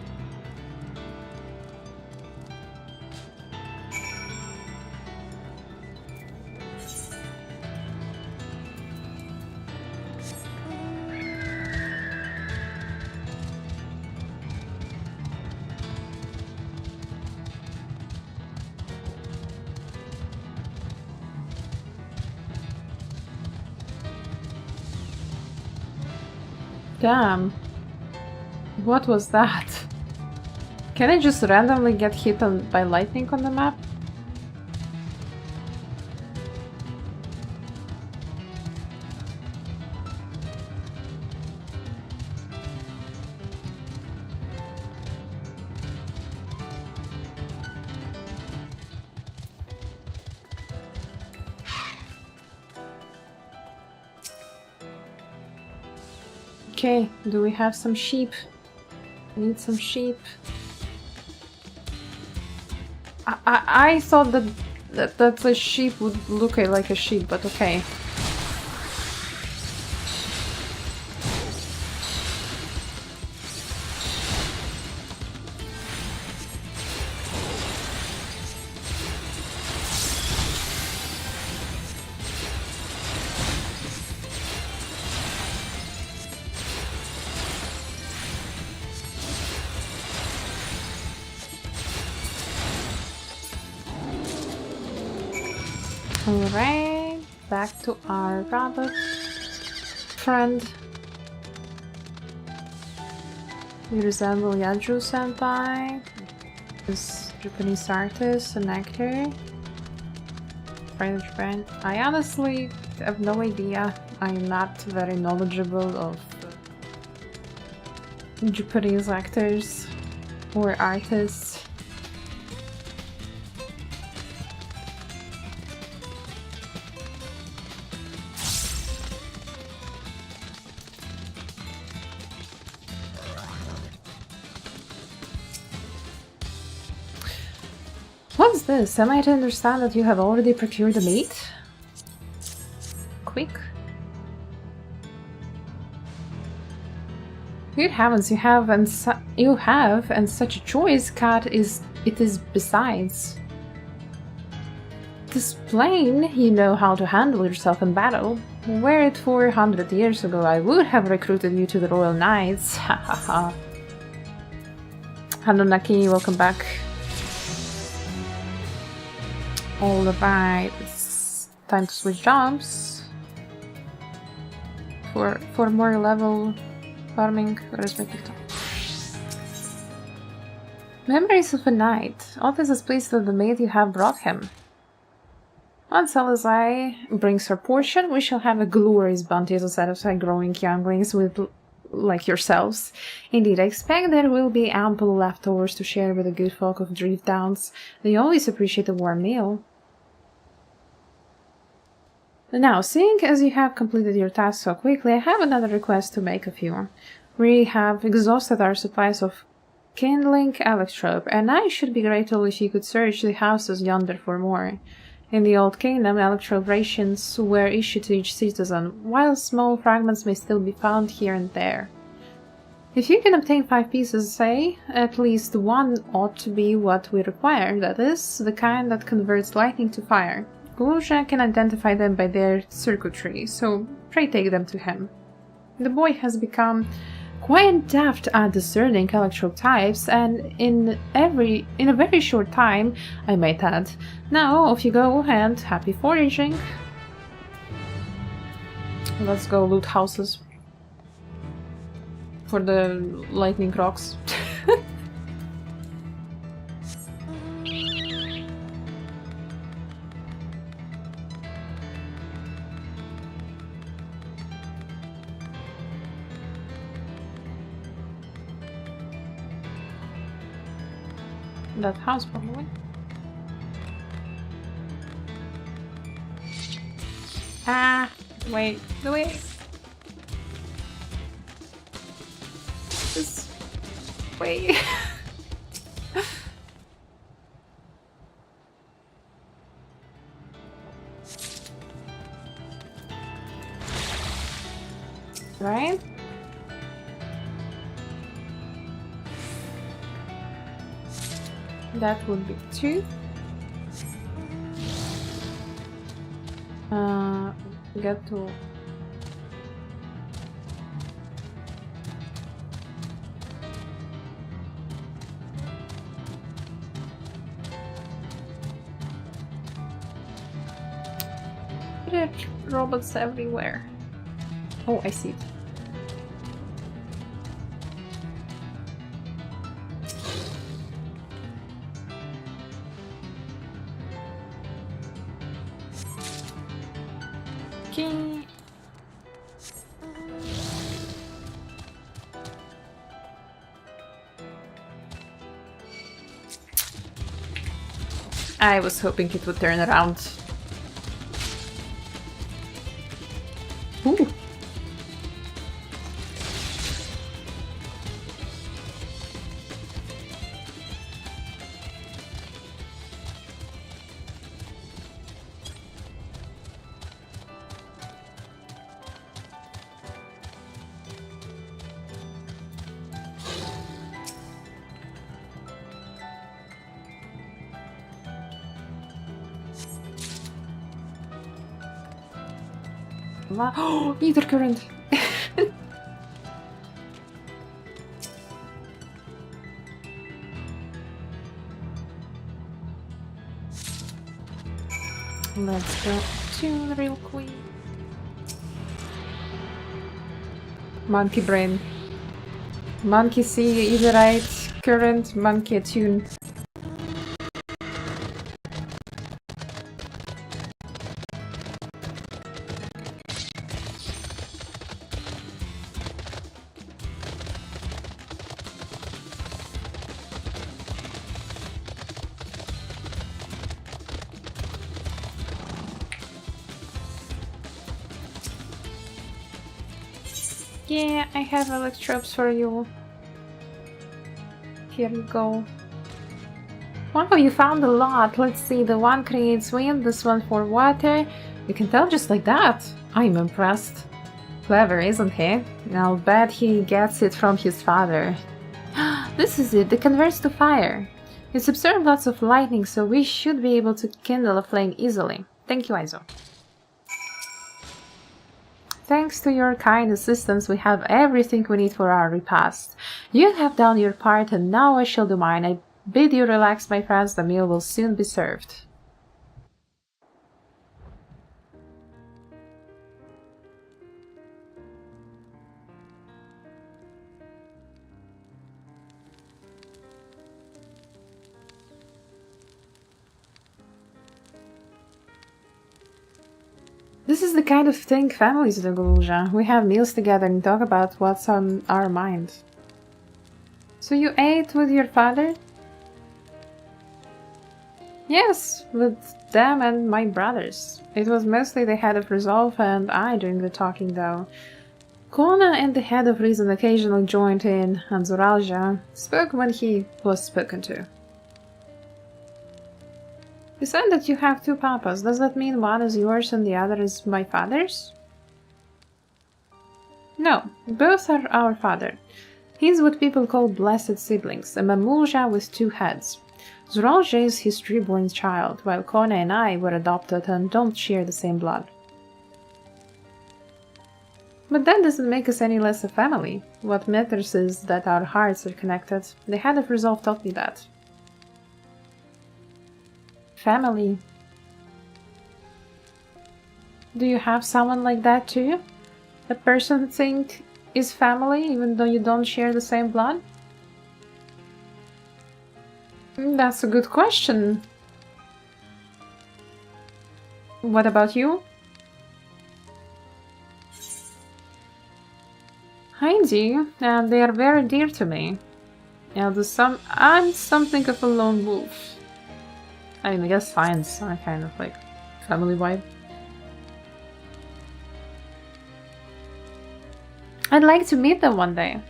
Damn. What was that? Can I just randomly get hit by lightning on the map? Okay, do we have some sheep? I need some sheep. I thought that a sheep would look like a sheep, but okay. Alright, back to our rabbit friend. We resemble Yaju Senpai, this Japanese artist and actor. Friend of Japan. I honestly have no idea. I'm not very knowledgeable of Japanese actors or artists. What's this? Am I to understand that you have already procured the meat? Quick. Good heavens, you have, and such a choice, cat it is besides. this plain, you know how to handle yourself in battle. Were it 400 years ago, I would have recruited you to the Royal Knights. Ha ha ha. Hello Naki, welcome back. Alright, it's time to switch jobs. For more level farming, respective time. Memories of a Knight. Otis is pleased with the maid you have brought him. Once Elizai brings her portion, we shall have a glorious bounty to satisfy growing younglings with like yourselves. Indeed, I expect there will be ample leftovers to share with the good folk of Drift Downs. They always appreciate a warm meal. Now, seeing as you have completed your task so quickly, I have another request to make of you. We have exhausted our supplies of kindling electrope, and I should be grateful if you could search the houses yonder for more. In the Old Kingdom, electrope rations were issued to each citizen, while small fragments may still be found here and there. If you can obtain 5 pieces, say, at least one ought to be what we require, that is, the kind that converts lightning to fire. Gluja can identify them by their circuitry, so pray take them to him. The boy has become quite deft at discerning electrope types, and in a very short time, I might add. Now, off you go, and happy foraging! Let's go loot houses for the lightning rocks. That house, probably. Ah, wait, wait. This way. Right? That would be 2. Get to... There are robots everywhere. Oh, I see it. Okay. I was hoping it would turn around. Ooh. Oh, ether current! Let's go tune real quick. Monkey brain. Monkey see, etherite, current, monkey attune. Yeah, I have electropes for you. Here you go. Wow, you found a lot. Let's see, the one creates wind, this one for water. You can tell just like that. I'm impressed. Clever, isn't he? I'll bet he gets it from his father. This is it, it converts to fire. It's absorbed lots of lightning, so we should be able to kindle a flame easily. Thank you, Aizo. Thanks to your kind assistance, we have everything we need for our repast. You have done your part, and now I shall do mine. I bid you relax, my friends, the meal will soon be served. This is the kind of thing families do, Guluja. We have meals together and talk about what's on our mind. So you ate with your father? Yes, with them and my brothers. It was mostly the head of resolve and I doing the talking though. Kona and the head of reason occasionally joined in, and Zoralja spoke when he was spoken to. You said that you have two papas. Does that mean one is yours and the other is my father's? No, both are our father. He's what people call blessed siblings, a mamulja with two heads. Zoralja is his reborn child, while Kona and I were adopted and don't share the same blood. But that doesn't make us any less a family. What matters is that our hearts are connected. The head of resolve taught me that. Family. Do you have someone like that too? A person who think is family even though you don't share the same blood? That's a good question. What about you? I do, and they are very dear to me. I'm something of a lone wolf. I mean, I guess science are kind of like family vibe. I'd like to meet them one day.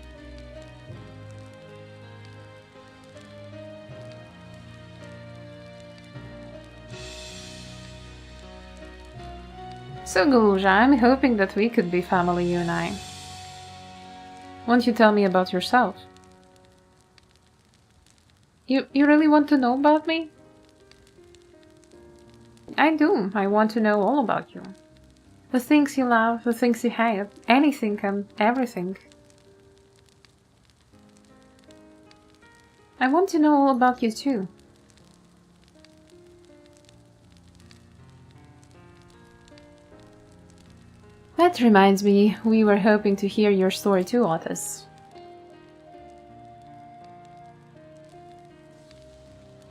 So, Guluja, I'm hoping that we could be family, you and I. Won't you tell me about yourself? You really want to know about me? I do. I want to know all about you. The things you love, the things you hate, anything and everything. I want to know all about you too. That reminds me, we were hoping to hear your story too, Otis.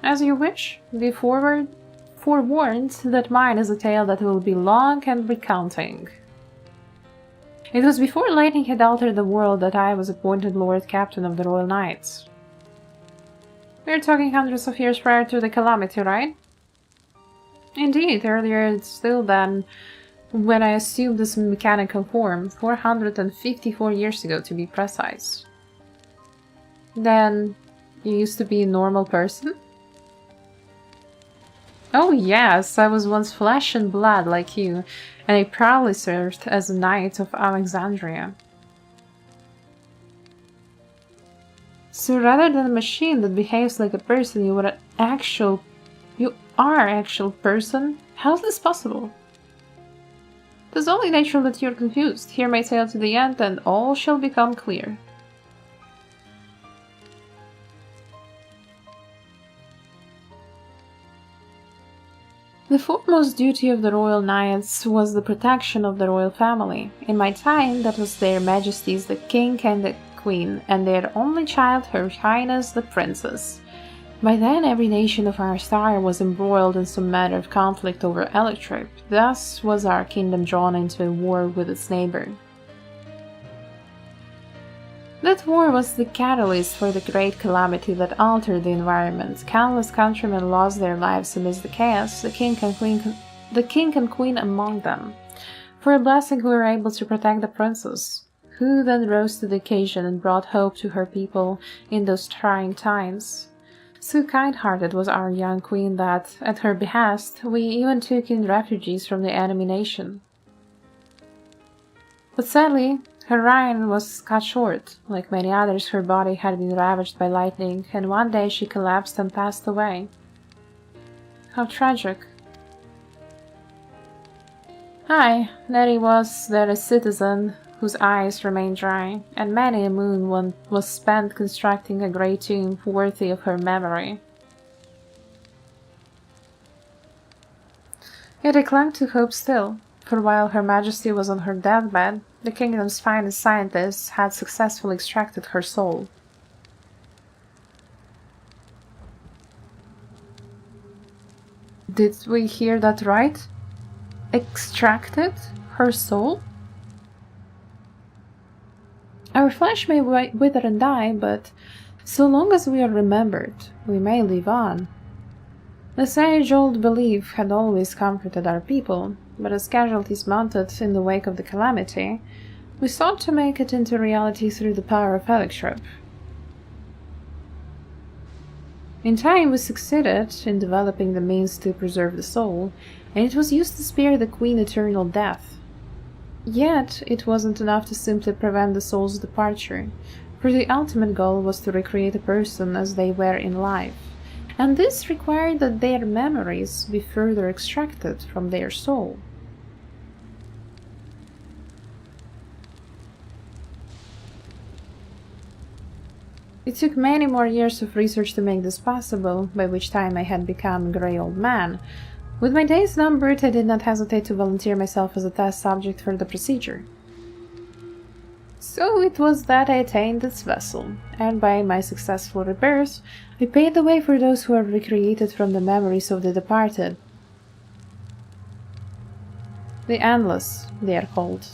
As you wish, be forewarned that mine is a tale that will be long and recounting. It was before lightning had altered the world that I was appointed Lord Captain of the Royal Knights. We're talking hundreds of years prior to the calamity, right? Indeed, earlier still than when I assumed this mechanical form, 454 years ago to be precise. Then, you used to be a normal person? Oh yes, I was once flesh and blood like you, and I proudly served as a knight of Alexandria. So rather than a machine that behaves like a person, you are actual person? How's this possible? It is only natural that you're confused. Hear my tale to the end and all shall become clear. The foremost duty of the royal knights was the protection of the royal family. In my time, that was their majesties the king and the queen, and their only child, her highness the princess. By then, every nation of our star was embroiled in some matter of conflict over electorate. Thus was our kingdom drawn into a war with its neighbor. That war was the catalyst for the great calamity that altered the environment. Countless countrymen lost their lives amidst the chaos, the king and queen among them. For a blessing, we were able to protect the princess, who then rose to the occasion and brought hope to her people in those trying times. So kind-hearted was our young queen that, at her behest, we even took in refugees from the enemy nation. But sadly, Her reign was cut short. Like many others, her body had been ravaged by lightning, and one day she collapsed and passed away. How tragic. Aye, Nettie was there a citizen whose eyes remained dry, and many a moon was spent constructing a grey tomb worthy of her memory. Yet I clung to hope still, for while Her Majesty was on her deathbed, the kingdom's finest scientists had successfully extracted her soul. Did we hear that right? Extracted her soul? Our flesh may wither and die, but so long as we are remembered, we may live on. The sage-old belief had always comforted our people, but as casualties mounted in the wake of the calamity, we sought to make it into reality through the power of FFXIV. In time we succeeded in developing the means to preserve the soul, and it was used to spare the Queen eternal death. Yet it wasn't enough to simply prevent the soul's departure, for the ultimate goal was to recreate a person as they were in life, and this required that their memories be further extracted from their soul. It took many more years of research to make this possible, by which time I had become a grey old man. With my days numbered, I did not hesitate to volunteer myself as a test subject for the procedure. So it was that I attained this vessel, and by my successful rebirth, I paved the way for those who are recreated from the memories of the departed. The Endless, they are called.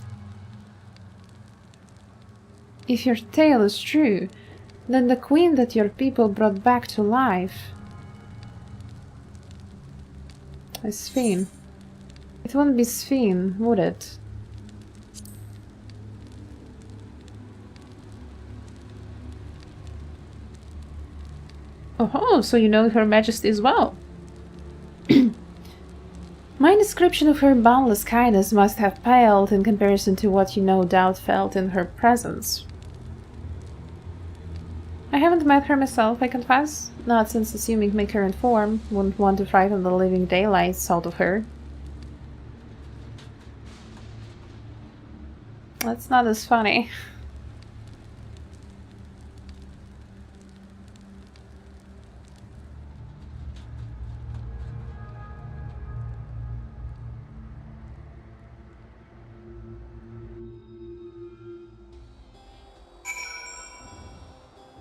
If your tale is true, then the queen that your people brought back to life is Sphene. It wouldn't be Sphene, would it? Oh, so you know Her Majesty as well. My description of her boundless kindness must have paled in comparison to what you no doubt felt in her presence. I haven't met her myself, I confess, not since assuming my current form, wouldn't want to frighten the living daylights out of her. That's not as funny.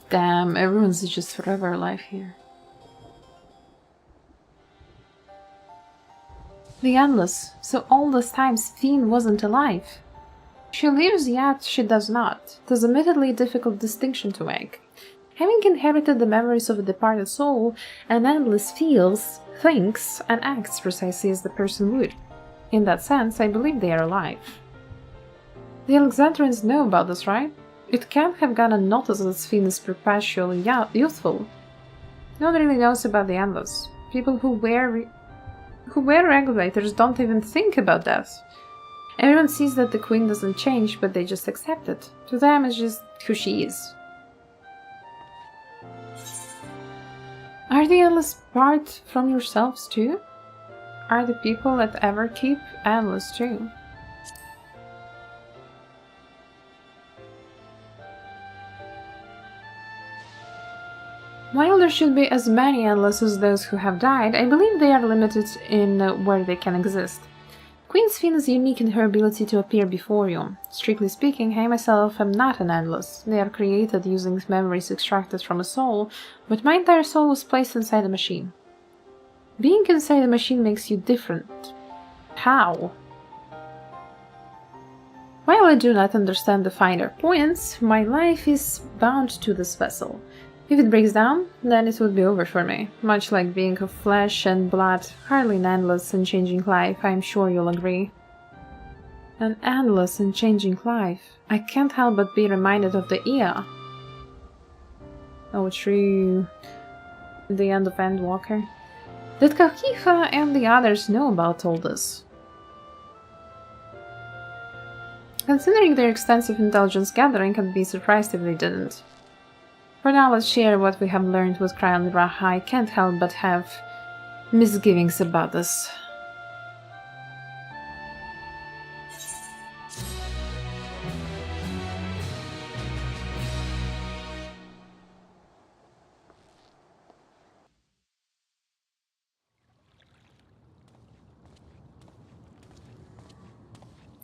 Damn, everyone's just forever alive here. The Endless. So all this time Sphene wasn't alive. She lives, yet she does not. It is admittedly a difficult distinction to make. Having inherited the memories of a departed soul, an Endless feels, thinks, and acts precisely as the person would. In that sense, I believe they are alive. The Alexandrians know about this, right? It can't have gone unnoticed that Sphene is perpetually youthful. No one really knows about the Endless. People who wear regulators don't even think about death. Everyone sees that the queen doesn't change, but they just accept it. To them, it's just who she is. Are the Endless part from yourselves too? Are the people at Everkeep Endless too? While there should be as many Endless as those who have died, I believe they are limited in where they can exist. Queen Sphene is unique in her ability to appear before you. Strictly speaking, I myself am not an Endless. They are created using memories extracted from a soul, but my entire soul was placed inside a machine. Being inside a machine makes you different. How? While I do not understand the finer points, my life is bound to this vessel. If it breaks down, then it would be over for me. Much like being of flesh and blood, hardly an endless and changing life, I'm sure you'll agree. An endless and changing life. I can't help but be reminded of the Ea. Oh, true. The end of Endwalker. Did Kakifa and the others know about all this? Considering their extensive intelligence gathering, I'd be surprised if they didn't. For now, let's share what we have learned with Kryon Raha. I can't help but have misgivings about this.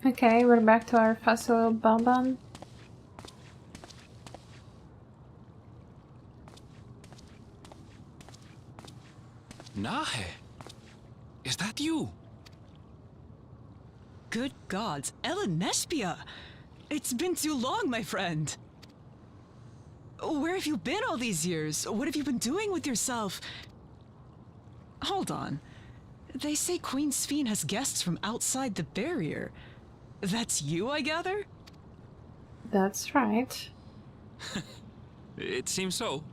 Okay, we're back to our fussy little bunbun. Nahe, is that you? Good gods, Ellen Nespia! It's been too long, my friend. Where have you been all these years? What have you been doing with yourself? Hold on. They say Queen Sphene has guests from outside the barrier. That's you, I gather? That's right. It seems so.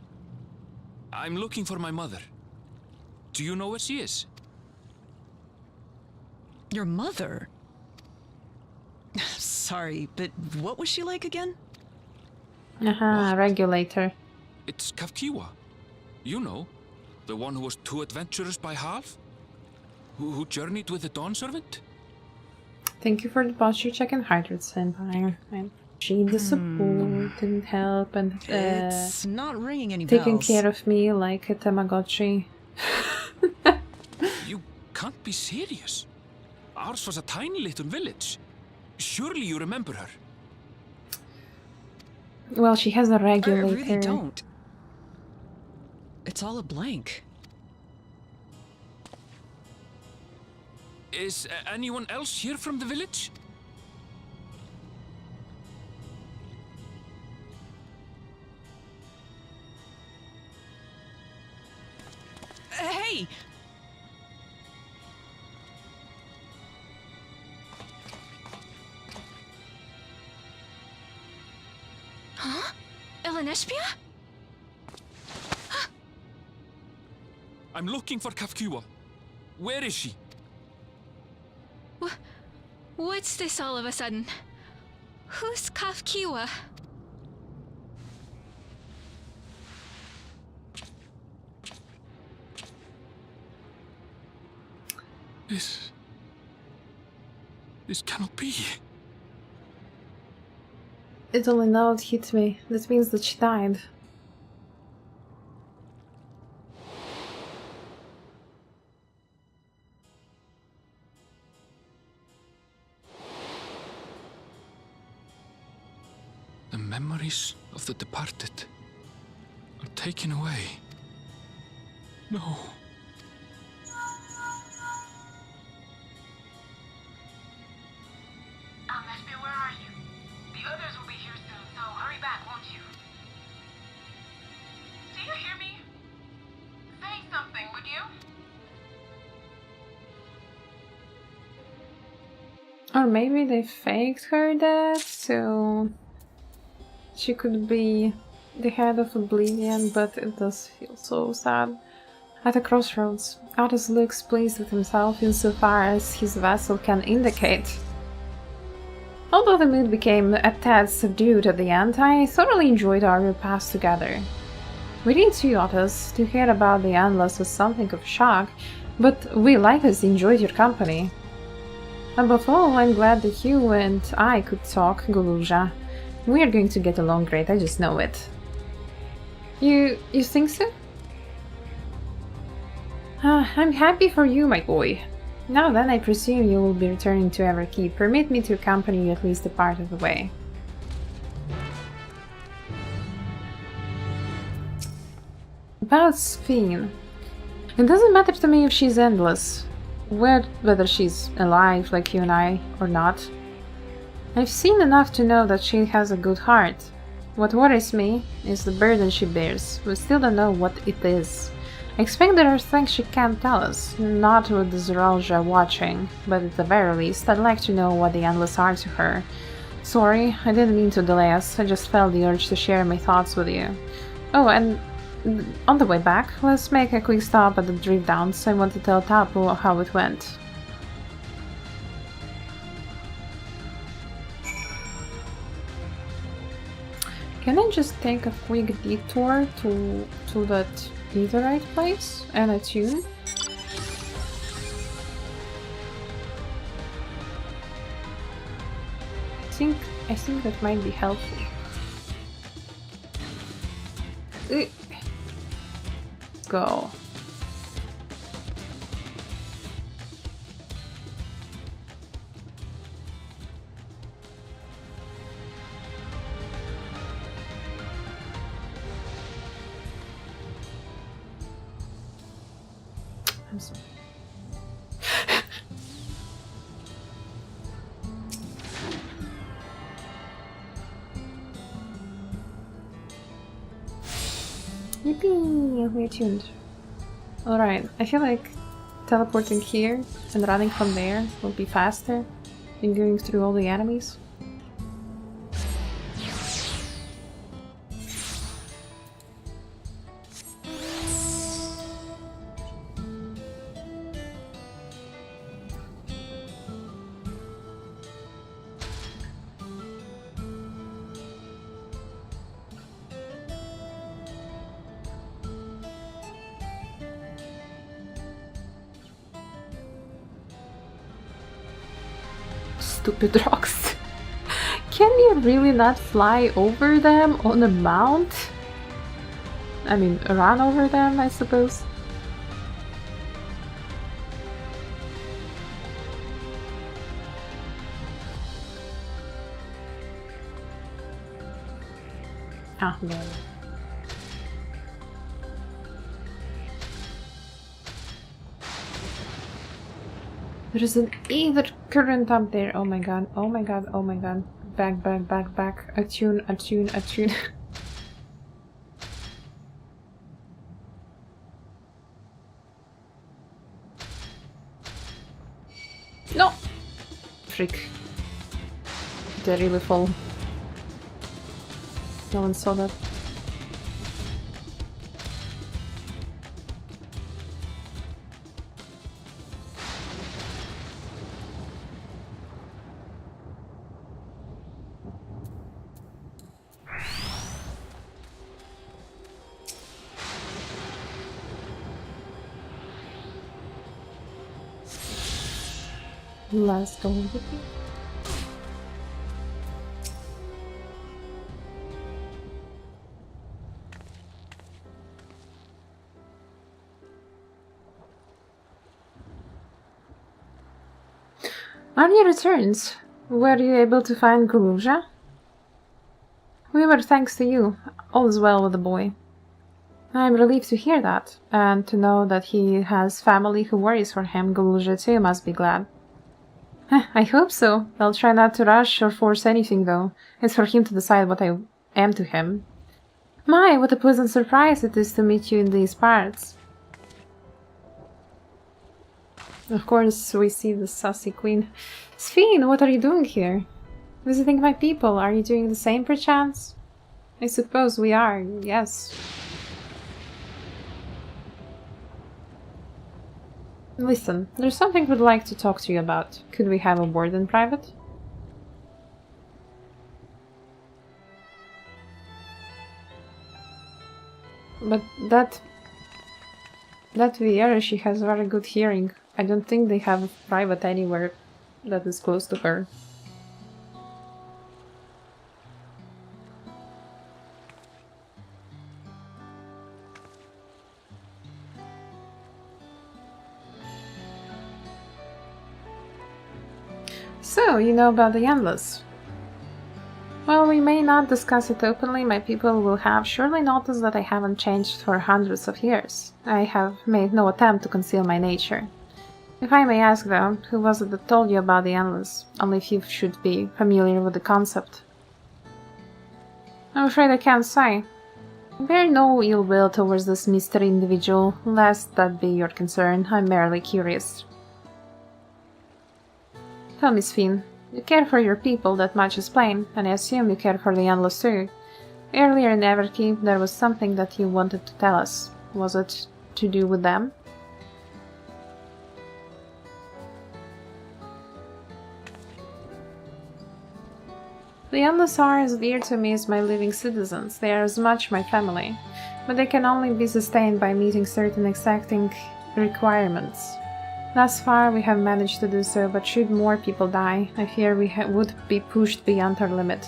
I'm looking for my mother. Do you know where she is? Your mother? Sorry, but what was she like again? Regulator. It's Kafkiwa. You know, the one who was too adventurous by half? Who journeyed with the Dawn Servant? Thank you for the posture check and hydrate standby. She the support and help and it's not ringing any taking bells. care of me like a Tamagotchi. You can't be serious. Ours was a tiny little village. Surely you remember her. Well, she has a regulator. I really don't. It's all a blank. Is anyone else here from the village? Hey! Huh? Ellen Nespia? I'm looking for Kafkiwa. Where is she? What's this all of a sudden? Who's Kafkiwa? This cannot be. It only now it hit me. That means that she died. The memories of the departed are taken away. No. Nespia, where are you? The others will be here soon, so hurry back, won't you? Do you hear me? Say something, would you? Or maybe they faked her death, so she could be the head of Oblivion, but it does feel so sad. At a crossroads, Artus looks pleased with himself insofar as his vessel can indicate. Although the mood became a tad subdued at the end, I thoroughly enjoyed our repast together. We didn't see Artus. To hear about the Endless was something of a shock, but we likewise enjoyed your company. Above all, I'm glad that you and I could talk, Guluja. We are going to get along great, I just know it. You think so? I'm happy for you, my boy. Now then, I presume you will be returning to Everkeep. Permit me to accompany you at least a part of the way. About Sphene. It doesn't matter to me if she's endless, whether she's alive like you and I or not. I've seen enough to know that she has a good heart. What worries me is the burden she bears. We still don't know what it is. I expect there are things she can't tell us, not with the Zeralja watching, but at the very least, I'd like to know what the Endless are to her. Sorry, I didn't mean to delay us, I just felt the urge to share my thoughts with you. Oh, and on the way back, let's make a quick stop at the Drift Downs. I want to tell Tapu how it went. Can I just take a quick detour to that etherite place and attune? I think that might be helpful. Go. I'm sorry. Yippee! We're tuned. Alright, I feel like teleporting here and running from there will be faster than going through all the enemies. Stupid rocks. Can you really not fly over them on a mount? I mean, run over them, I suppose. Ah, no. There is an ether current up there. Oh my god, oh my god, oh my god. Back, back, back, back. Attune, attune, attune. No! Freak. Did I really fall? No one saw that. Let's go with it. On your returns, were you able to find Guruja? We were thanks to you. All is well with the boy. I'm relieved to hear that, and to know that he has family who worries for him. Guruja too must be glad. I hope so. I'll try not to rush or force anything, though. It's for him to decide what I am to him. My, what a pleasant surprise it is to meet you in these parts. Of course, we see the sassy queen. Sphene, what are you doing here? Visiting my people. Are you doing the same, perchance? I suppose we are, yes. Listen, there's something we'd like to talk to you about. Could we have a word in private? But that Viera, she has very good hearing. I don't think they have private anywhere that is close to her. So, you know about the Endless. While we may not discuss it openly, my people will have surely noticed that I haven't changed for hundreds of years. I have made no attempt to conceal my nature. If I may ask though, who was it that told you about the Endless? Only few should be familiar with the concept. I'm afraid I can't say. Bear no ill will towards this mystery individual, lest that be your concern. I'm merely curious. Tell me, Sphene, you care for your people, that much is plain, and I assume you care for the Endless too. Earlier in Everkeep there was something that you wanted to tell us. Was it to do with them? The The Endless are as dear to me as my living citizens. They are as much my family. But they can only be sustained by meeting certain exacting requirements. Thus far we have managed to do so, but should more people die, I fear we would be pushed beyond our limit.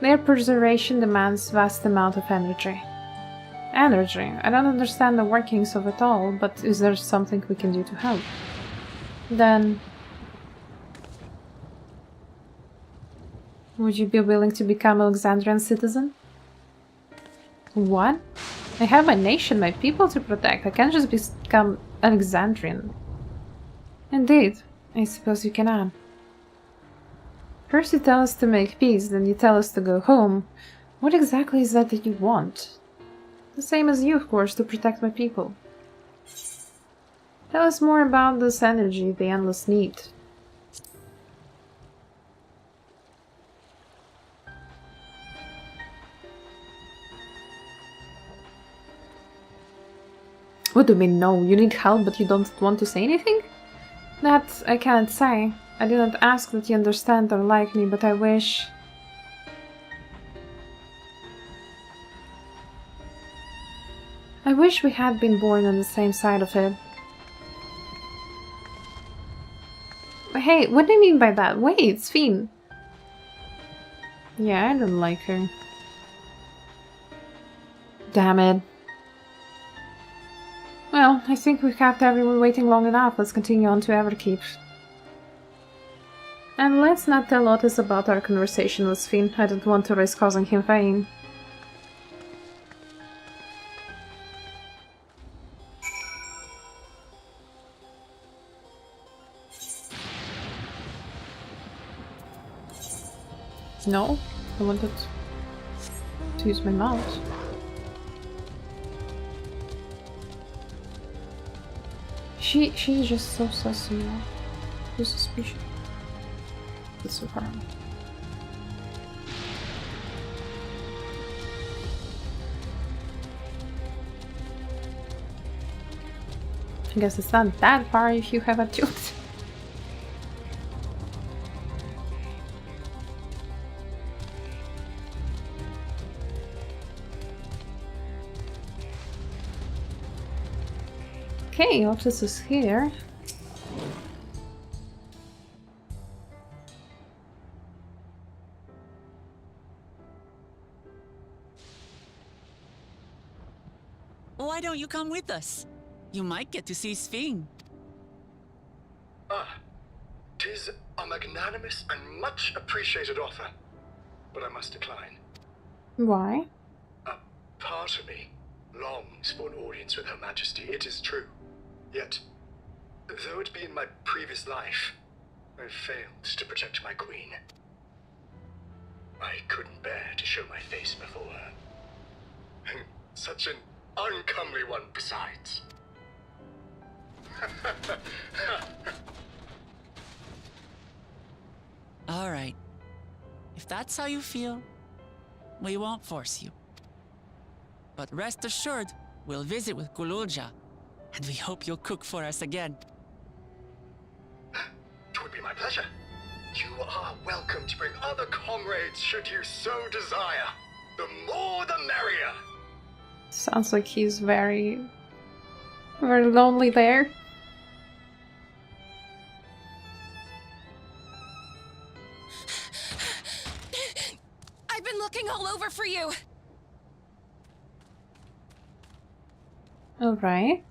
Their preservation demands vast amount of energy. Energy? I don't understand the workings of it all, but is there something we can do to help? Then... would you be willing to become an Alexandrian citizen? What? I have my nation, my people to protect. I can't just become Alexandrian. Indeed. I suppose you can. First you tell us to make peace, then you tell us to go home. What exactly is that you want? The same as you, of course, to protect my people. Tell us more about this energy the Endless need. What do you mean, no? You need help, but you don't want to say anything? That I can't say. I didn't ask that you understand or like me, but I wish... I wish we had been born on the same side of it. Hey, what do you mean by that? Wait, Sphene! Yeah, I don't like her. Damn it. Well, I think we've kept everyone waiting long enough. Let's continue on to Everkeep. And let's not tell Otis about our conversation with Sphene. I don't want to risk causing him pain. No, I wanted to use my mouse. She's just so sassy now. So suspicious. That's so hard. I guess it's not that far if you have a tooth. Okay, Otis is here. Why don't you come with us? You might get to see Sphene. Ah, 'tis a magnanimous and much appreciated offer, but I must decline. Why? A part of me longs for an audience with Her Majesty, it is true. Yet, though it be in my previous life, I failed to protect my queen. I couldn't bear to show my face before her. And such an uncomely one besides. All right. If that's how you feel, we won't force you. But rest assured, we'll visit with Kululja, and we hope you'll cook for us again. It would be my pleasure. You are welcome to bring other comrades should you so desire. The more the merrier. Sounds like he's very lonely there. I've been looking all over for you. All right.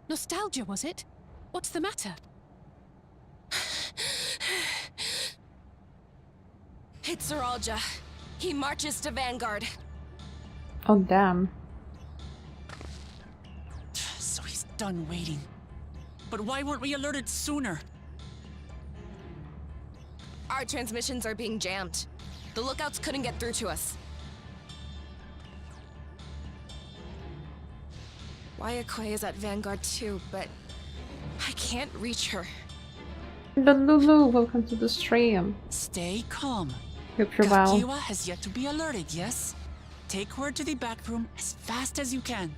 Nostalgia, was it? What's the matter? It's Zeralja. He marches to Vanguard. Oh, damn. So he's done waiting. But why weren't we alerted sooner? Our transmissions are being jammed. The lookouts couldn't get through to us. Wayakwe is at Vanguard too, but I can't reach her. Lulu, welcome to the stream. Stay calm. Hope you're well. Kakiwa has yet to be alerted, yes? Take her to the back room as fast as you can.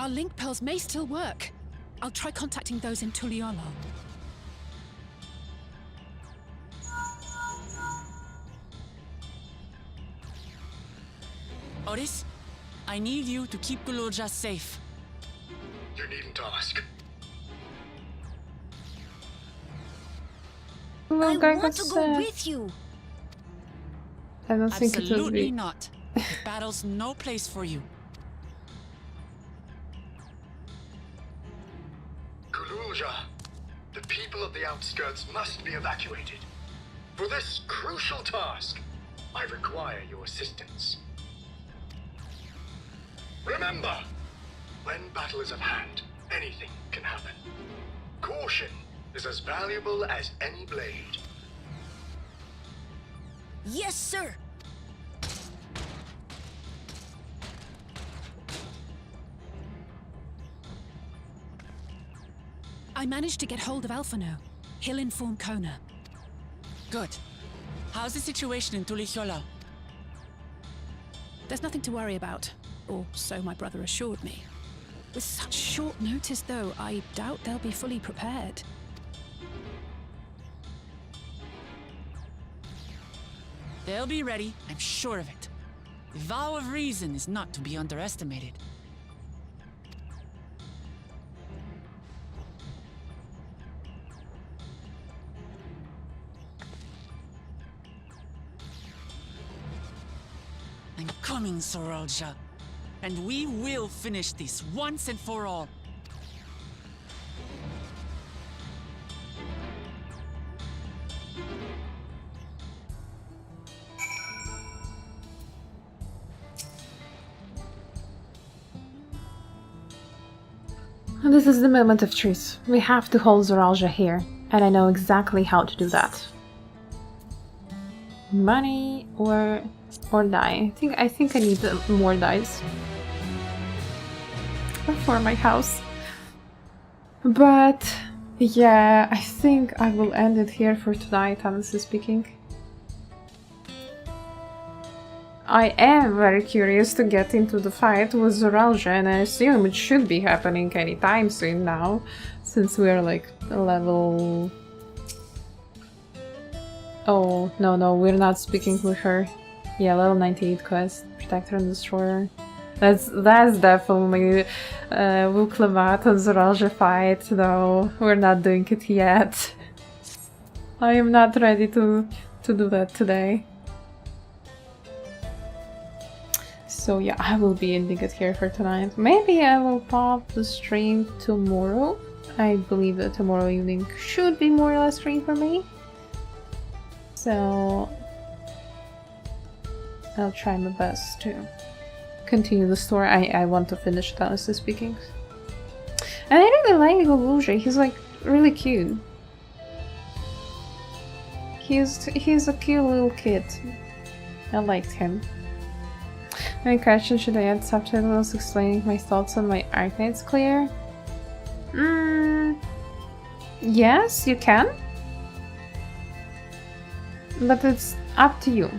Our link pearls may still work. I'll try contacting those in Tuliolo. Otis, I need you to keep Guloja safe. You needn't ask. I Look, want to go with you. I don't think it will Absolutely be. not. The battle's no place for you. Kululja, the people of the outskirts must be evacuated. For this crucial task, I require your assistance. Remember, when battle is at hand, anything can happen. Caution is as valuable as any blade. Yes, sir. I managed to get hold of Alphano. He'll inform Kona. Good. How's the situation in Tulichola? There's nothing to worry about, or so my brother assured me. With such short notice, though, I doubt they'll be fully prepared. They'll be ready, I'm sure of it. The vow of reason is not to be underestimated. I'm coming, Sorolja. And we will finish this once and for all. This is the moment of truth. We have to hold Zoralja here, and I know exactly how to do that. Money or die. I think I need more dice for my house. But yeah, I think I will end it here for tonight, honestly speaking. I am very curious to get into the fight with Zoralja, and I assume it should be happening anytime soon now, since we're like level... Oh, no, we're not speaking with her. Yeah, level 98 quest, Protector and Destroyer. That's definitely Wuklamat and Zoralja fight, though we're not doing it yet. I am not ready to do that today. So yeah, I will be ending it here for tonight. Maybe I will pop the stream tomorrow. I believe that tomorrow evening should be more or less free for me. So I'll try my best to continue the story. I want to finish it, honestly speaking. And I really like Goluja. He's like really cute. He's a cute little kid. I liked him. Any question, should I add subtitles explaining my thoughts on my Arknights clear? Yes, you can. But it's up to you.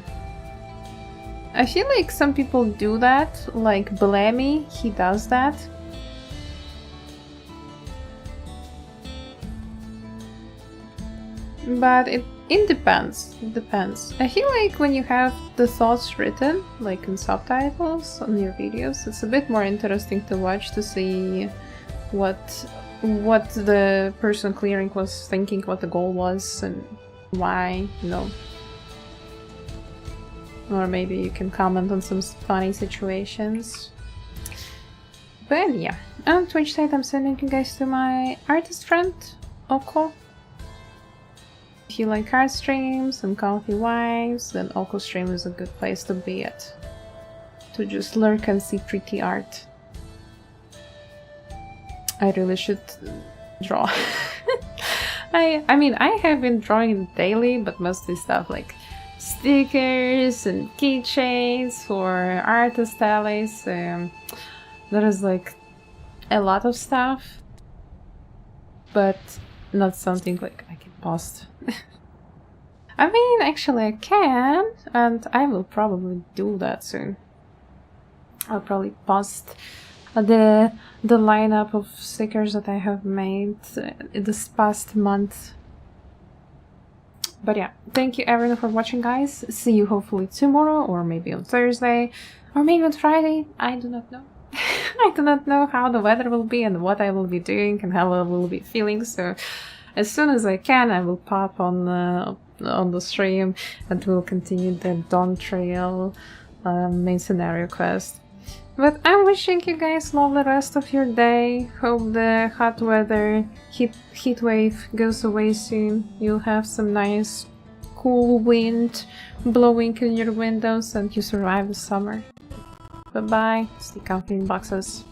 I feel like some people do that, like Bellamy, he does that. But it depends. It depends. I feel like when you have the thoughts written, like in subtitles on your videos, it's a bit more interesting to watch to see what the person clearing was thinking, what the goal was, and why, you know. Or maybe you can comment on some funny situations. But yeah, on Twitch side I'm sending you guys to my artist friend, Oko. If you like card streams and comfy vibes, then Oko stream is a good place to be at. To just lurk and see pretty art. I really should draw. I mean, I have been drawing daily, but mostly stuff like stickers and keychains for artist allies. There is like a lot of stuff, but not something like I can post. I mean, actually I can, and I will probably do that soon. I'll probably post the lineup of stickers that I have made this past month. But yeah, thank you everyone for watching, guys. See you hopefully tomorrow, or maybe on Thursday, or maybe on Friday. I do not know. I do not know how the weather will be and what I will be doing and how I will be feeling. So as soon as I can, I will pop on the stream and we'll continue the Dawntrail main scenario quest. But I'm wishing you guys lovely rest of your day. Hope the hot weather, heat wave goes away soon. You'll have some nice cool wind blowing in your windows and you survive the summer. Bye bye, stay comfy in boxes.